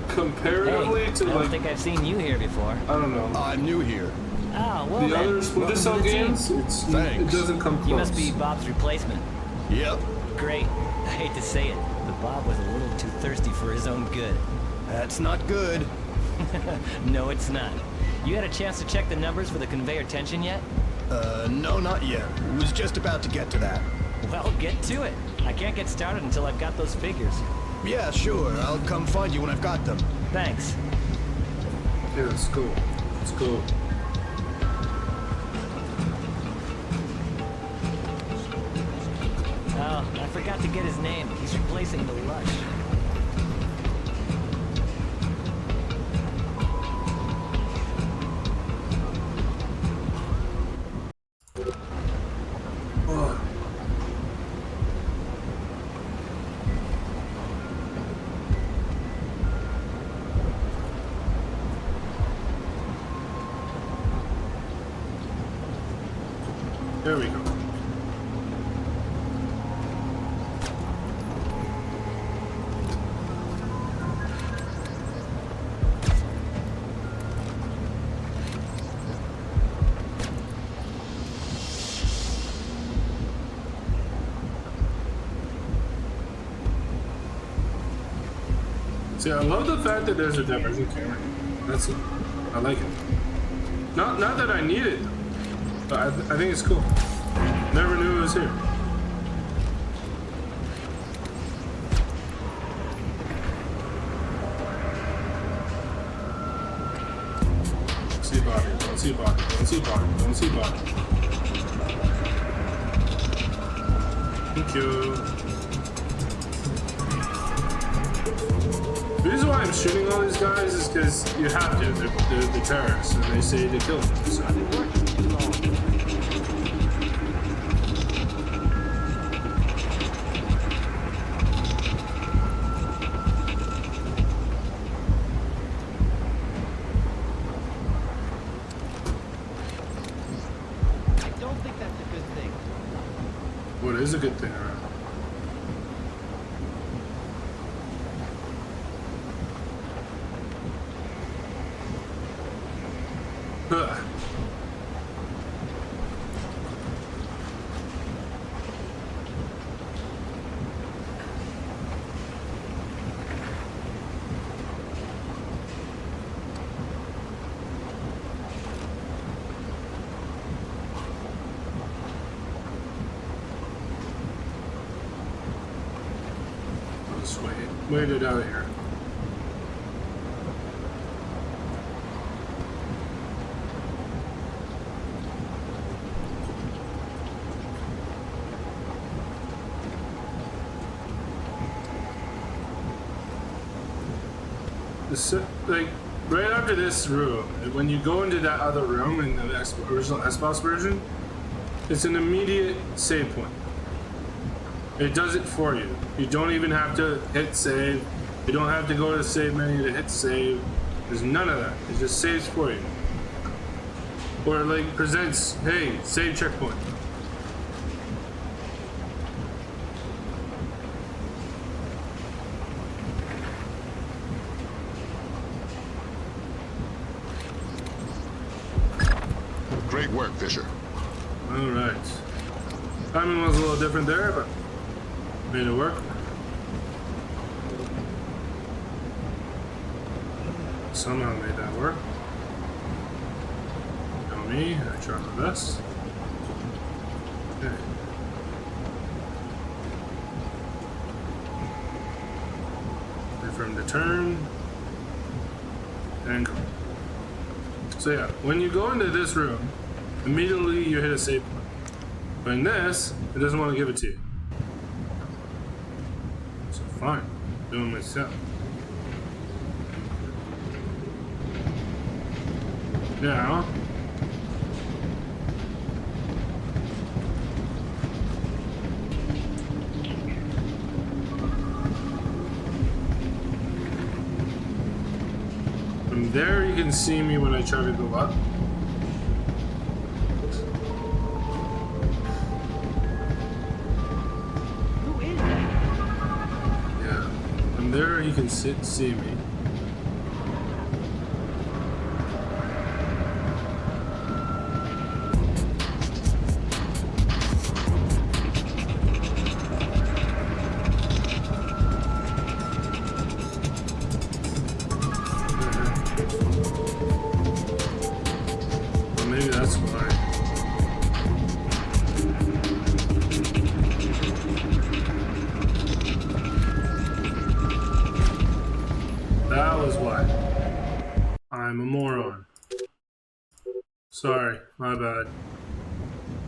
comparatively to, I don't like, think I've seen you here before. I don't know. I'm new here. Oh, well The then, other Splinter Cell welcome to the team. games, Thanks. it doesn't come close. You must be Bob's replacement. Yep. Great. I hate to say it, but Bob was a little too thirsty for his own good. That's not good. No, it's not. You had a chance to check the numbers for the conveyor tension yet? No, not yet. Was just about to get to that. Well, get to it. I can't get started until I've got those figures. Yeah, sure. I'll come find you when I've got them. Thanks. Yeah, let's go. Let's go. Oh, I forgot to get his name. He's replacing the Lush. There we go. See, I love the fact that there's a divergent camera. That's it. I like it. Not that I need it, but I think it's cool. Never knew it was here. See body, don't see body, don't see body, don't see body. Thank you. The reason why I'm shooting all these guys is because you have to. They're the terrorists, and they say to kill them. So. I don't think that's a good thing. What is a good thing around? Just wait it out here. This, like, right after this room, when you go into that other room in the original Xbox version, it's an immediate save point. It does it for you. You don't even have to hit save. You don't have to go to the save menu to hit save. There's none of that. It just saves for you. Or it, like, presents, hey, save checkpoint. Great work, Fisher. All right. Timing was a little different there, but Made it work. Somehow made that work. Know me, I try my best. Okay. Wait for him to turn. And go. So yeah, when you go into this room, immediately you hit a save point. But in this, it doesn't want to give it to you. So fine, doing myself. Now, from there you can see me when I try to go up. Who is that? Yeah, from there you can see me. Maybe that's why. That was why. I'm a moron. Sorry, my bad.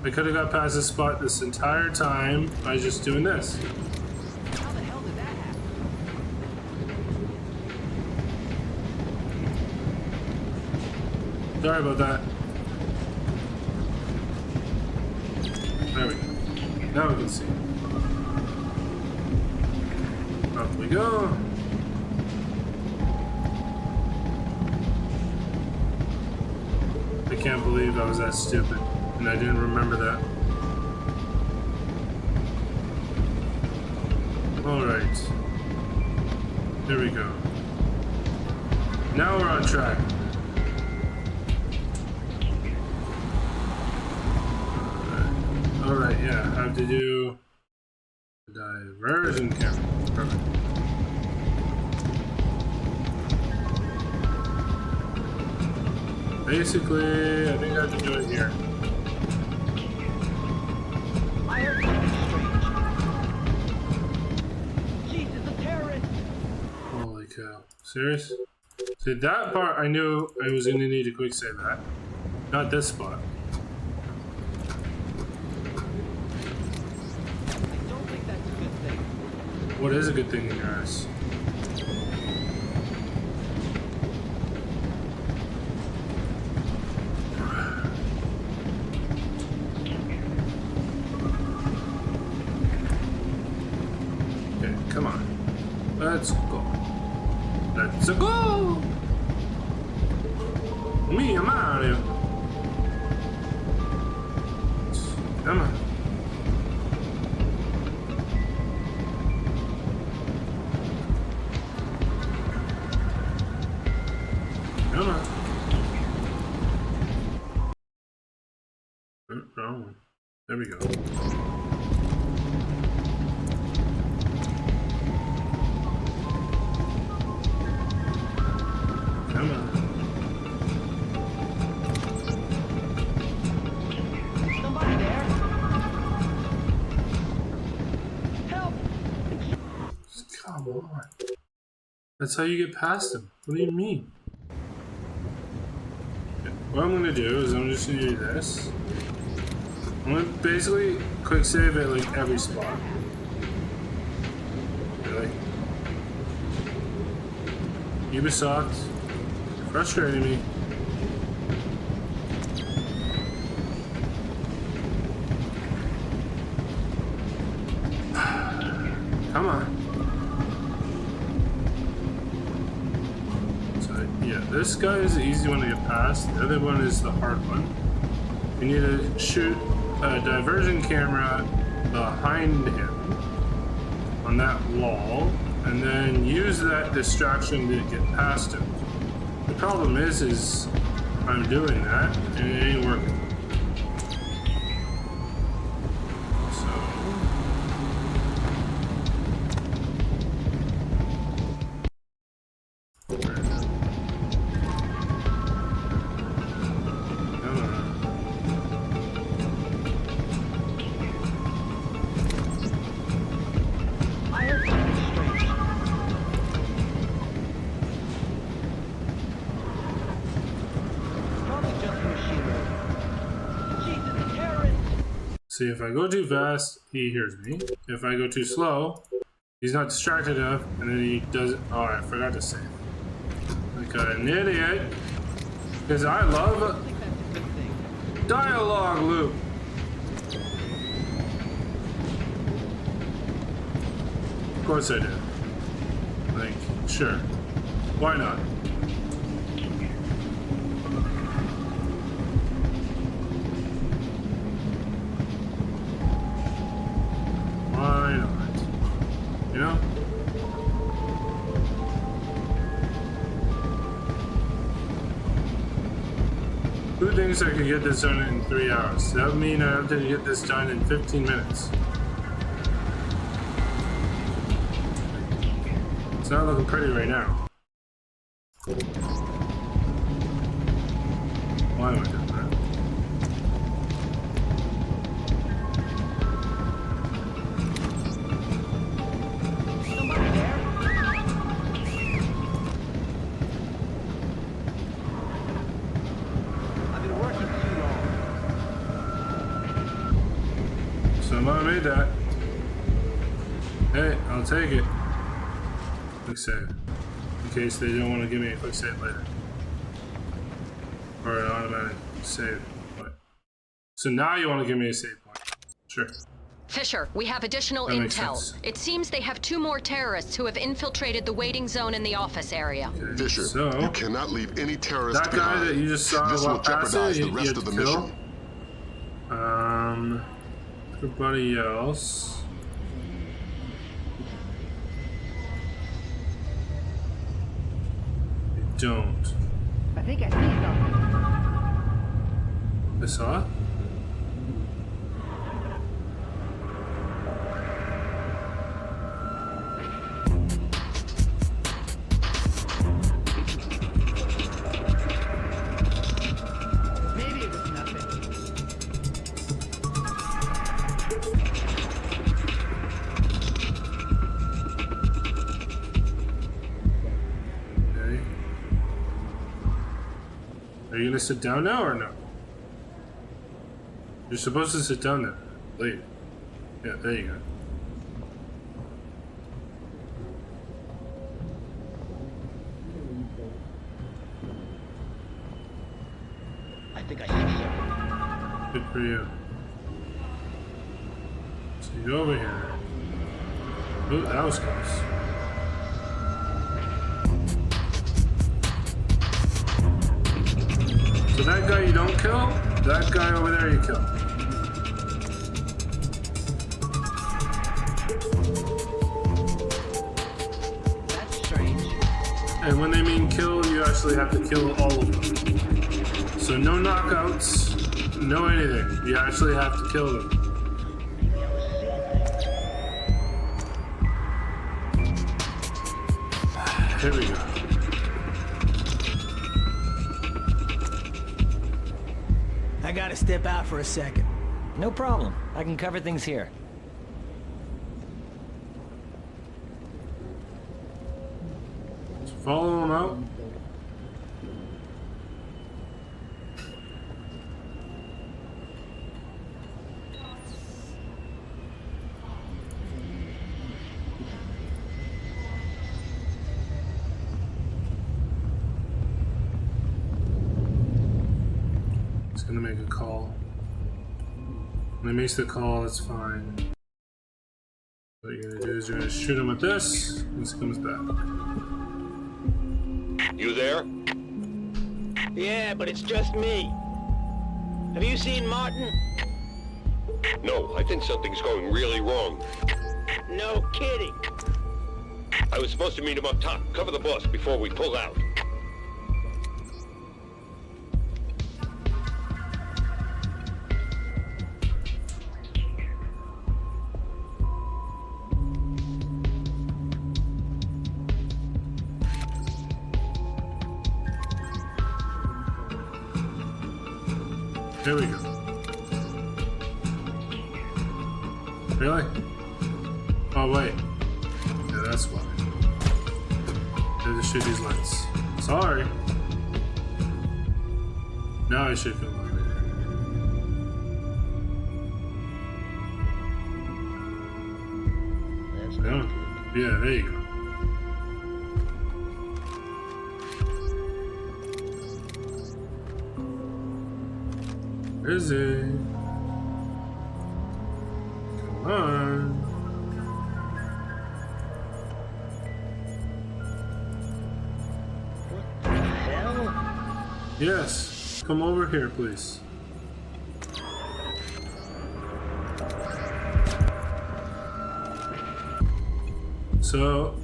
I could have got past this spot this entire time by just doing this. How the hell did that happen? Sorry about that. There we go. Now we can see. Up we go. I can't believe I was that stupid and I didn't remember that. Alright. Here we go. Now we're on track. Alright, yeah, I have to do a diversion camera. Perfect. Basically, I think I have to do it here. I heard something strange. Jesus, a terrorist! Holy cow. Serious? See, that part I knew I was going to need to quick save that. Not this spot. What is a good thing in your eyes? Okay, come on. Let's go. Let's go! Me, I'm Mario. Come on. Come on. Wrong one. There we go. Come on. Somebody there? Help! Come on. That's how you get past them. What do you mean? What I'm gonna do is I'm just gonna do this. I'm gonna basically quick save at like every spot. Really? Ubisoft, frustrating me. Come on. Yeah, this guy is the easy one to get past. The other one is the hard one. You need to shoot a diversion camera behind him on that wall, and then use that distraction to get past him. The problem is I'm doing that, and it ain't working. So, See, if I go too fast, he hears me. If I go too slow, he's not distracted enough, and then he does. Oh, I forgot to save. Like an idiot. Because I love a dialogue loop. Of course I do. Like, sure. Why not? Why not? You know? Who thinks I could get this done in 3 hours? That would mean I have to get this done in 15 minutes. It's not looking pretty right now. Why am I doing that? Somebody made that. Hey, I'll take it. Quick save. In case they don't want to give me a quick save later. Or an automatic save point. So now you want to give me a save point. Sure. Fisher, we have additional intel. It seems they have 2 more terrorists who have infiltrated the waiting zone in the office area. Okay. Fisher, so, you cannot leave any terrorists behind. That guy that you just saw this will jeopardize the rest of the mission. Everybody else. Don't. I think I see something. I saw it? Maybe it was nothing. Okay. Are you gonna sit down now or no? You're supposed to sit down now. Leave. Yeah, there you go. I think I see something. Good for you. So you go over here. Ooh, that was close. So that guy you don't kill, that guy over there you kill. That's strange. And when they mean kill, you actually have to kill all of them. So no knockouts, no anything. You actually have to kill them. Here we go. I gotta step out for a second. No problem. I can cover things here. Just follow them out. Gonna make a call. When he makes the call, it's fine. What you're gonna do is you're gonna shoot him with this, and he comes back. You there? Yeah, but it's just me. Have you seen Martin? No, I think something's going really wrong. No kidding. I was supposed to meet him up top. Cover the bus before we pull out. There we go. Really? Oh wait. Yeah, that's why. They just shoot these lights. Sorry. Now I should go. Yeah, there you go. Where is it? Come on. What the hell? Yes, come over here, please. So,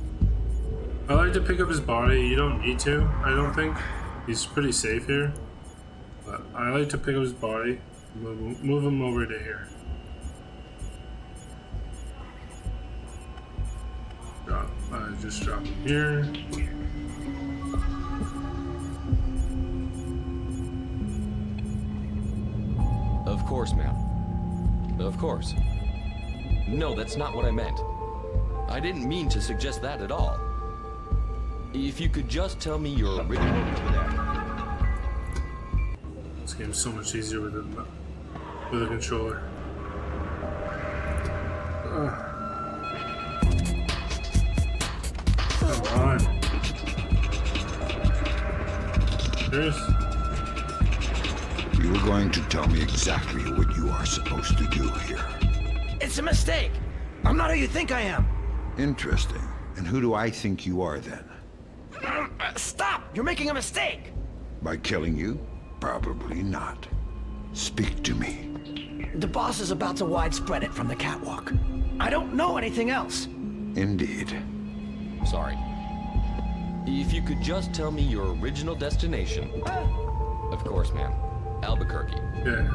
I like to pick up his body. You don't need to, I don't think. He's pretty safe here. But I like to pick up his body, move him over to here. Just drop him here. Of course, ma'am. Of course. No, that's not what I meant. I didn't mean to suggest that at all. If you could just tell me your original... This game's so much easier with a controller. Come on. Serious? You were going to tell me exactly what you are supposed to do here. It's a mistake. I'm not who you think I am. Interesting. And who do I think you are then? Stop! You're making a mistake! By killing you? Probably not. Speak to me. The boss is about to widespread it from the catwalk. I don't know anything else. Indeed. Sorry. If you could just tell me your original destination. Of course, ma'am. Albuquerque. Yeah.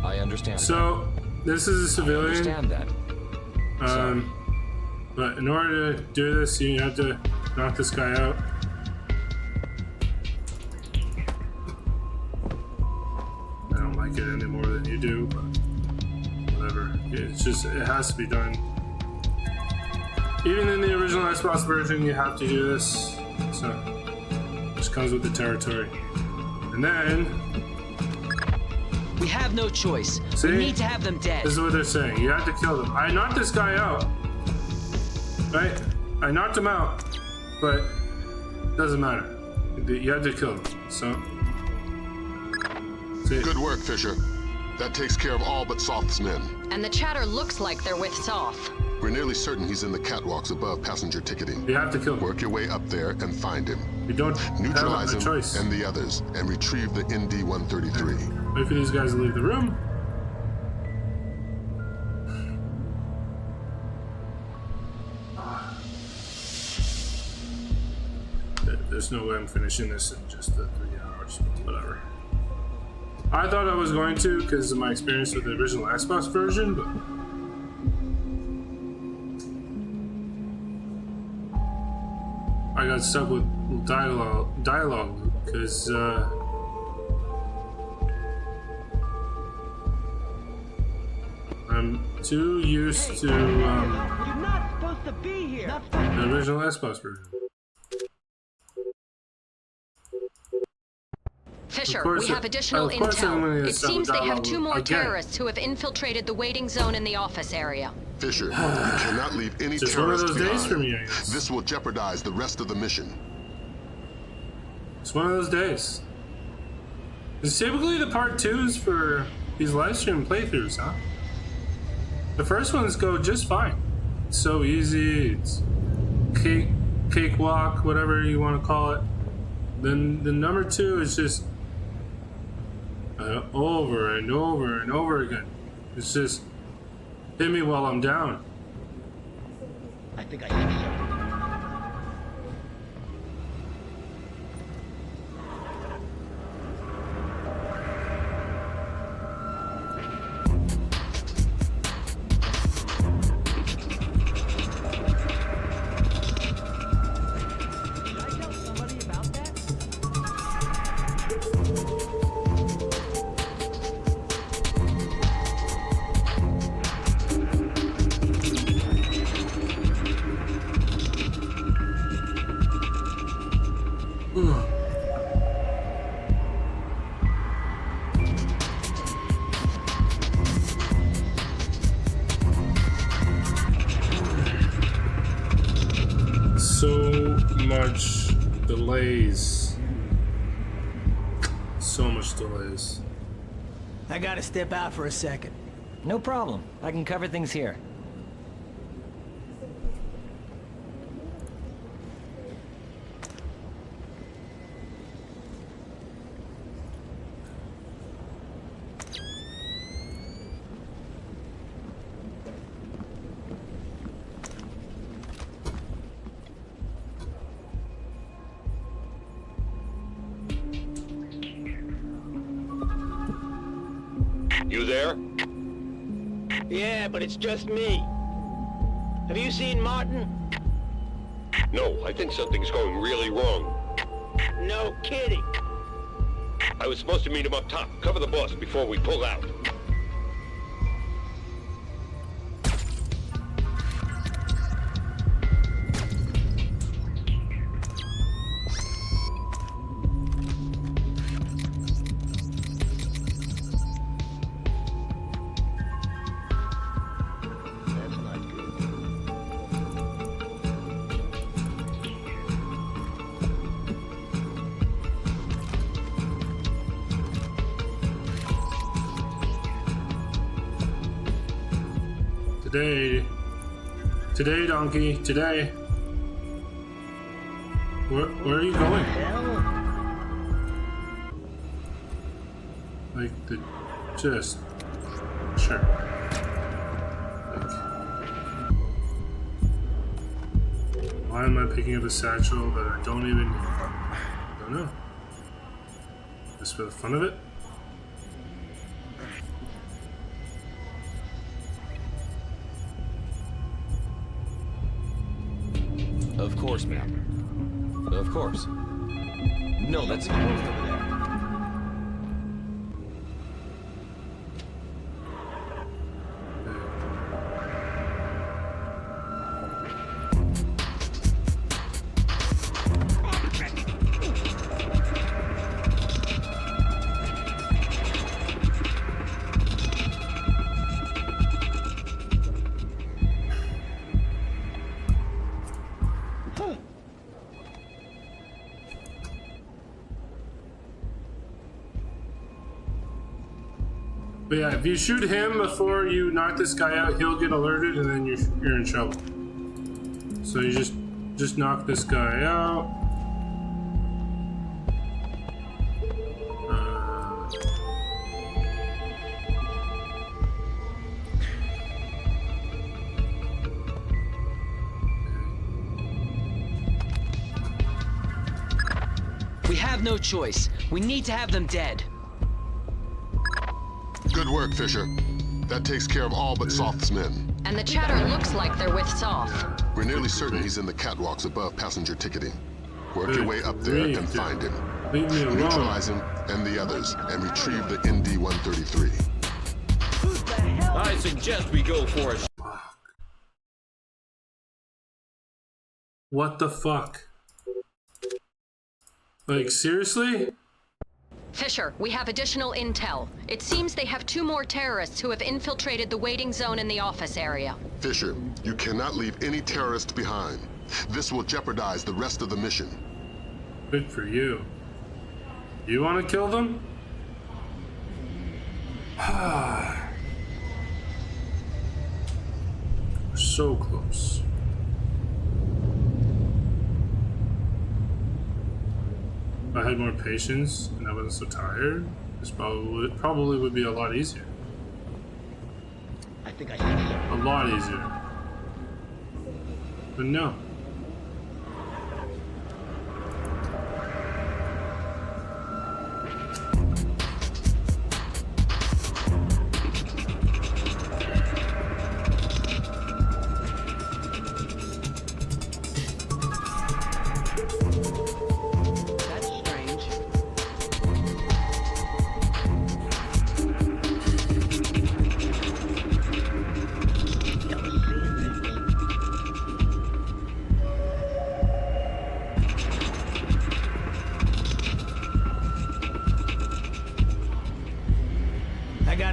I understand. So, this is a civilian. I understand that. But in order to do this, you have to knock this guy out. I don't like it any more than you do, but whatever. It's just, it has to be done. Even in the original Xbox version, you have to do this. So, just comes with the territory. And then... We have no choice. See? We need to have them dead. This is what they're saying. You have to kill them. I knocked this guy out. Right? I knocked him out. But it doesn't matter. You have to kill him. So... See? Good work, Fisher. That takes care of all but Soth's men. And the chatter looks like they're with Soth. We're nearly certain he's in the catwalks above passenger ticketing. You have to kill him. Work your way up there and find him. You don't neutralize have a him choice. and the others, and retrieve the ND-133. Wait for these guys to leave the room. There's no way I'm finishing this in just the 3 hours. Whatever. I thought I was going to because of my experience with the original Xbox version, but I got stuck with dialogue because I'm too used to You're not supposed to be here. the original Xbox version. Fisher, we have additional intel. It seems they have 2 more terrorists who have infiltrated the waiting zone in the office area. Fisher, you cannot leave any Just one of terrorists those days behind. for me, I guess. This will jeopardize the rest of the mission. It's one of those days. It's typically the part 2s for these live stream playthroughs, huh? The first ones go just fine. It's so easy. It's cakewalk, whatever you want to call it. Then the number 2 is just over and over and over again. It's just hit me while I'm down. I think I hear something. So much delays. So much delays. I gotta step out for a second. No problem. I can cover things here. You there? Yeah, but it's just me. Have you seen Martin? No, I think something's going really wrong. No kidding. I was supposed to meet him up top. Cover the boss before we pull out. Today, donkey, today. Where are you going? Like just sure. Like, why am I picking up a satchel that I don't even need? I don't know. Just for the fun of it? Of course, ma'am. Of course. No, that's not over there. But yeah, if you shoot him before you knock this guy out, he'll get alerted, and then you're in trouble. So you just knock this guy out. We have no choice. We need to have them dead. Good work, Fisher. That takes care of all but Soft's men. And the chatter looks like they're with Soft. We're nearly certain he's in the catwalks above passenger ticketing. Work your way up there and find him. Neutralize him and the others, and retrieve the ND-133. I suggest we go for a... What the fuck? Like, seriously? Fisher, we have additional intel. It seems they have 2 more terrorists who have infiltrated the waiting zone in the office area. Fisher, you cannot leave any terrorists behind. This will jeopardize the rest of the mission. Good for you. You want to kill them? We're so close. If I had more patience and I wasn't so tired, this probably would be a lot easier. I think I see something. A lot easier. But no.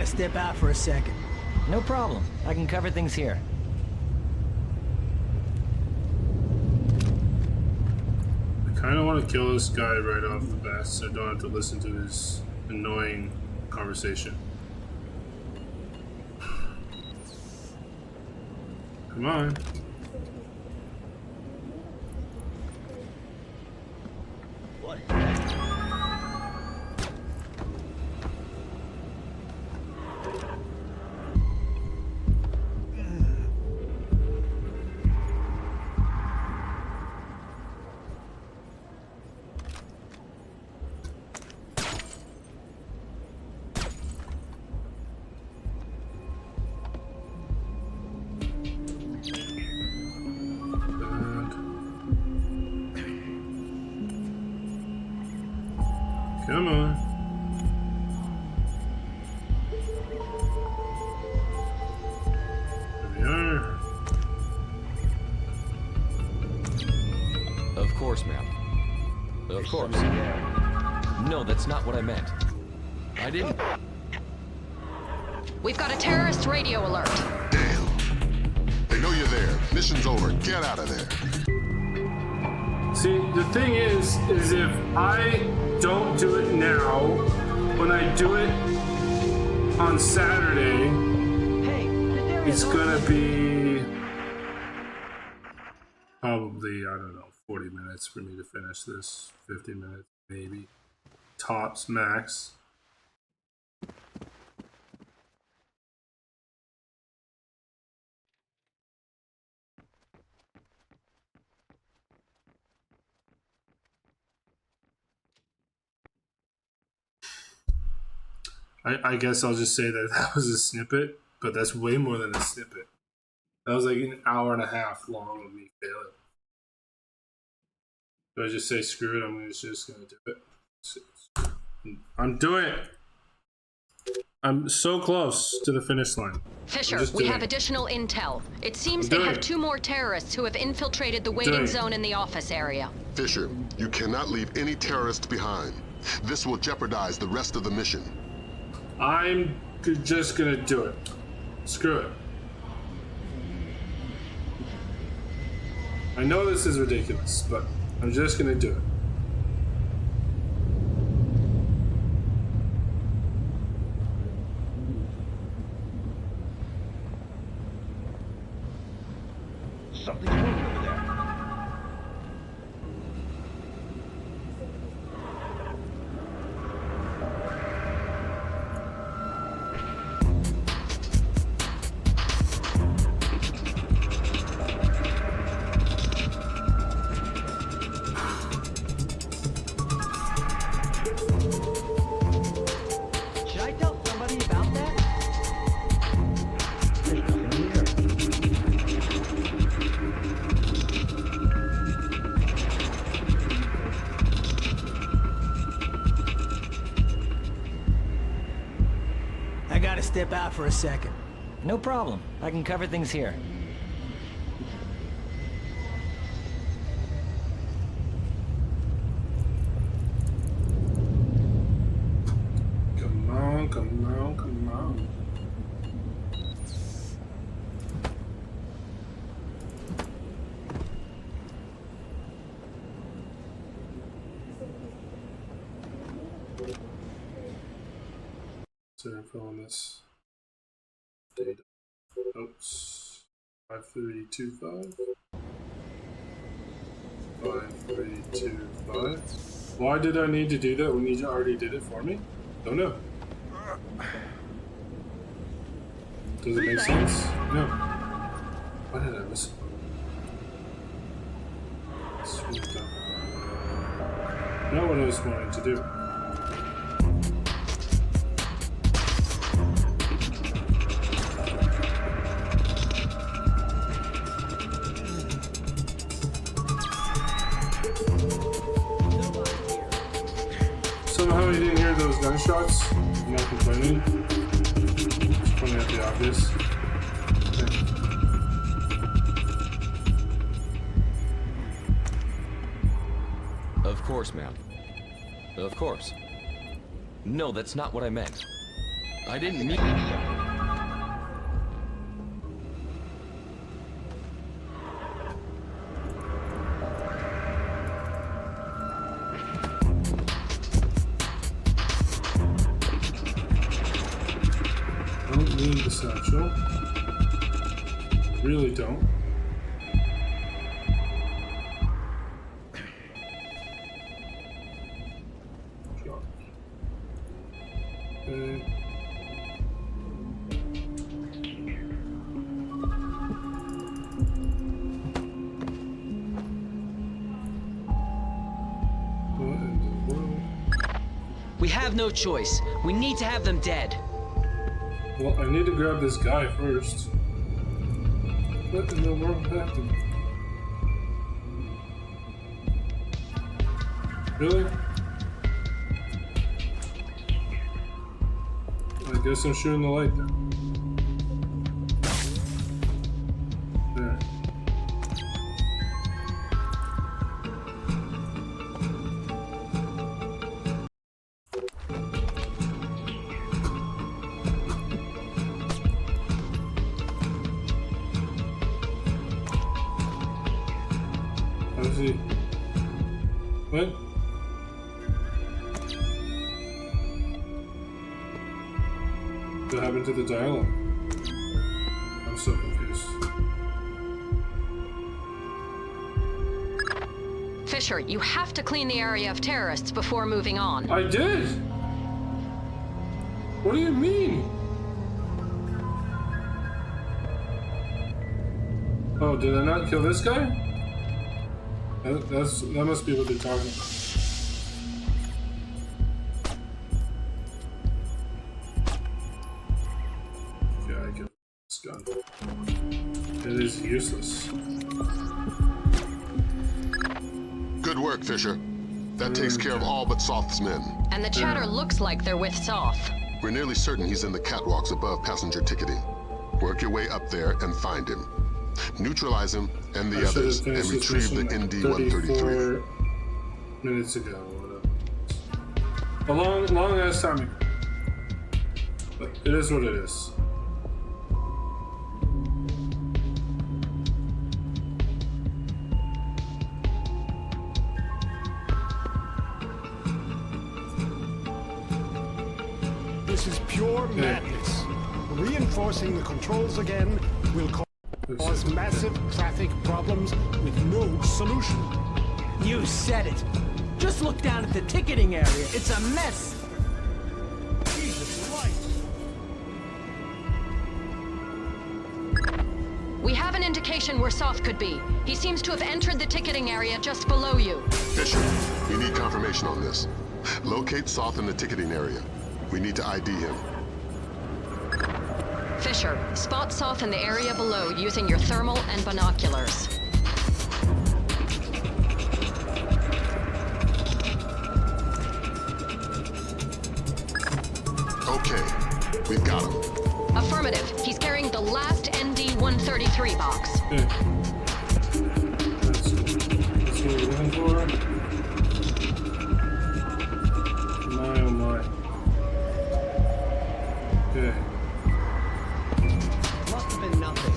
Step out for a second. No problem. I can cover things here. kind of want to kill this guy right off the bat so I don't have to listen to his annoying conversation. Come on. What is that? Come on. There we are. Of course, ma'am. Of course. No, that's not what I meant. I didn't. We've got a terrorist radio alert. Damn. They know you're there. Mission's over. Get out of there. See, the thing is if I don't do it now, when I do it on Saturday, it's gonna be probably, I don't know, 40 minutes for me to finish this. 50 minutes, maybe. Tops, max. I guess I'll just say that that was a snippet, but that's way more than a snippet. That was like an hour and a half long of me failing. So I just say screw it, I'm just gonna do it. I'm doing it. I'm so close to the finish line. Fisher, we have additional intel. It seems they have 2 more terrorists who have infiltrated the waiting zone in the office area. Fisher, you cannot leave any terrorists behind. This will jeopardize the rest of the mission. I'm just gonna do it. Screw it. I know this is ridiculous, but I'm just gonna do it. Something's moving over there. Should I tell somebody about that? There's nothing here. I gotta step out for a second. No problem. I can cover things here. Come on, come on, come on. So info on this data. Oops. 5325. 5325. Why did I need to do that when you already did it for me? Don't know. Does it make sense? No. Why did I miss? Not what I was wanting to do. Somehow you didn't hear those gunshots. I'm not complaining. Just pointing out the obvious. Okay. Of course, ma'am. Of course. No, that's not what I meant. I didn't mean... essential. Really don't. Okay. We have no choice. We need to have them dead. Well, I need to grab this guy first. What in the world happened? Really? I guess I'm shooting the light then. There. How's he? What? What happened to the dialogue? I'm so confused. Fisher, you have to clean the area of terrorists before moving on. I did! What do you mean? Oh, did I not kill this guy? That must be what they're talking about. Yeah, I get this gun. It is useless. Good work, Fisher. That takes care of all but Soth's men. And the chatter looks like they're with Soth. We're nearly certain he's in the catwalks above passenger ticketing. Work your way up there and find him. Neutralize him and the others and retrieve the ND-133. Minutes ago, whatever. A long ass time ago. But it is what it is. This is pure madness. Reinforcing the controls again will cause massive traffic problems with no solution. You said it. Just look down at the ticketing area. It's a mess. Jesus Christ. We have an indication where Soth could be. He seems to have entered the ticketing area just below you. Fisher, we need confirmation on this. Locate Soth in the ticketing area. We need to ID him. Fisher, spot Soth in the area below using your thermal and binoculars. Okay, we've got him. Affirmative. He's carrying the last ND-133 box. Okay. That's what we're looking for. My oh my. Okay. Must have been nothing.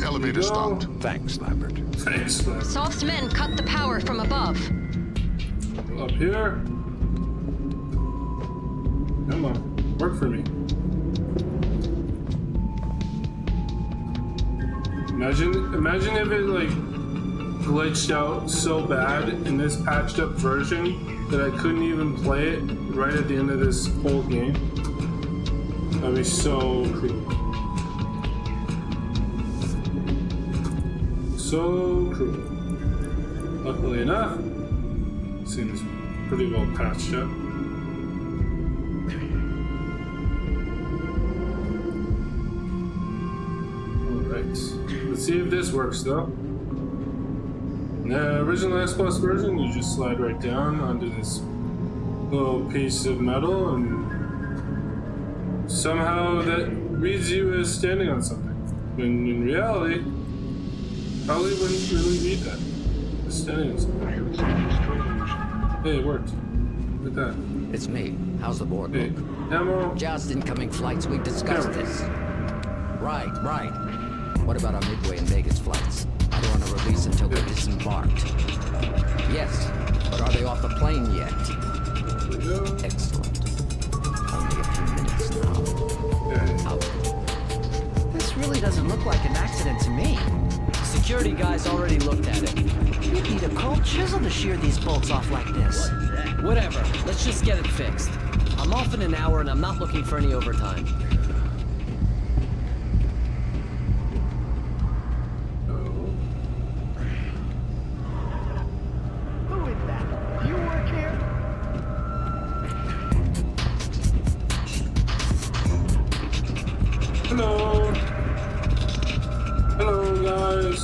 Elevator stopped. Thanks, Lambert. Thanks, Lambert. Soth's men cut the power from above. Up here. Come on, work for me. Imagine if it like glitched out so bad in this patched up version that I couldn't even play it right at the end of this whole game. That'd be so cruel. So cruel. Luckily enough, scene is pretty well patched up. Alright. see if this works though. In the original Xbox version, you just slide right down onto this little piece of metal, and somehow that reads you as standing on something. When in reality, probably wouldn't really read that. Just standing on something. Hey, it worked. Look at that. It's me. How's the board Hey, look? ammo. Just incoming flights. We've discussed this. Right. What about our Midway and Vegas flights? I don't want to release until they're disembarked. Yes, but are they off the plane yet? Excellent. Only a few minutes now. Out. This really doesn't look like an accident to me. Security guys already looked at it. You'd need a cold chisel to shear these bolts off like this. Whatever. Let's just get it fixed. I'm off in an hour and I'm not looking for any overtime. Who is that? Do you work here? Hello. Hello, guys.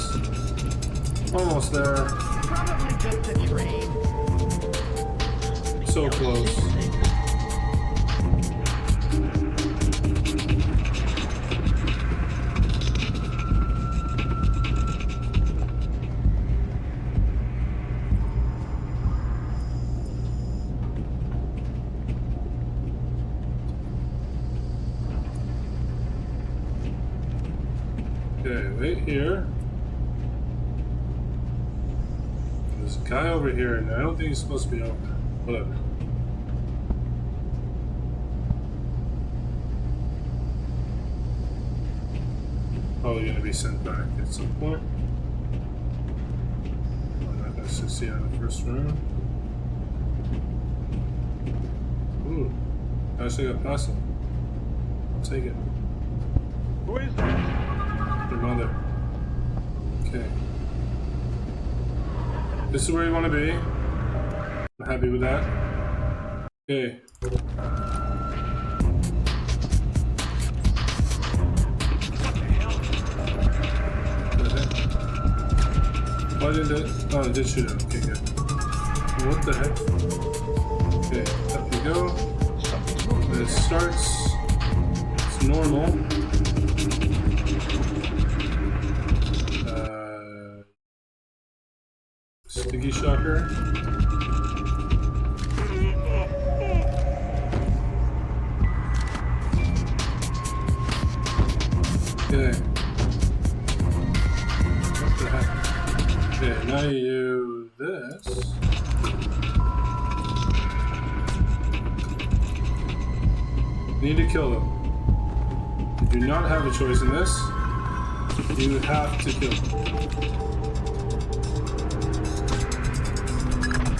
Almost there. Probably just a train. So close. Okay, wait here. There's a guy over here, and I don't think he's supposed to be over there. Whatever. Probably gonna be sent back at some point. I'm not gonna succeed on the first round. Ooh, I actually got past him. I'll take it. Who is that? Your mother. Okay. This is where you want to be. I'm happy with that. Okay. Why didn't it? Oh, it did shoot him. Okay, good. What the heck? Okay, up we go. When it starts, it's normal. Sticky shocker. Okay. What the heck? Okay, now you do this. Need to kill them. You do not have a choice in this. You have to kill them.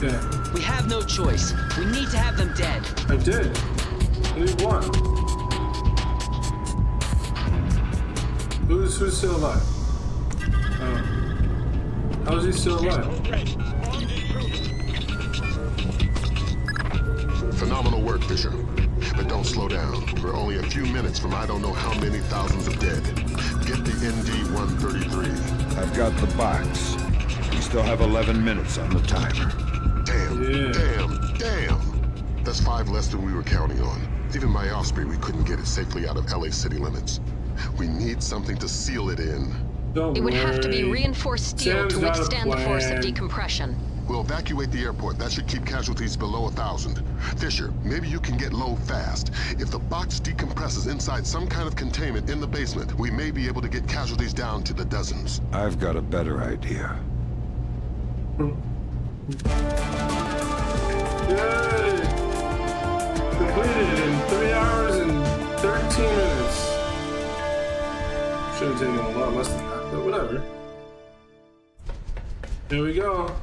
Okay. We have no choice. We need to have them dead. I did. Only one. Who's still alive? Oh. How is he still alive? Phenomenal work, Fisher. But don't slow down. We're only a few minutes from I don't know how many thousands of dead. Get the ND-133. I've got the box. We still have 11 minutes on the timer. Damn. That's 5 less than we were counting on. Even by Osprey, we couldn't get it safely out of LA city limits. We need something to seal it in. It would have to be reinforced steel to withstand the force of decompression. We'll evacuate the airport. That should keep casualties below 1,000. Fisher, maybe you can get low fast. If the box decompresses inside some kind of containment in the basement, we may be able to get casualties down to the dozens. I've got a better idea. Yay! Completed in 3 hours and 13 minutes. Should have taken a lot less than that, but whatever. Here we go.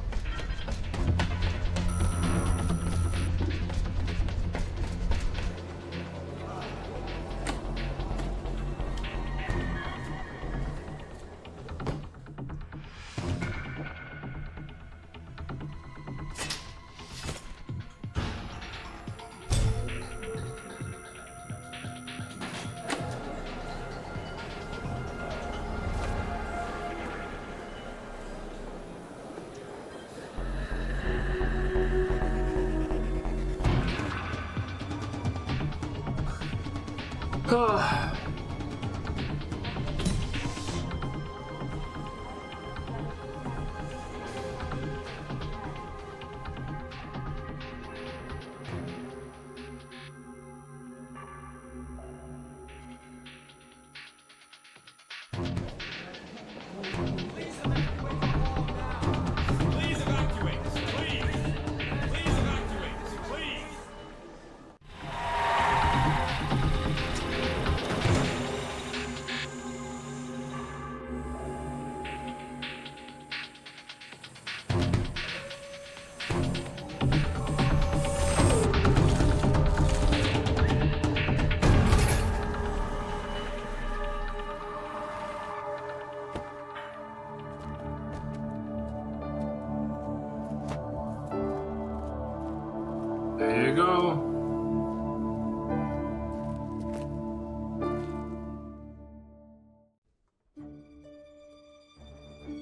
There you go.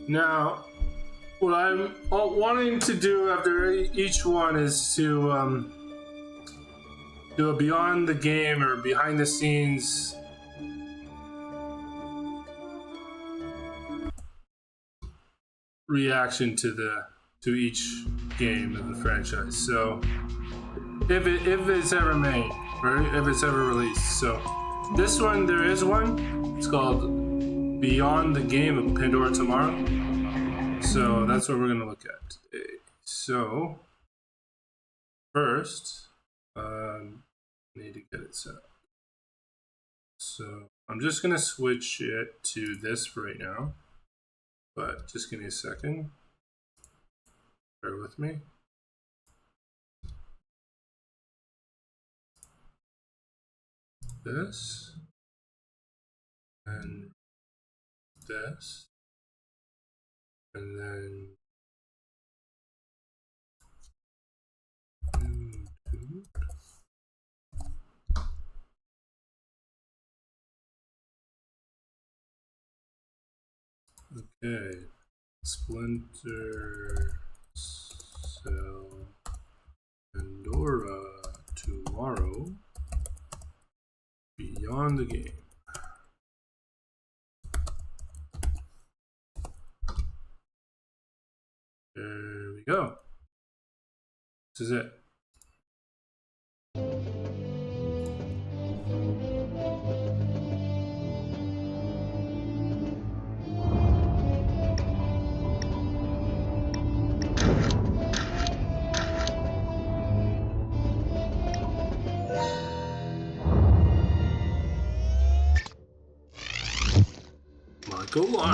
Now, what I'm wanting to do after each one is to do a beyond the game or behind the scenes reaction to each game of the franchise. So if it's ever made, right? If it's ever released. So this one, there is one. It's called Beyond the Game of Pandora Tomorrow. So that's what we're gonna look at today. So first, need to get it set up. So I'm just gonna switch it to this for right now, but just give me a second. Bear with me. This and this, and then two. Okay, Splinter, Cell, Pandora Tomorrow, Beyond the Game. There we go. This is it.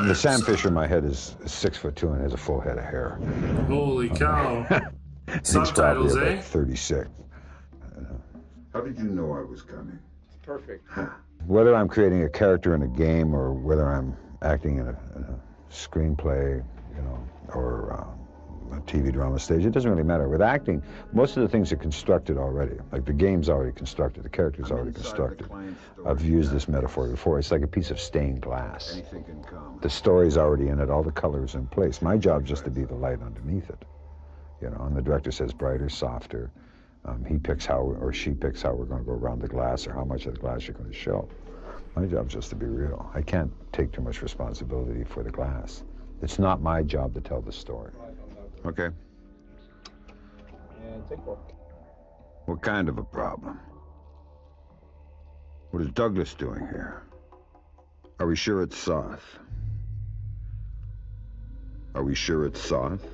The sandfisher in my head is 6'2" and has a full head of hair. Holy cow. Subtitles, Subtitles, eh? 36. How did you know I was coming? It's perfect. Whether I'm creating a character in a game or whether I'm acting in a screenplay, you know, or a TV drama stage, it doesn't really matter. With acting, most of the things are constructed already. Like the game's already constructed, the character's already constructed. I've used this metaphor before. It's like a piece of stained glass. Anything can come. The story's already in it, all the colors in place. My job's just to be the light underneath it. You know, and the director says brighter, softer. He picks how, or she picks how we're going to go around the glass or how much of the glass you're going to show. My job's just to be real. I can't take too much responsibility for the glass. It's not my job to tell the story. Okay. And take one. What kind of a problem? What is Douglas doing here? Are we sure it's Soth? Are we sure it's Soth?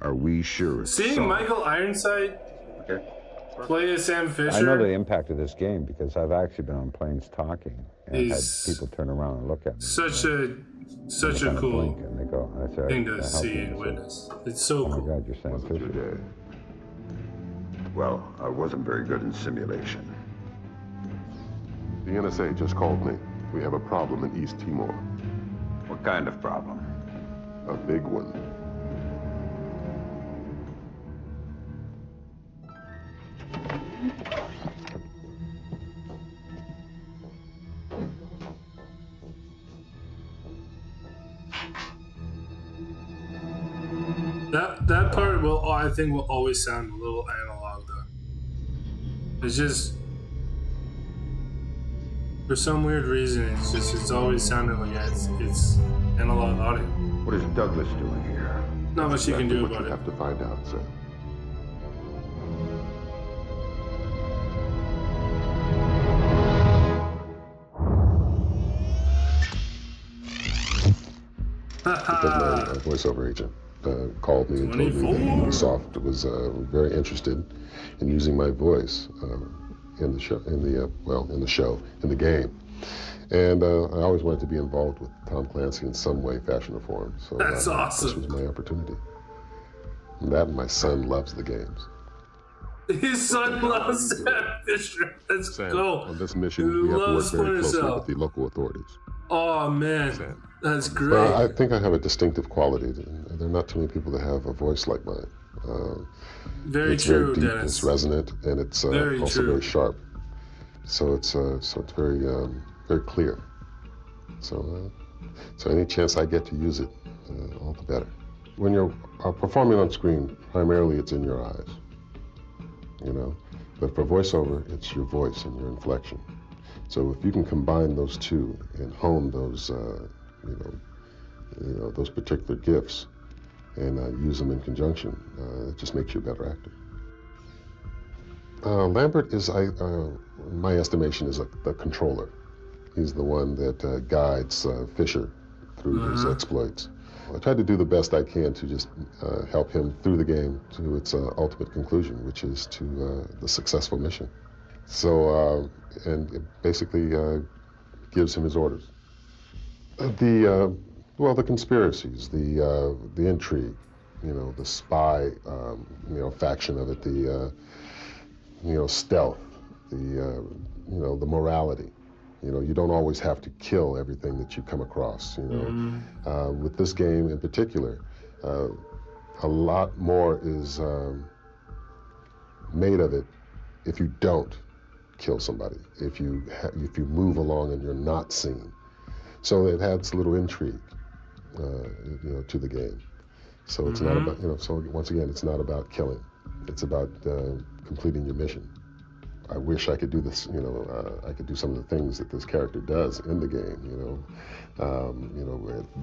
Are we sure it's Seeing Soth? Michael Ironside play as Sam Fisher. I know the impact of this game because I've actually been on planes talking and had people turn around and look at me. Such a cool and they go, and I say, thing to see and witness. It's so cool. Oh my God, you're Sam Fisher. Well, I wasn't very good in simulation. The NSA just called me. We have a problem in East Timor. What kind of problem? A big one. That part I think will always sound a little analog though. It's just For some weird reason, it's always sounding like it's analog audio. What is Douglas doing here? Not much you can do about it. Have to find out, sir. Because my voiceover agent called me and told me that Ubisoft was very interested in using my voice in the show, in the game. And I always wanted to be involved with Tom Clancy in some way, fashion, or form. So that's awesome. This was my opportunity. And that, and my son loves the games. His son loves that Fisher. Let's go. On this mission, we have to work very closely with the local authorities. Oh man, that's great. I think I have a distinctive quality. There are not too many people that have a voice like mine. Very it's true, very deep, Dennis. it's resonant, and it's also very sharp. So it's very very clear. So any chance I get to use it, all the better. When you're performing on screen, primarily it's in your eyes, you know. But for voiceover, it's your voice and your inflection. So if you can combine those two and hone those, those particular gifts, and use them in conjunction, it just makes you a better actor. Lambert is, my estimation, is the controller. He's the one that guides Fisher through his exploits. I tried to do the best I can to just help him through the game to its ultimate conclusion, which is to the successful mission. So, and it basically gives him his orders. The conspiracies, the intrigue, the spy, faction of it, the stealth, the morality. You don't always have to kill everything that you come across, With this game in particular, a lot more is made of it if you don't kill somebody, if you move along and you're not seen. So it adds a little intrigue, to the game. So it's not about, so once again, it's not about killing. It's about completing your mission. I wish I could do this, I could do some of the things that this character does in the game,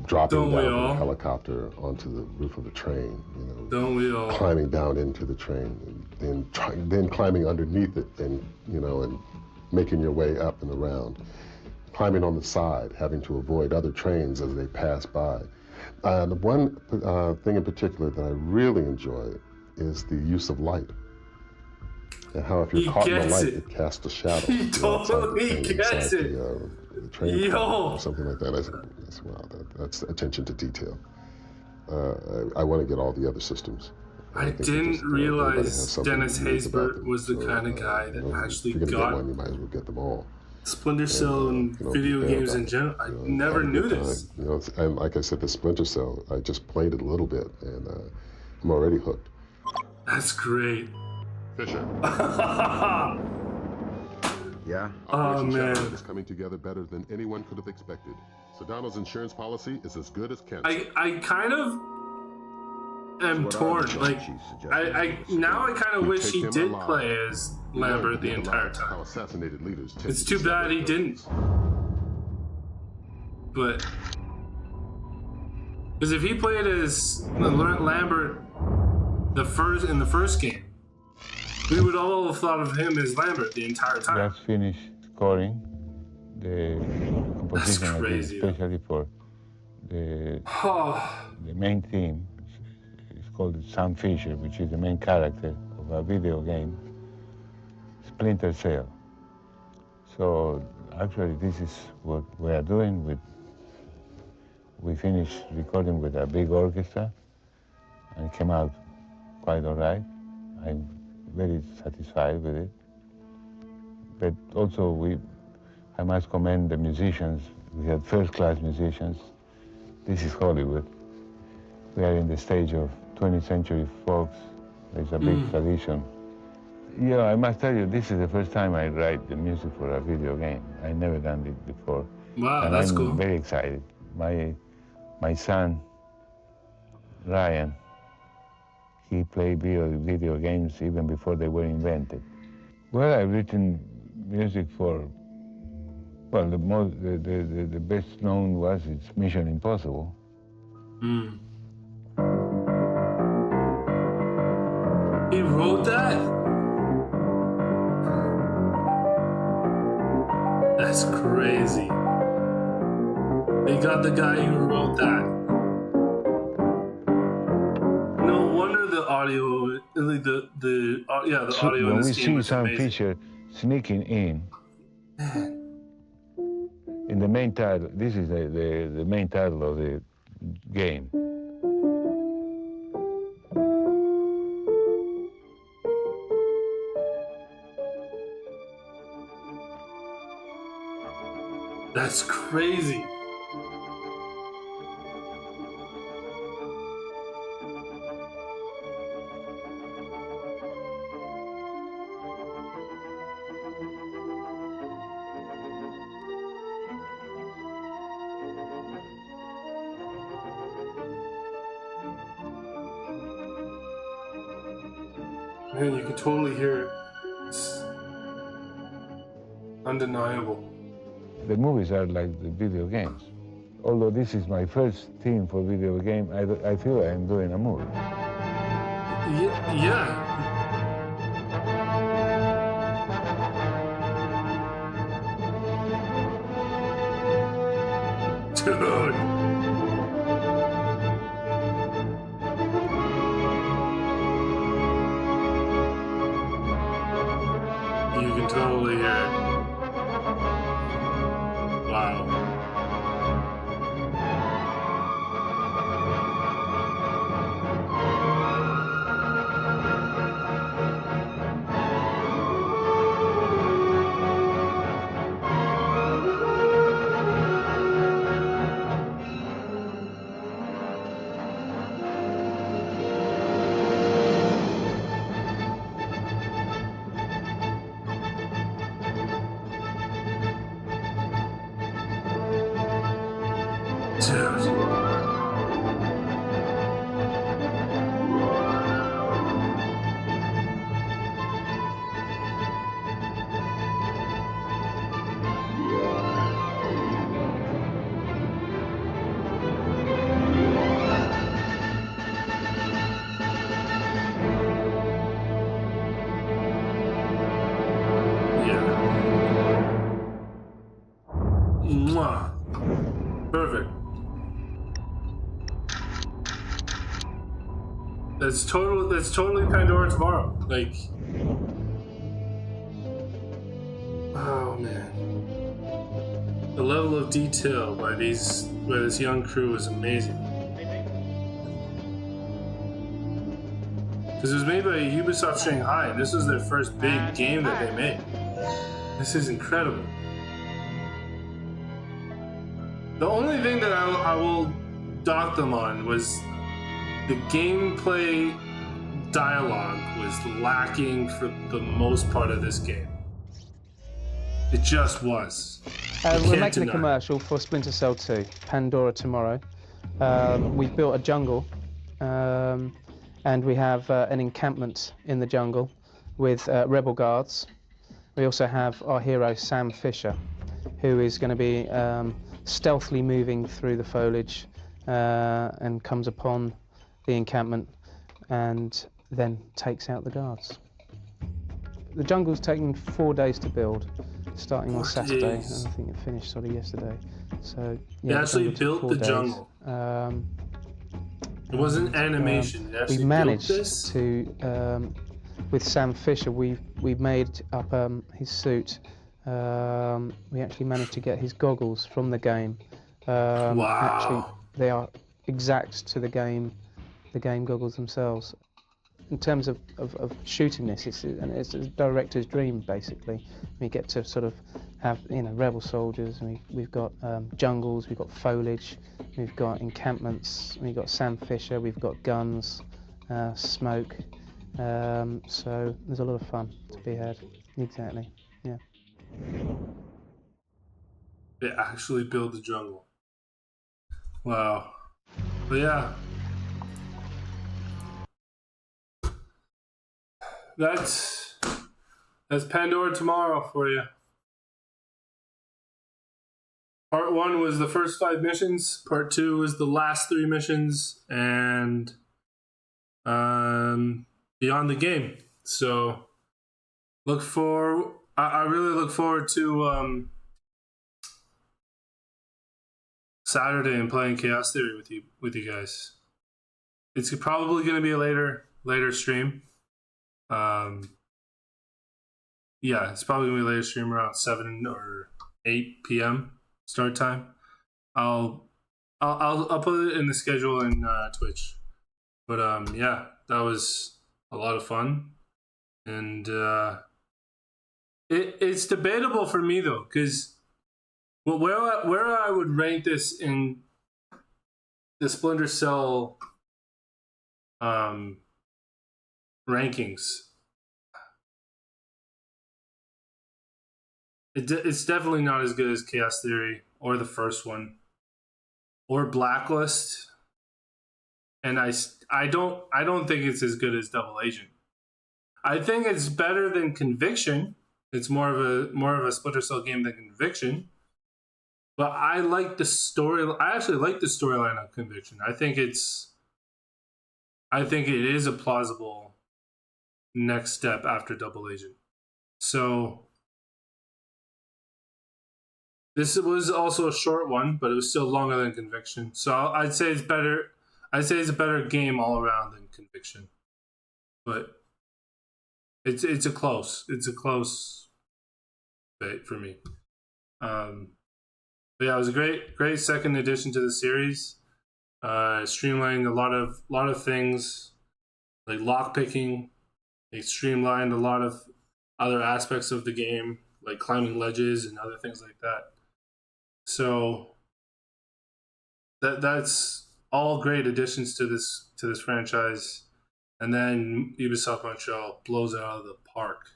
dropping down from a helicopter onto the roof of a train, Don't we all? Climbing down into the train, and then climbing underneath it, and and making your way up and around, climbing on the side, having to avoid other trains as they pass by. The one thing in particular that I really enjoy is the use of light. And how if you're caught in the light, it casts a shadow. He totally gets it. The train or something like that. I said, wow, that's attention to detail. I want to get all the other systems. I didn't realize Dennis Haysbert was the kind of guy that actually got one, you might as well get them all. Splinter Cell and video games in general. I never knew this. And like I said, the Splinter Cell, I just played it a little bit, and I'm already hooked. That's great. Fisher. Yeah? Oh, man. Is coming together better than anyone could have expected. Sadono's insurance policy is as good as Kent's. I kind of am torn. Like, I kind of wish he did play as Lambert the entire time. Assassinated leaders It's too bad he didn't. But because if he played as Lambert in the first game, we would all have thought of him as Lambert the entire time. Just finished scoring the composition, crazy, especially for the main theme. It's called Sam Fisher, which is the main character of a video game, Splinter Cell. So actually, this is what we are doing. We finished recording with a big orchestra, and it came out quite all right. I'm very satisfied with it. But also I must commend the musicians. We had first-class musicians. This is Hollywood. We are in the stage of 20th century folks. There's a big tradition. Yeah, I must tell you, this is the first time I write the music for a video game. I never done it before. Wow, and that's I'm cool. very excited. My son, Ryan, he played video games even before they were invented. Well, I've written music for Well, the best known was it's Mission Impossible. Hmm. He wrote that? That's crazy. They got the guy who wrote that. No wonder the audio, like the audio in When this we game see was Sam amazing. Fisher sneaking in the main title, this is the main title of the game. That's crazy. Man, you can totally hear it. It's undeniable. The movies are like the video games. Although this is my first theme for video game, I feel I'm doing a movie. Yeah. Dude. You can totally hear it. Wow. Mwah. Perfect. That's totally Pandora Tomorrow. Like, oh man, the level of detail by this young crew is amazing. Because it was made by Ubisoft Shanghai, and this was their first big game that they made. This is incredible. The only thing that I will dock them on was the gameplay dialogue was lacking for the most part of this game. It just was. We're making a commercial for Splinter Cell 2, Pandora Tomorrow. We've built a jungle, and we have an encampment in the jungle with rebel guards. We also have our hero Sam Fisher, who is going to be stealthily moving through the foliage and comes upon the encampment and then takes out the guards. The jungle's taken 4 days to build, starting on Saturday, and I think it finished sort of yesterday. So yeah, they actually built the jungle. It wasn't animation. They actually we managed built this? to, with Sam Fisher, we made up his suit. We actually managed to get his goggles from the game. Wow. Actually, they are exact to the game goggles themselves. In terms of shooting this, it's a director's dream, basically. We get to sort of have, rebel soldiers, and we've got jungles, we've got foliage, we've got encampments, we've got Sam Fisher, we've got guns, smoke. So there's a lot of fun to be had. Exactly, yeah. They actually build the jungle. Wow. But yeah. That's Pandora Tomorrow for you. Part 1 was the first 5 missions. Part 2 was the last 3 missions, and beyond the game. So I really look forward to Saturday and playing Chaos Theory with you guys. It's probably going to be a later stream. Yeah, it's probably going to be a later stream around 7 or 8 p.m. start time. I'll put it in the schedule in Twitch. But yeah, that was a lot of fun, and it's debatable for me though, because where I would rank this in the Splinter Cell rankings. It's definitely not as good as Chaos Theory or the first one or Blacklist, and I don't think it's as good as Double Agent. I think it's better than Conviction. It's more of a Splinter Cell game than Conviction. But I like the story. I actually like the storyline of Conviction. I think it is a plausible next step after Double Agent. So this was also a short one, but it was still longer than Conviction. So I'd say it's better. I'd say it's a better game all around than Conviction. But it's a close bit for me. But yeah, it was a great second addition to the series. Streamlined a lot of things like lockpicking. They streamlined a lot of other aspects of the game, like climbing ledges and other things like that. So that's all great additions to this franchise. And then Ubisoft Montreal blows it out of the park.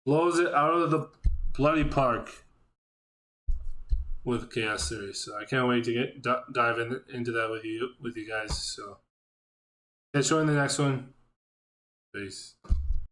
Blows it out of the bloody park with Chaos Theory. So I can't wait to dive into that with you guys. So catch you in the next one. Peace.